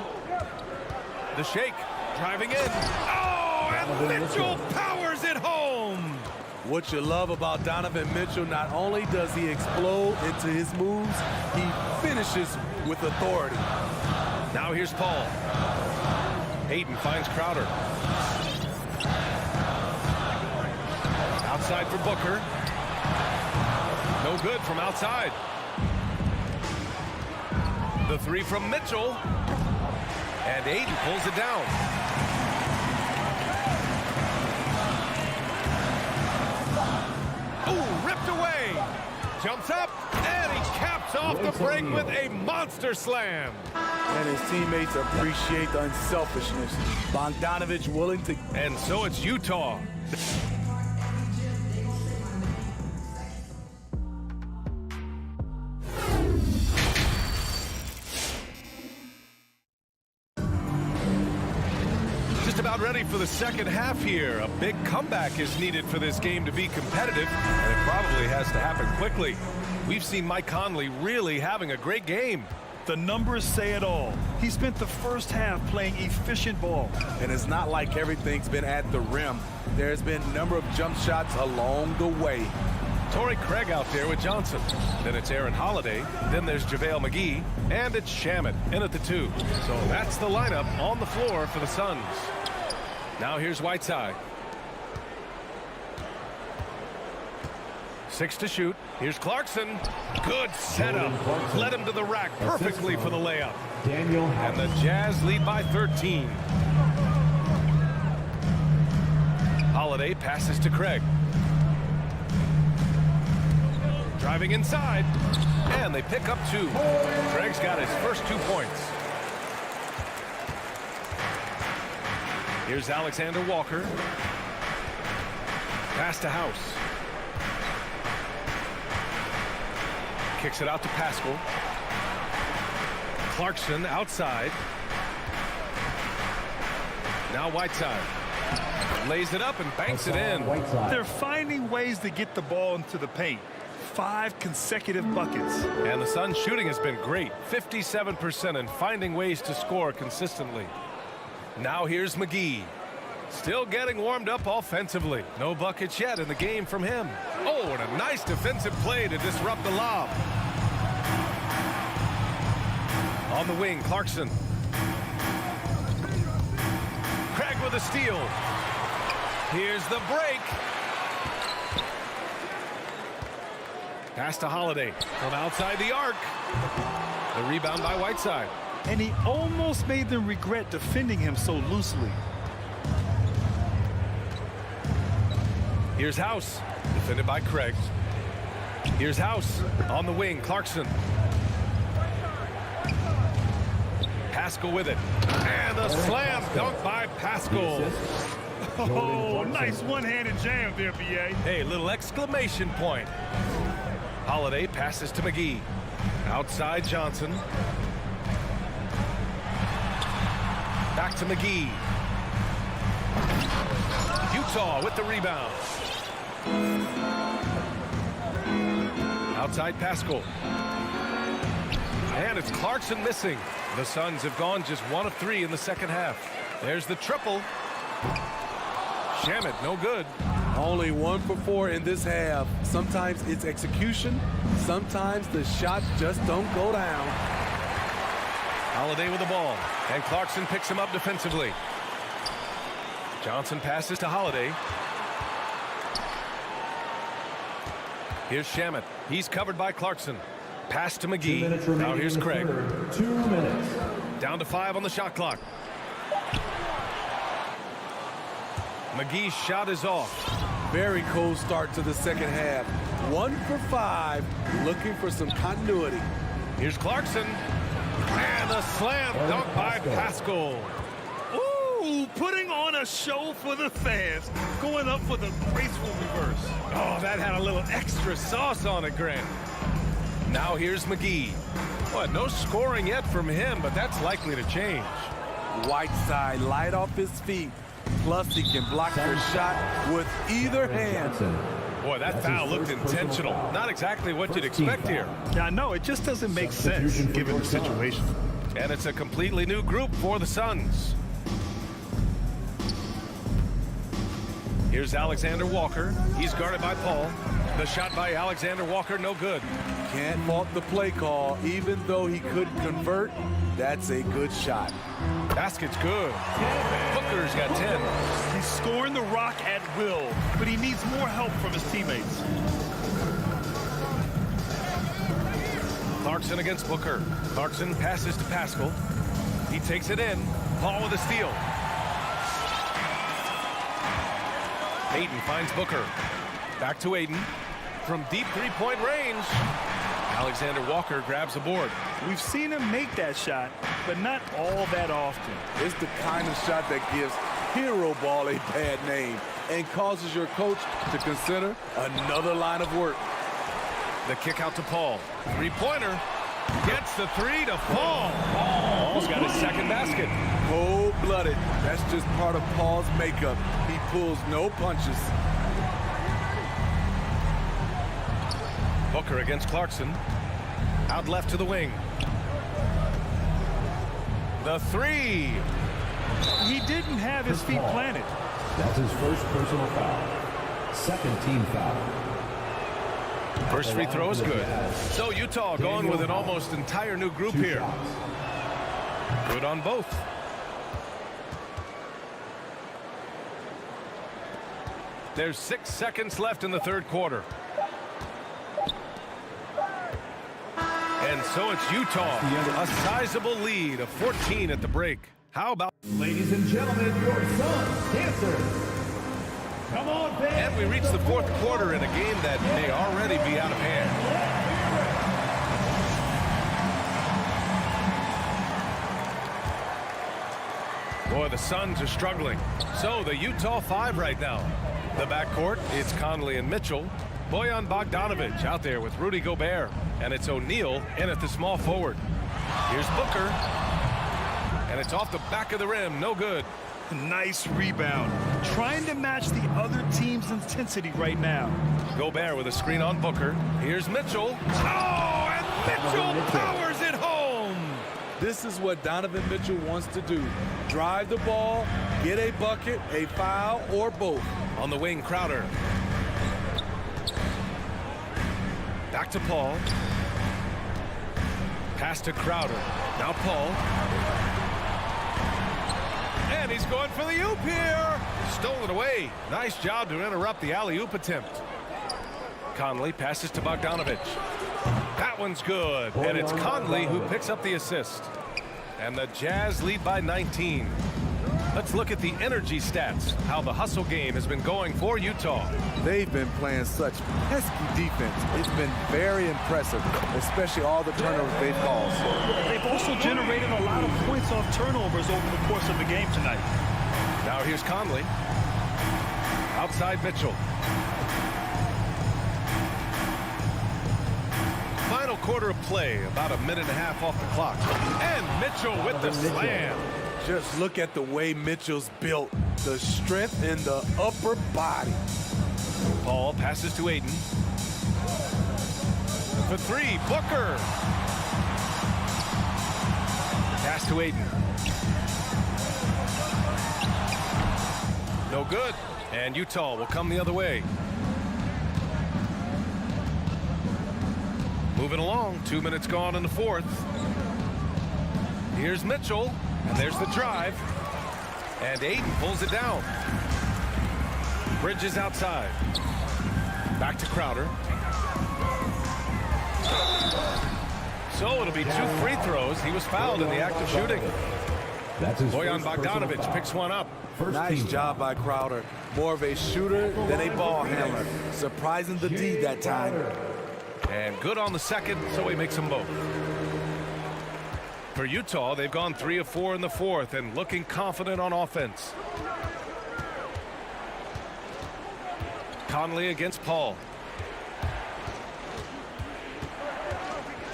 The shake. Driving in. Oh, and Mitchell powers it home. What you love about Donovan Mitchell, not only does he explode into his moves, he finishes with authority. Now here's Paul. Ayton finds Crowder. Outside for Booker. No good from outside. The three from Mitchell. And Ayton pulls it down. Ooh, ripped away. Jumps up, and he caps off the break with a monster slam. And his teammates appreciate the unselfishness. Bogdanovich willing to... And so it's Utah. About ready for the second half here. A big comeback is needed for this game to be competitive, and it probably has to happen quickly. We've seen Mike Conley really having a great game. The numbers say it all. He spent the first half playing efficient ball. And it's not like everything's been at the rim. There's been a number of jump shots along the way. Torrey Craig out there with Johnson. Then it's Aaron Holiday. Then there's JaVale McGee. And it's Shamet in at the 2. So that's the lineup on the floor for the Suns. Now here's Whiteside. 6 to shoot. Here's Clarkson. Good setup. Led him to the rack perfectly for the layup. And the Jazz lead by 13. Holiday passes to Craig. Driving inside. And they pick up 2. Craig's got his first 2 points. Here's Alexander Walker. Pass to House. Kicks it out to Pascal. Clarkson outside. Now Whiteside. Lays it up and banks it in. They're finding ways to get the ball into the paint. 5 consecutive buckets. And the Suns' shooting has been great. 57% and finding ways to score consistently. Now here's McGee. Still getting warmed up offensively. No buckets yet in the game from him. Oh, and a nice defensive play to disrupt the lob. On the wing, Clarkson. Craig with a steal. Here's the break. Pass to Holiday from outside the arc. The rebound by Whiteside. And he almost made them regret defending him so loosely. Here's House, defended by Craig. Here's House on the wing, Clarkson. Pascal with it. And a slam dunk by Pascal. Oh, nice one-handed jam there, B.A. Hey, little exclamation point. Holiday passes to McGee. Outside Johnson. Back to McGee. Utah with the rebound. Outside Pascal. And it's Clarkson missing. The Suns have gone just 1 of 3 in the second half. There's the triple. Shamet, no good. Only 1 for 4 in this half. Sometimes it's execution. Sometimes the shots just don't go down. Holiday with the ball. And Clarkson picks him up defensively. Johnson passes to Holiday. Here's Shamet. He's covered by Clarkson. Pass to McGee. Now here's Craig. 2 minutes. Down to 5 on the shot clock. McGee's shot is off. Very cold start to the second half. 1 for 5, looking for some continuity. Here's Clarkson. And a slam dunk by Pascal. Ooh, putting on a show for the fans. Going up for the graceful reverse. Oh, that had a little extra sauce on it, Grant. Now here's McGee. Well, no scoring yet from him, but that's likely to change. Whiteside light off his feet. Plus, he can block your shot with either hand. Boy, that foul looked intentional. Not exactly what you'd expect here. Yeah, I know. It just doesn't make sense given the situation. And it's a completely new group for the Suns. Here's Alexander Walker. He's guarded by Paul. The shot by Alexander Walker, no good. Can't fault the play call. Even though he couldn't convert, that's a good shot. Basket's good. Booker's got 10. He's scoring the rock at will, but he needs more help from his teammates. Clarkson against Booker. Clarkson passes to Pascal. He takes it in. Paul with a steal. Ayton finds Booker. Back to Ayton. From deep three-point range, Alexander Walker grabs the board. We've seen him make that shot, but not all that often. It's the kind of shot that gives hero ball a bad name and causes your coach to consider another line of work. The kick out to Paul. Three-pointer. Gets the 3 to Paul. Paul's got his second basket. Cold-blooded. That's just part of Paul's makeup. He pulls no punches. Booker against Clarkson. Out left to the wing. The 3. He didn't have his feet planted. That's his first personal foul. Second team foul. First free throw is good. So Utah going with an almost entire new group here. Good on both. There's 6 seconds left in the third quarter. And so it's Utah, a sizable lead of 14 at the break. How about... Ladies and gentlemen, your Suns dancers. Come on, fans. And we reach the fourth quarter in a game that may already be out of hand. Boy, the Suns are struggling. So the Utah 5 right now. The backcourt, it's Conley and Mitchell. Bojan Bogdanovic out there with Rudy Gobert. And it's O'Neal in at the small forward. Here's Booker. And it's off the back of the rim. No good. Nice rebound. Trying to match the other team's intensity right now. Gobert with a screen on Booker. Here's Mitchell. Oh, and Mitchell powers it home. This is what Donovan Mitchell wants to do. Drive the ball, get a bucket, a foul, or both. On the wing, Crowder. Back to Paul. Pass to Crowder. Now Paul. And he's going for the oop here. Stolen away. Nice job to interrupt the alley-oop attempt. Conley passes to Bogdanovic. That one's good. And it's Conley who picks up the assist. And the Jazz lead by 19. Let's look at the energy stats, how the hustle game has been going for Utah. They've been playing such pesky defense. It's been very impressive, especially all the turnovers they've caused. They've also generated a lot of points off turnovers over the course of the game tonight. Now here's Conley. Outside Mitchell. Final quarter of play, about a minute and a half off the clock. And Mitchell with the slam. Just look at the way Mitchell's built. The strength in the upper body. Paul passes to Ayton. for three. Booker. Pass to Aiden. No good. And Utah will come the other way. Moving along. 2 minutes gone in the fourth. Here's Mitchell. And there's the drive. And Aiden pulls it down. Bridges outside. Back to Crowder. So it'll be 2 free throws. He was fouled in the act of shooting. Bojan Bogdanovic picks one up. Nice job by Crowder. More of a shooter than a ball handler. Surprising the D that time. And good on the second, so he makes them both. For Utah, they've gone 3 of 4 in the fourth and looking confident on offense. Conley against Paul.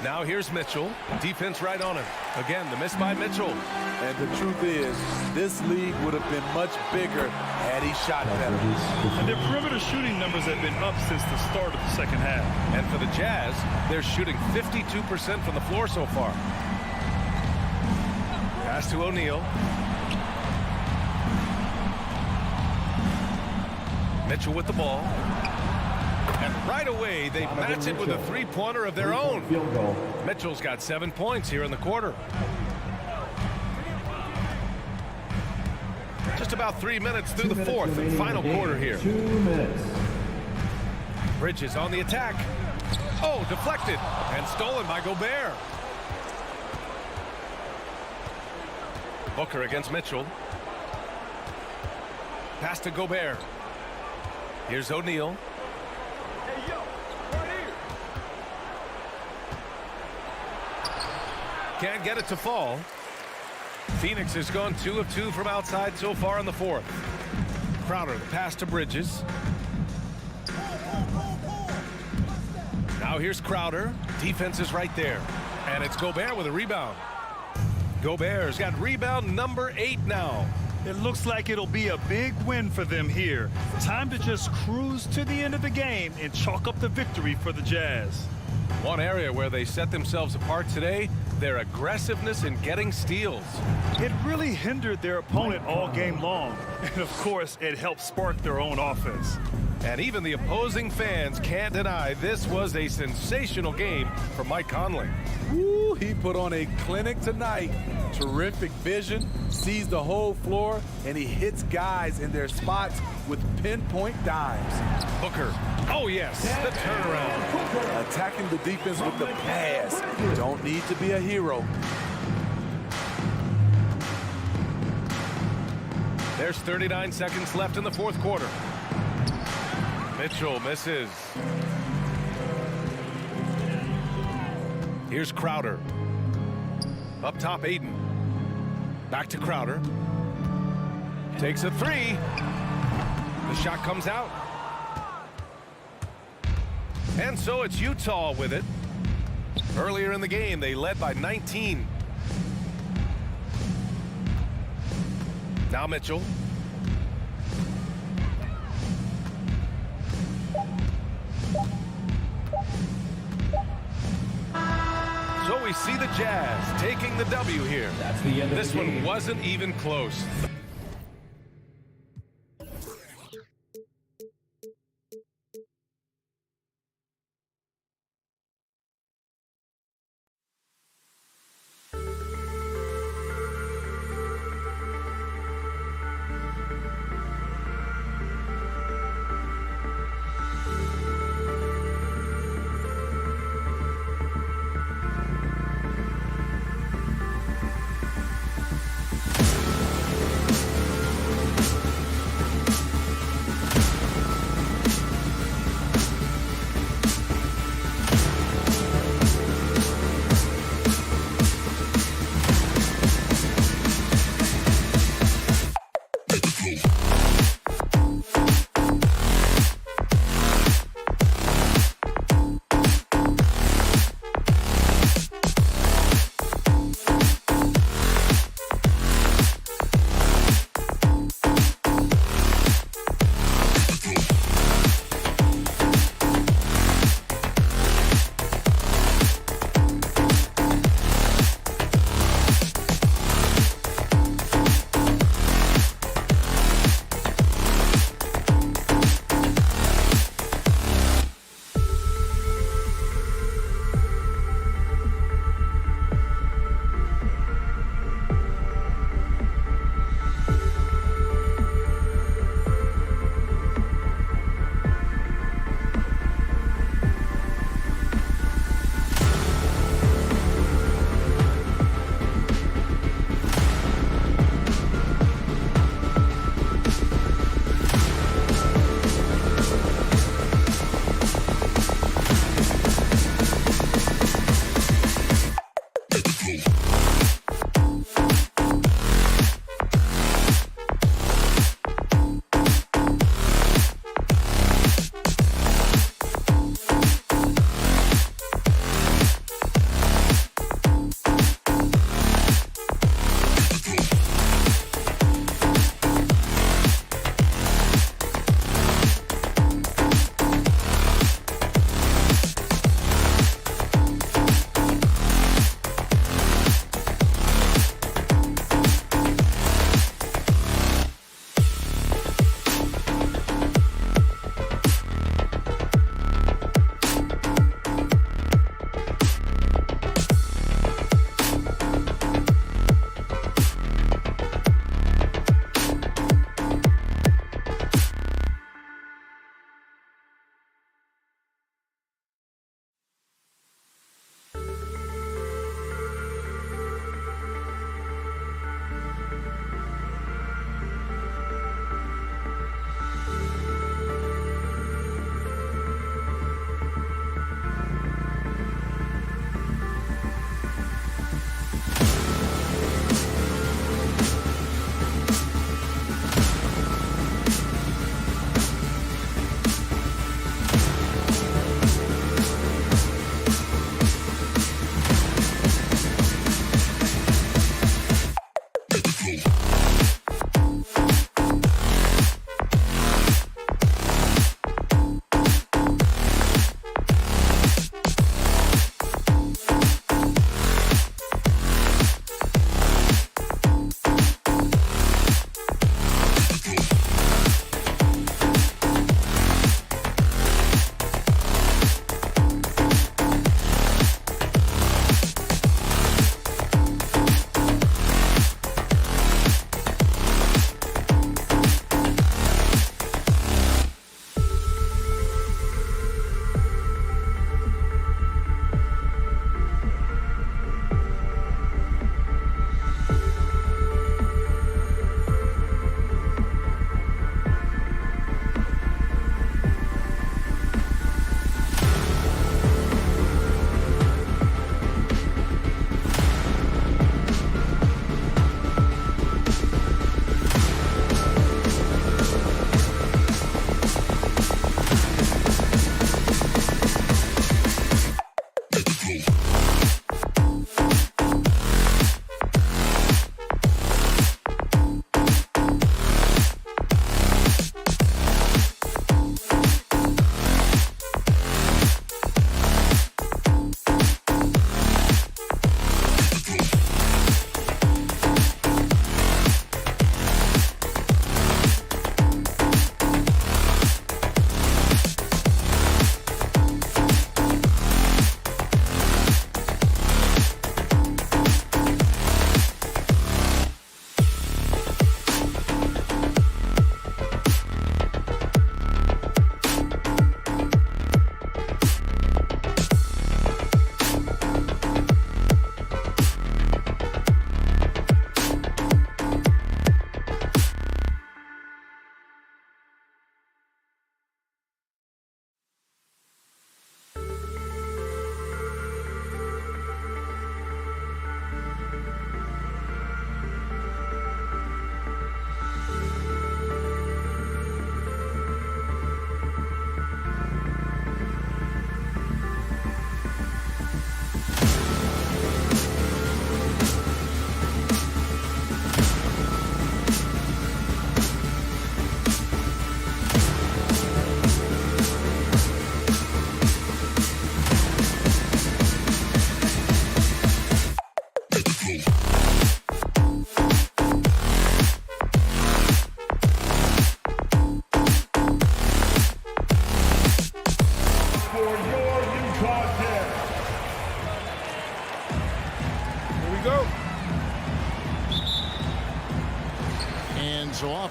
Now here's Mitchell. Defense right on him. Again, the miss by Mitchell. And the truth is, this league would have been much bigger had he shot better. And their perimeter shooting numbers have been up since the start of the second half. And for the Jazz, they're shooting 52% from the floor so far. Pass to O'Neal. Mitchell with the ball. And right away, they match it with a three-pointer of their own. Mitchell's got 7 points here in the quarter. Just about 3 minutes through the fourth and final quarter here. 2 minutes. Bridges on the attack. Oh, deflected and stolen by Gobert. Booker against Mitchell. Pass to Gobert. Here's O'Neal. Can't get it to fall. Phoenix has gone 2 of 2 from outside so far in the fourth. Crowder, the pass to Bridges. Now here's Crowder. Defense is right there. And it's Gobert with a rebound. Gobert's got rebound number 8 now. It looks like it'll be a big win for them here. Time to just cruise to the end of the game and chalk up the victory for the Jazz. One area where they set themselves apart today, their aggressiveness in getting steals. It really hindered their opponent all game long. And of course, it helped spark their own offense. And even the opposing fans can't deny this was a sensational game for Mike Conley. Woo, he put on a clinic tonight. Terrific vision, sees the whole floor, and he hits guys in their spots with pinpoint dimes. Booker. Oh, yes, the turnaround. Attacking the defense with the pass. Don't need to be a hero. There's 39 seconds left in the fourth quarter. Mitchell misses. Here's Crowder. Up top, Aiden. Back to Crowder. Takes a three. The shot comes out. And so it's Utah with it. Earlier in the game, they led by 19. Now Mitchell. So we see the Jazz taking the W here. That's the end of this the one game. wasn't even close.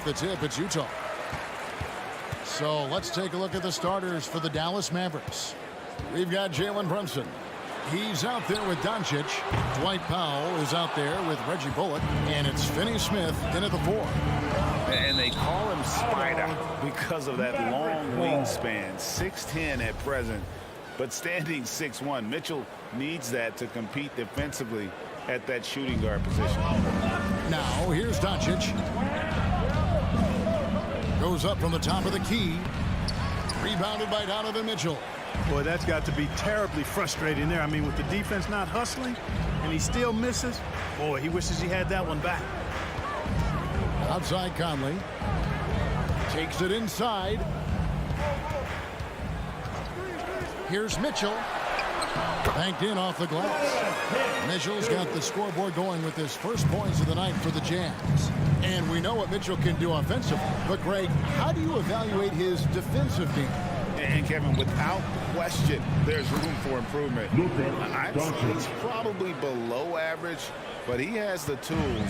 the tip. It's Utah. So let's take a look at the starters for the Dallas Mavericks. We've got Jalen Brunson. He's out there with Doncic. Dwight Powell is out there with Reggie Bullock. And it's Finney Smith in at the 4. And they call him Spider because of that long wingspan. 6'10" at present, but standing 6'1". Mitchell needs that to compete defensively at that shooting guard position. Now here's Doncic. Goes up from the top of the key. Rebounded by Donovan Mitchell. Boy, that's got to be terribly frustrating there. I mean, with the defense not hustling and he still misses, boy, he wishes he had that one back. Outside Conley. Takes it inside. Here's Mitchell. Banked in off the glass. Mitchell's got the scoreboard going with his first points of the night for the Jazz. And we know what Mitchell can do offensively. But, Greg, how do you evaluate his defensive game? And, Kevin, without question, there's room for improvement. I'd say he's probably below average, but he has the tools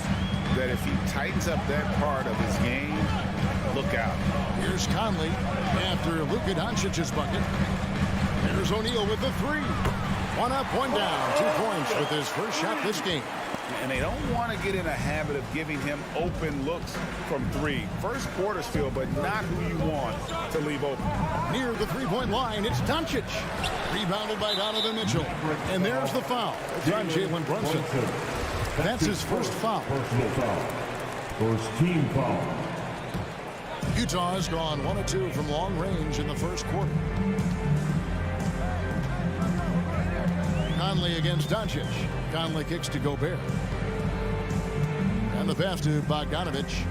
that if he tightens up that part of his game, look out. Here's Conley after Luka Doncic's bucket. There's O'Neal with the 3. One up, one down. 2 points with his first shot this game. And they don't want to get in a habit of giving him open looks from 3. First quarter still, but not who you want to leave open. Near the 3-point line, it's Doncic. Rebounded by Donovan Mitchell. And there's the foul. It's on Jalen Brunson. That's his first foul. Personal foul. First team foul. Utah has gone 1 of 2 from long range in the first quarter. Conley against Doncic. Conley kicks to Gobert. And the pass to Bogdanovich.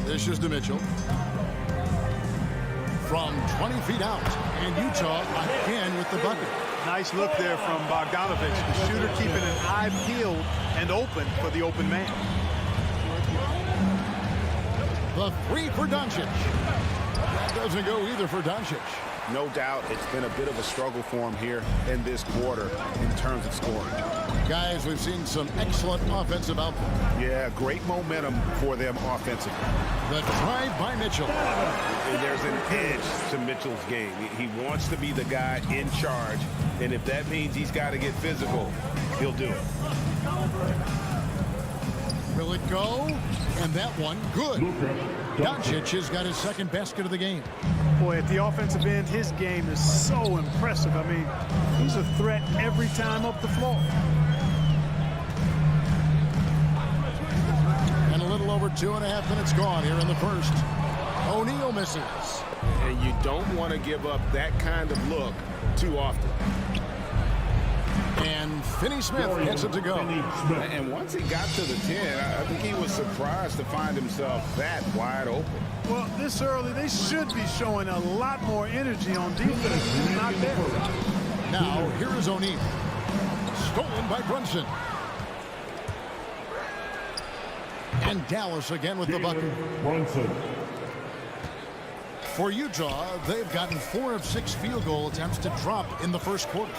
This is to Mitchell. From 20 feet out. And Utah again with the bucket. Nice look there from Bogdanovich. The shooter keeping an eye peeled and open for the open man. The 3 for Doncic. That doesn't go either for Doncic. No doubt it's been a bit of a struggle for him here in this quarter in terms of scoring. Guys, we've seen some excellent offensive output. Yeah, great momentum for them offensively. The drive by Mitchell. And there's an edge to Mitchell's game. He wants to be the guy in charge, and if that means he's got to get physical, he'll do it. Will it go? And that one, good. Doncic has got his second basket of the game. Boy, at the offensive end, his game is so impressive. I mean, he's a threat every time up the floor. And a little over 2.5 minutes gone here in the first. O'Neal misses. And you don't want to give up that kind of look too often. And Finney Smith gets it to go. And once he got to the 10, I think he was surprised to find himself that wide open. Well, this early, they should be showing a lot more energy on defense. Not there. Now, here is O'Neal. Stolen by Brunson. And Dallas again with the bucket. Brunson. For Utah, they've gotten 4 of 6 field goal attempts to drop in the first quarter.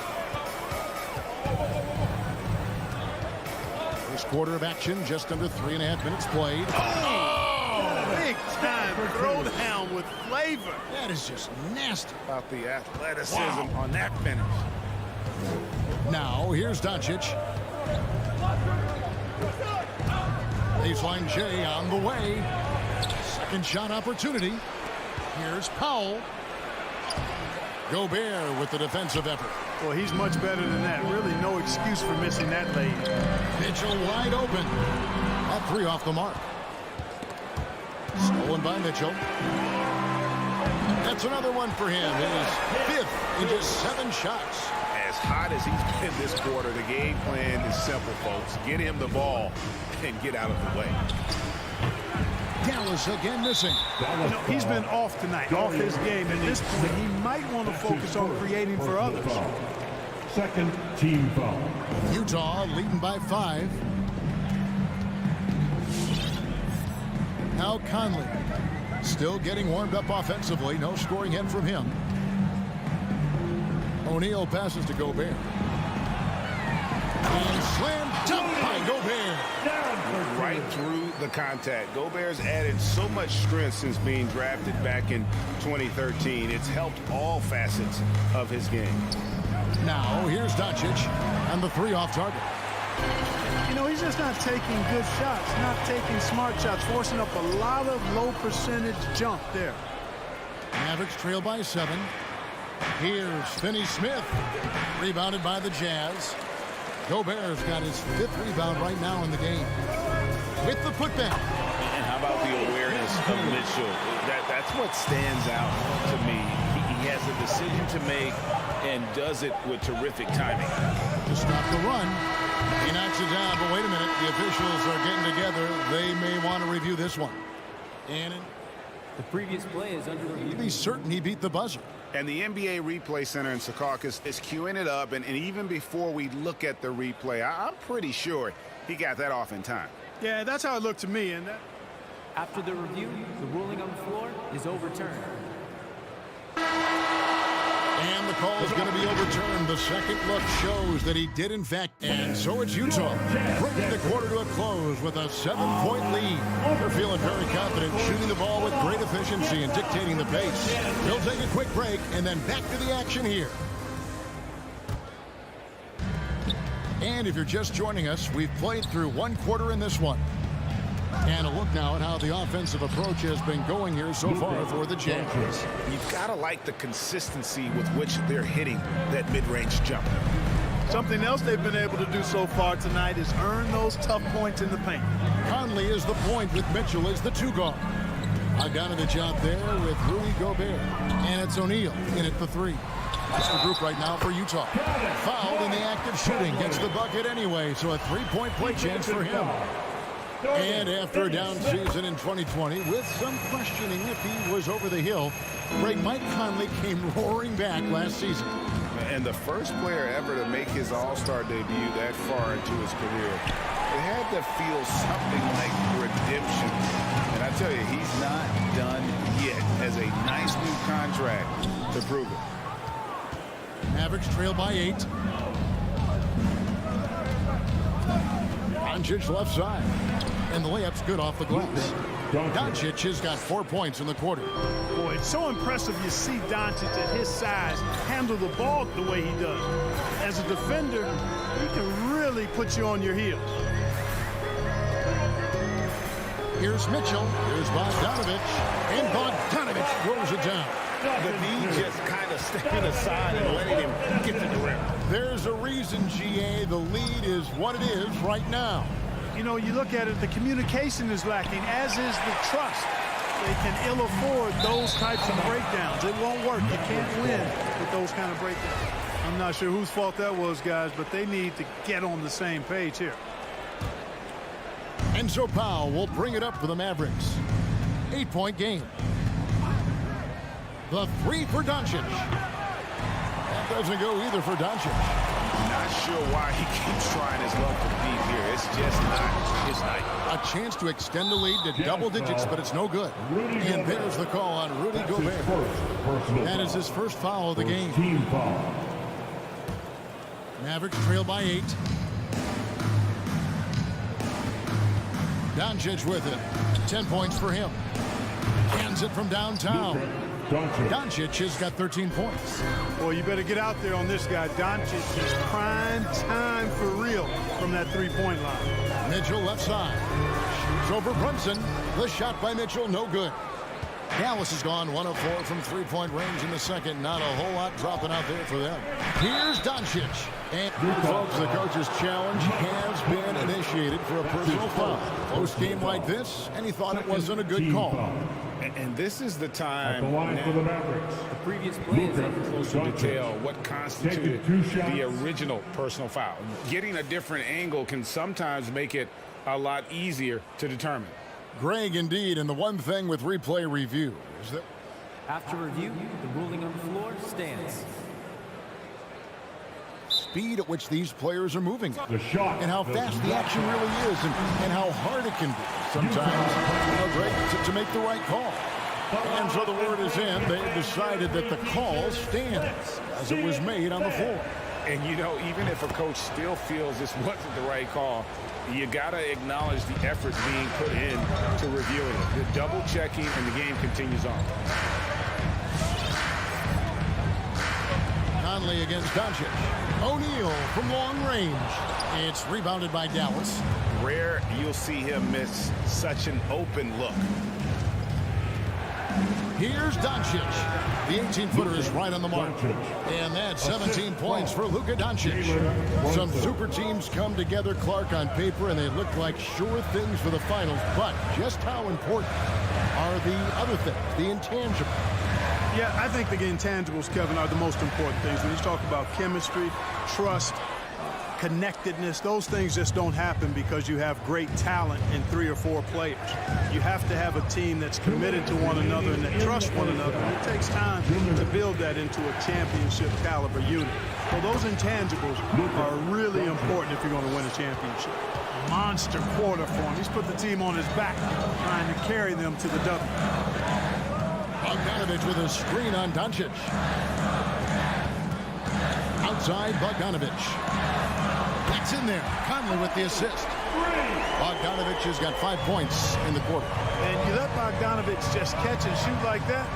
First quarter of action, just under 3.5 minutes played. Oh, big time throwdown with flavor. That is just nasty. About the athleticism on that finish. Now, here's Doncic. Baseline J on the way. Second shot opportunity. Here's Powell. Gobert with the defensive effort. Well, he's much better than that. Really no excuse for missing that lead. Mitchell wide open. That 3 off the mark. Stolen by Mitchell. That's another one for him. His 5th in just 7 shots. As hot as he's been this quarter, the game plan is simple, folks. Get him the ball and get out of the way. Dallas again missing. You know, he's been off tonight, off his game. At this point, he might want to focus on creating for others. Second team foul. Utah leading by 5. Now Conley still getting warmed up offensively. No scoring hit from him. O'Neal passes to Gobert. And slam dunk by Gobert. Right through the contact. Gobert's added so much strength since being drafted back in 2013. It's helped all facets of his game. Now, here's Doncic, and the three off target. You know, he's just not taking good shots, not taking smart shots, forcing up a lot of low percentage jump there. Mavericks trail by 7. Here's Finney Smith, rebounded by the Jazz. Gobert's got his 5th rebound right now in the game. With the putback. And how about the awareness of Mitchell? That's what stands out to me. He has a decision to make and does it with terrific timing. To stop the run. He knocks it down, but wait a minute. The officials are getting together. They may want to review this one. And the previous play is under review. Be certain he beat the buzzer. And the NBA Replay Center in Secaucus is queuing it up. And even before we look at the replay, I'm pretty sure he got that off in time. Yeah, that's how it looked to me. And after the review, the ruling on the floor is overturned. And the call is going to be overturned. The second look shows that he did, in fact. And so it's Utah bringing the quarter to a close with a 7-point lead. They're feeling very confident, shooting the ball with great efficiency and dictating the pace. They'll take a quick break and then back to the action here. And if you're just joining us, we've played through one quarter in this one. And a look now at how the offensive approach has been going here so far for the Jazz. You've got to like the consistency with which they're hitting that mid-range jump. Something else they've been able to do so far tonight is earn those tough points in the paint. Conley is the point with Mitchell as the 2 guard. Bogdanovich out there with Rudy Gobert. And it's O'Neal in at the 3. That's the group right now for Utah. Fouled in the act of shooting. Gets the bucket anyway, so a 3-point play chance for him. And after a down season in 2020, with some questioning if he was over the hill, great Mike Conley came roaring back last season. And the first player ever to make his All-Star debut that far into his career. It had to feel something like redemption. And I tell you, he's not done yet. Has a nice new contract to prove it. Mavericks trail by 8. Doncic left side. And the layup's good off the glass. Doncic has got 4 points in the quarter. Boy, it's so impressive you see Doncic at his size handle the ball the way he does. As a defender, he can really put you on your heels. Here's Mitchell. Here's Bogdanovich. And Bogdanovich throws it down. The knee just kind of stepping aside and letting him get to the rim. There's a reason, GA. The lead is what it is right now. You know, you look at it, the communication is lacking, as is the trust. They can ill afford those types of breakdowns. It won't work. You can't win with those kind of breakdowns. I'm not sure whose fault that was, guys, but they need to get on the same page here. And so Powell will bring it up for the Mavericks. 8-point game. The 3 for Doncic. That doesn't go either for Doncic. Not sure why he keeps trying his luck to beat here. It's just not his night. A chance to extend the lead to double digits, but it's no good. And there's the call on Rudy Gobert. That is his first foul of the game. Mavericks trail by 8. Doncic with it. 10 points for him. Hands it from downtown. Doncic has got 13 points. Boy, you better get out there on this guy. Doncic is prime time for real from that 3-point line. Mitchell left side. Shoots over Brunson. The shot by Mitchell, no good. Dallas has gone 1 of 4 from 3-point range in the second. Not a whole lot dropping out there for them. Here's Doncic. And folks, the coach's challenge has been initiated for a personal foul. Post game like this, and he thought it wasn't a good call. And this is the time for the Mavericks. The previous play is under closer detail what constituted the original personal foul. Getting a different angle can sometimes make it a lot easier to determine. Greg, indeed, and the one thing with replay review is that after review, the ruling on the floor stands. Speed at which these players are moving The shot and how fast the action really is and how hard it can be sometimes, Greg, to make the right call. And so the word is in. They've decided that the call stands as it was made on the floor. And, you know, even if a coach still feels this wasn't the right call, you got to acknowledge the effort being put in to reviewing it. The double checking, and the game continues on. Conley against Doncic. O'Neal from long range. It's rebounded by Dallas. Rare you'll see him miss such an open look. Here's Doncic. The 18-footer is right on the mark. And that's 17 points for Luka Doncic. Some super teams come together, Clark, on paper, and they look like sure things for the finals. But just how important are the other things, the intangibles? Yeah, I think the intangibles, Kevin, are the most important things. When you talk about chemistry, trust, connectedness, those things just don't happen because you have great talent in 3 or 4 players. You have to have a team that's committed to one another and that trusts one another. And it takes time to build that into a championship caliber unit. So those intangibles are really important if you're going to win a championship. Monster quarter for him. He's put the team on his back, trying to carry them to the W. Bogdanovich with a screen on Doncic. Outside, Bogdanovich. That's in there. Conley with the assist. Bogdanovich has got 5 points in the quarter. And you let Bogdanovich just catch and shoot like that,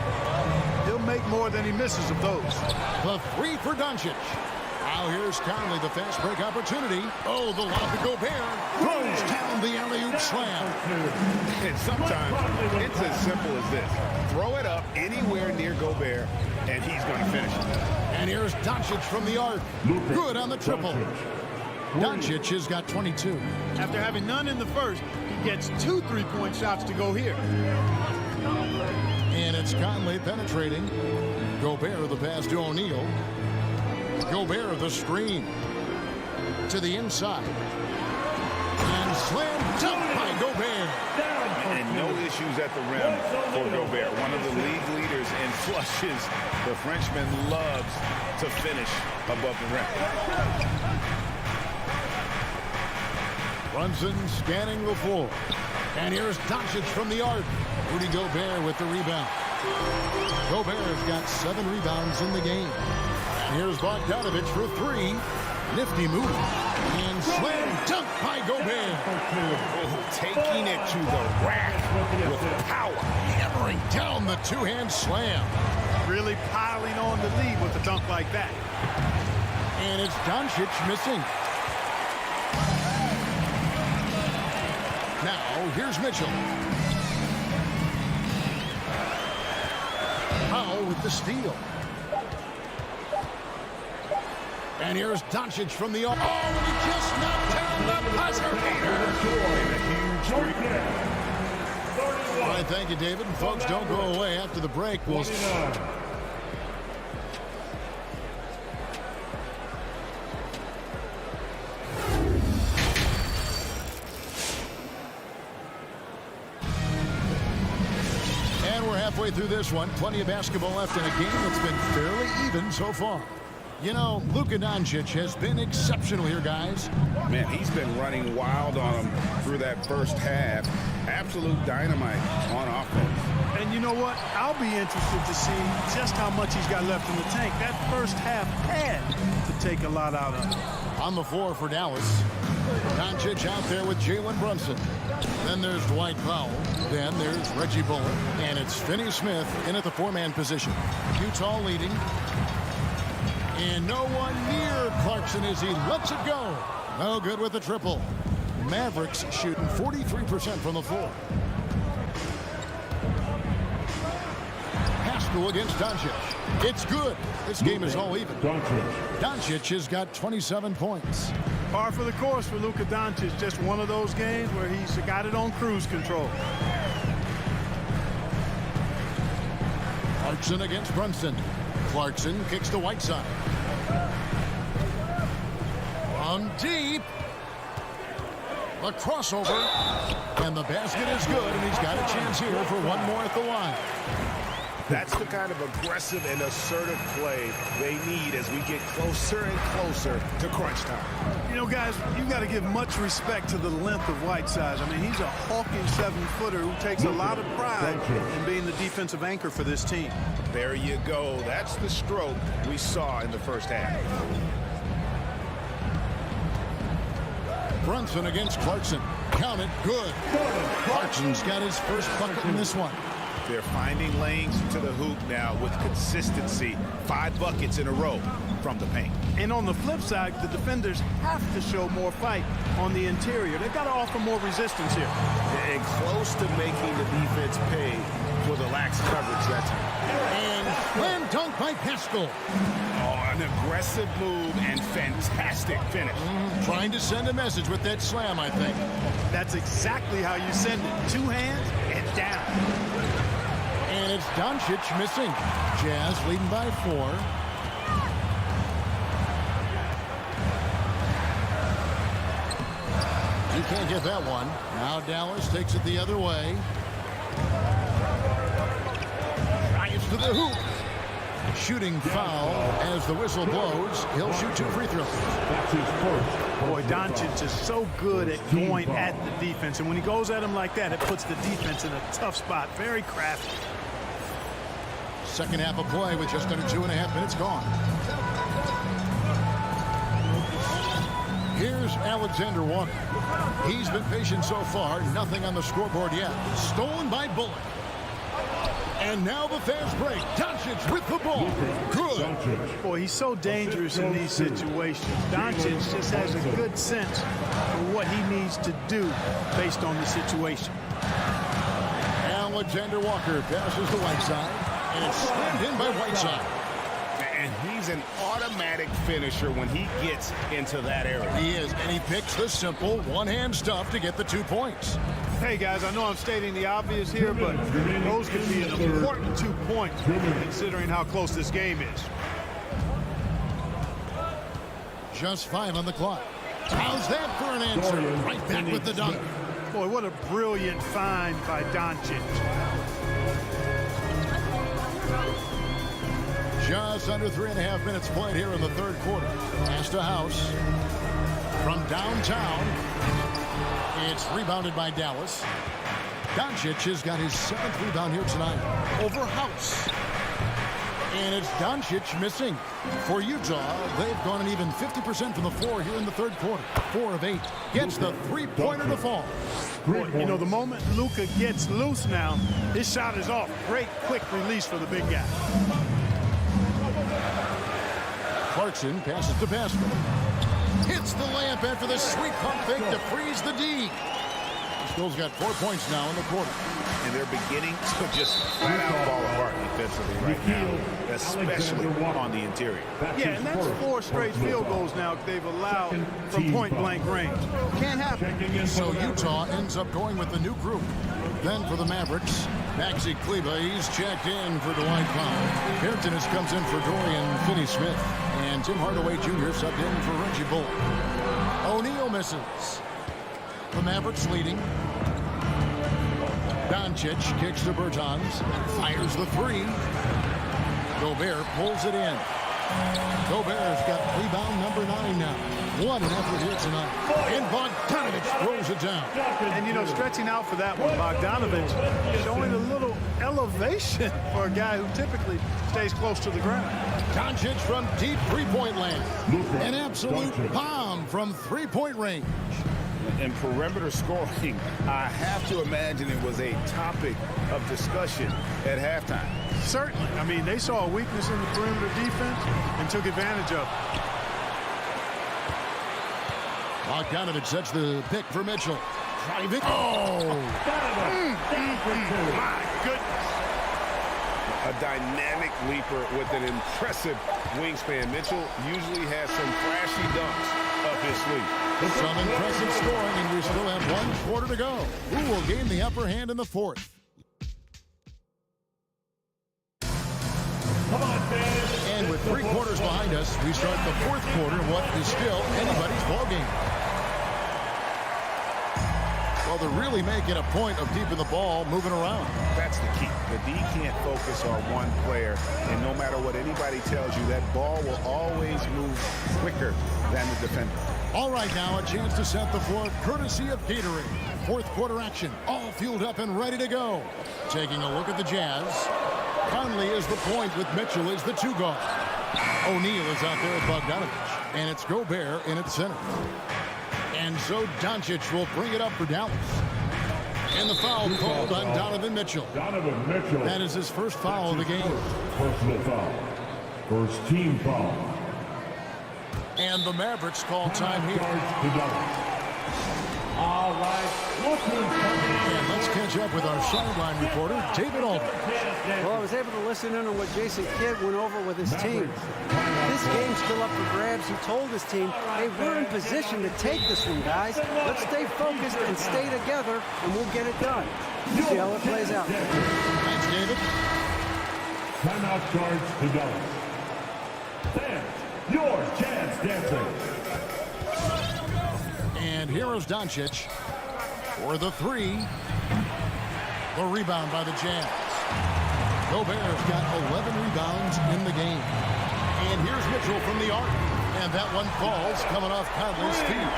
he'll make more than he misses of those. The 3 for Doncic. Now here's Conley, the fast break opportunity. Oh, the lob to Gobert. Throws down the alley-oop slam. And sometimes it's as simple as this. Throw it up anywhere near Gobert, and he's going to finish it. And here's Doncic from the arc. Good on the triple. Doncic has got 22. After having none in the first, he gets 2 3-point shots to go here. And it's Conley penetrating. Gobert the pass to O'Neal. Gobert the screen to the inside. And slam dunk by Gobert. And no issues at the rim for Gobert. One of the league leaders in flushes. The Frenchman loves to finish above the rim. Brunson scanning the floor. And here's Doncic from the arc. Rudy Gobert with the rebound. Gobert's got 7 rebounds in the game. And here's Bogdanovich for 3. Nifty move. And slam dunk by Gobert. Oh, taking it to the rack with power. Hammering down the 2-hand slam. Really piling on the lead with a dunk like that. And it's Doncic missing. Now, here's Mitchell. Powell with the steal. And here's Doncic from the arc. Oh, and he just knocked down the buzzer beater. All right, thank you, David. And folks, don't go away after the break. We'll halfway through this one. Plenty of basketball left in a game that's been fairly even so far. You know, Luka Doncic has been exceptional here, guys. Man, he's been running wild on him through that first half. Absolute dynamite on offense. And you know what? I'll be interested to see just how much he's got left in the tank. That first half had to take a lot out of him. On the floor for Dallas. Doncic out there with Jalen Brunson. Then there's Dwight Powell. Then there's Reggie Bullock. And it's Finney Smith in at the 4-man position. Utah leading. And no one near Clarkson as he lets it go. No good with the triple. Mavericks shooting 43% from the floor. Haskell against Doncic. It's good. This game is all even. Doncic has got 27 points. Par for the course for Luka Doncic. Just one of those games where he's got it on cruise control. Clarkson against Brunson. Clarkson kicks to Whiteside. From deep. The crossover. And the basket is good, and he's got a chance here for one more at the line. That's the kind of aggressive and assertive play they need as we get closer and closer to crunch time. You know, guys, you got to give much respect to the length of Whiteside. I mean, he's a hulking 7-footer who takes a lot of pride in being the defensive anchor for this team. There you go. That's the stroke we saw in the first half. Brunson against Clarkson. Count it, good. Clarkson's got his first bucket in this one. They're finding lanes to the hoop now with consistency. 5 buckets in a row from the paint. And on the flip side, the defenders have to show more fight on the interior. They've got to offer more resistance here. And close to making the defense pay for the lax coverage that time. And slam dunk by Pascal. Oh, an aggressive move and fantastic finish. Trying to send a message with that slam, I think. That's exactly how you send it. 2 hands and down. And it's Doncic missing. Jazz leading by 4. He can't get that one. Now Dallas takes it the other way. Drives to the hoop. Shooting foul as the whistle blows. He'll shoot 2 free throws. That's his first. Boy, Doncic is so good at going at the defense. And when he goes at him like that, it puts the defense in a tough spot. Very crafty. Second half of play with just under 2.5 minutes gone. Here's Alexander Walker. He's been patient so far. Nothing on the scoreboard yet. Stolen by Bullock. And now the fast break. Doncic with the ball. Good. Boy, he's so dangerous in these situations. Doncic just has a good sense for what he needs to do based on the situation. Alexander Walker passes to Whiteside. And it's slammed in by Whiteside. And he's an automatic finisher when he gets into that area. He is, and he picks the simple one-hand stuff to get the 2 points. Hey, guys, I know I'm stating the obvious here, but those could be an important 2 points considering how close this game is. Just 5 on the clock. How's that for an answer? Right back with the dunk. Boy, what a brilliant find by Doncic. Just under 3.5 minutes played here in the third quarter. Pass to House. From downtown. It's rebounded by Dallas. Doncic has got his 7th rebound here tonight over House. And it's Doncic missing. For Utah, they've gone an even 50% from the floor here in the third quarter. 4 of 8. Gets the 3-pointer to fall. Boy, you know, the moment Luka gets loose now, his shot is off. Great quick release for the big guy. Clarkson passes to Pascal. Hits the layup after the sweet pump fake to freeze the D. Skill's got 4 points now in the quarter. And they're beginning to just flat out fall apart defensively right now, especially on the interior. Yeah, and that's 4 straight field goals now they've allowed from point-blank range. Can't happen. So Utah ends up going with the new group. Then for the Mavericks, Maxi Kleber, he's checked in for Dwight Powell. Harrington comes in for Dorian Finney-Smith. And Tim Hardaway Jr. subbed in for Reggie Bullock. O'Neal misses. The Mavericks leading. Doncic kicks to Bertans. Fires the 3. Gobert pulls it in. Gobert's got rebound number 9 now. What an effort here tonight. And Bogdanovich throws it down. And, you know, stretching out for that one, Bogdanovich showing a little elevation for a guy who typically stays close to the ground. Doncic from deep three-point land. An absolute bomb from three-point range. And perimeter scoring, I have to imagine it was a topic of discussion at halftime. Certainly. I mean, they saw a weakness in the perimeter defense and took advantage of it. Bogdanovich sets the pick for Mitchell. Driving. Oh! My goodness. A dynamic leaper with an impressive wingspan. Mitchell usually has some flashy dunks up his sleeve. Some impressive scoring, and we still have 1 quarter to go. Who will gain the upper hand in the fourth? And with 3 quarters behind us, we start the fourth quarter, what is still anybody's ballgame. Well, they're really making a point of keeping the ball moving around. That's the key. The D can't focus on one player, and no matter what anybody tells you, that ball will always move quicker than the defender. All right, now a chance to set the floor courtesy of Gatorade. Fourth quarter action, all fueled up and ready to go. Taking a look at the Jazz. Conley is the point with Mitchell as the 2 guard. O'Neal is out there with Bogdanovich, and it's Gobert in at center. And so Doncic will bring it up for Dallas. And the foul called on Donovan Mitchell. Donovan Mitchell. That is his first foul of the game. Personal foul. First team foul. And the Mavericks call time here. All right. And let's catch up with our sideline reporter, David Aldridge. Well, I was able to listen in on what Jason Kidd went over with his team. This game's still up for grabs. He told his team, hey, we're in position to take this one, guys. Let's stay focused and stay together, and we'll get it done. See how it plays out. Thanks, David. Timeout charge to Dallas. Fans, your chance dancing. And here is Doncic for the three. The rebound by the Jazz. Gobert's got 11 rebounds in the game. And here's Mitchell from the arc. And that one falls coming off Conley's feet.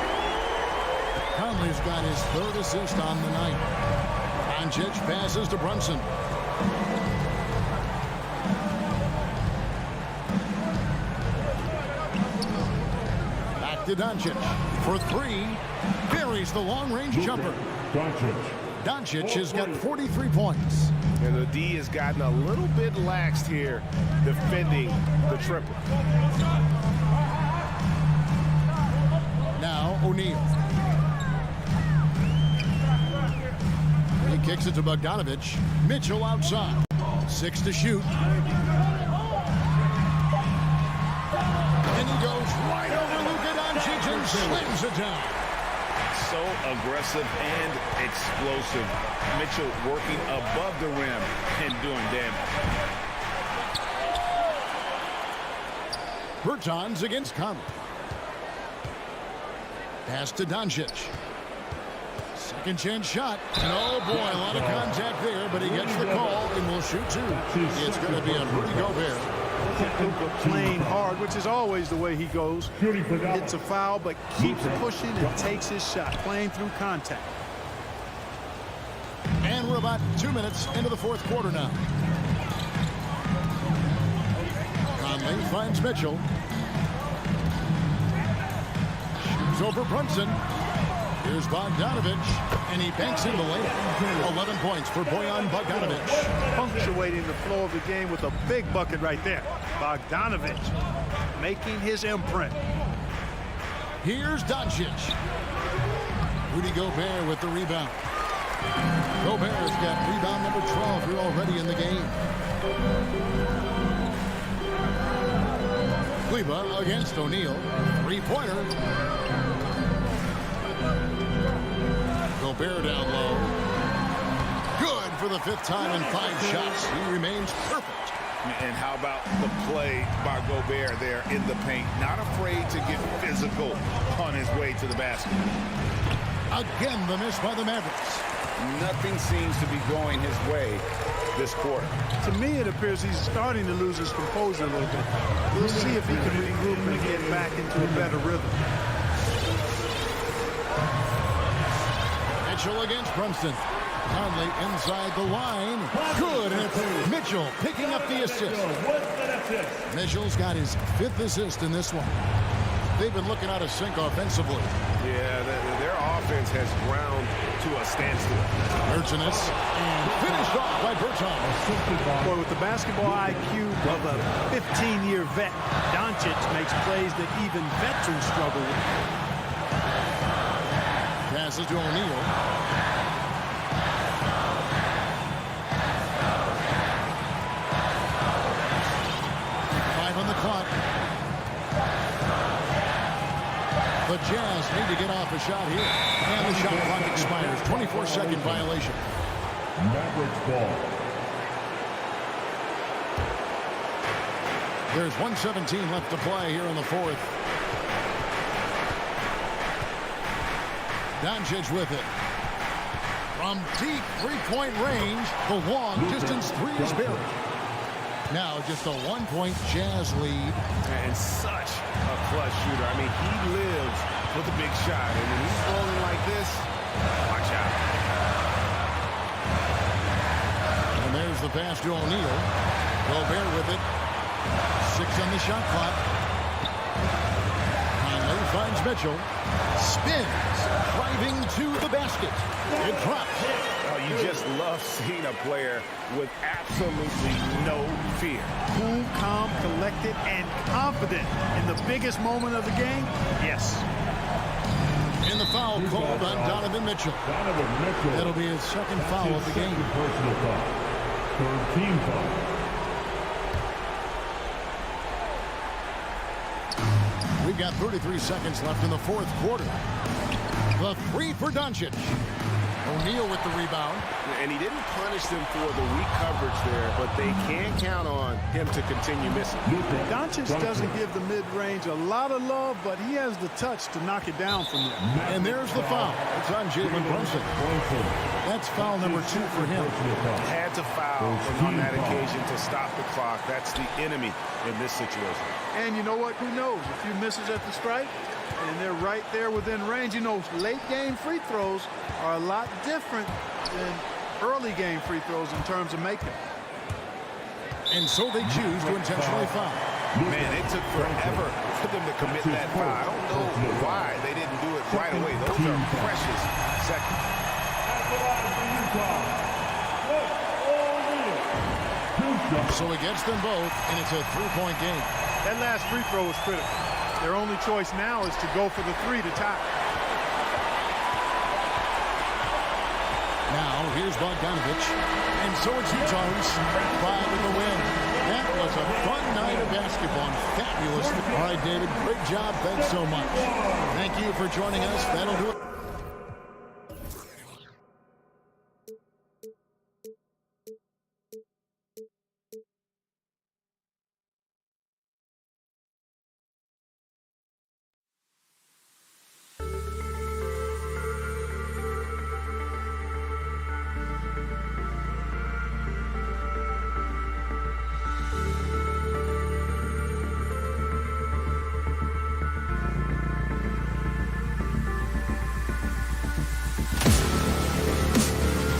Conley's got his third assist on the night. Doncic passes to Brunson. Back to Doncic for three. Buries the long-range jumper. Doncic has got 43 points. And the D has gotten a little bit laxed here defending the triple. Now O'Neal. He kicks it to Bogdanovich. Mitchell outside. 6 to shoot. And he goes right over Luka Doncic and slams it down. So aggressive and explosive. Mitchell working above the rim and doing damage. Bertans against Conley. Pass to Doncic. Second chance shot. And oh boy, a lot of contact there, but he gets the call and will shoot two. It's going to be a Rudy Gobert. Playing hard, which is always the way he goes. Hits a foul, but keeps pushing and takes his shot, playing through contact. And we're about 2 minutes into the fourth quarter now. Conley finds Mitchell. Shoots over Brunson. Here's Bogdanovich, and he banks in the lane. 11 points for Bojan Bogdanovich. Punctuating the flow of the game with a big bucket right there. Bogdanovich making his imprint. Here's Doncic. Rudy Gobert with the rebound. Gobert's got rebound number 12 here already in the game. Kleba against O'Neal. Three-pointer. Gobert down low. Good for the fifth time in 5 shots. He remains perfect. And how about the play by Gobert there in the paint? Not afraid to get physical on his way to the basket. Again, the miss by the Mavericks. Nothing seems to be going his way this quarter. To me, it appears he's starting to lose his composure a little bit. We'll see if he can regroup and get back into a better rhythm. Mitchell against Brunson. Conley inside the line. Good, and it's Mitchell picking up the assist. Mitchell's got his 5th assist in this one. They've been looking out of sync offensively. Yeah, their offense has ground to a standstill. Mertens and finished off by Bertans. Boy, with the basketball IQ of a 15-year vet, Doncic makes plays that even veterans struggle with. Passes to O'Neal. The Jazz need to get off a shot here. And the shot clock expires. 24-second violation. Mavericks ball. There's 1:17 left to play here in the fourth. Doncic with it. From deep three-point range, the long-distance three is buried. Now just a 1-point Jazz lead. And such a clutch shooter. I mean, he lives with a big shot. And when he's rolling like this, watch out. And there's the pass to O'Neal. Gobert with it. 6 on the shot clock. Conley finds Mitchell. Spins, driving to the basket. It drops. Oh, you just love seeing a player with absolutely no fear. Cool, calm, collected, and confident in the biggest moment of the game. Yes. And the foul called on Donovan Mitchell. That'll be his second foul of the game. Personal foul. Third team foul. We've got 33 seconds left in the fourth quarter. The three for Doncic. O'Neal with the rebound. And he didn't punish them for the weak coverage there, but they can count on him to continue missing. Doncic doesn't give the mid-range a lot of love, but he has the touch to knock it down from there. And there's the foul. It's on Jalen Brunson. That's foul number 2 for him. Had to foul on that occasion to stop the clock. That's the enemy in this situation. And you know what? Who knows? A few misses at the stripe, and they're right there within range. You know, late-game free throws are a lot different than early-game free throws in terms of makeup. And so they choose to intentionally foul. Man, it took forever for them to commit that foul. I don't know why they didn't do it right away. Those are precious seconds. So he gets them both, and it's a three-point game. That last free throw was critical. Their only choice now is to go for the three to tie. Now, here's Bogdanovich. And so it's Utah's straight 5 with the win. That was a fun night of basketball and fabulous. All right, David, great job. Thanks so much. Thank you for joining us. That'll do it.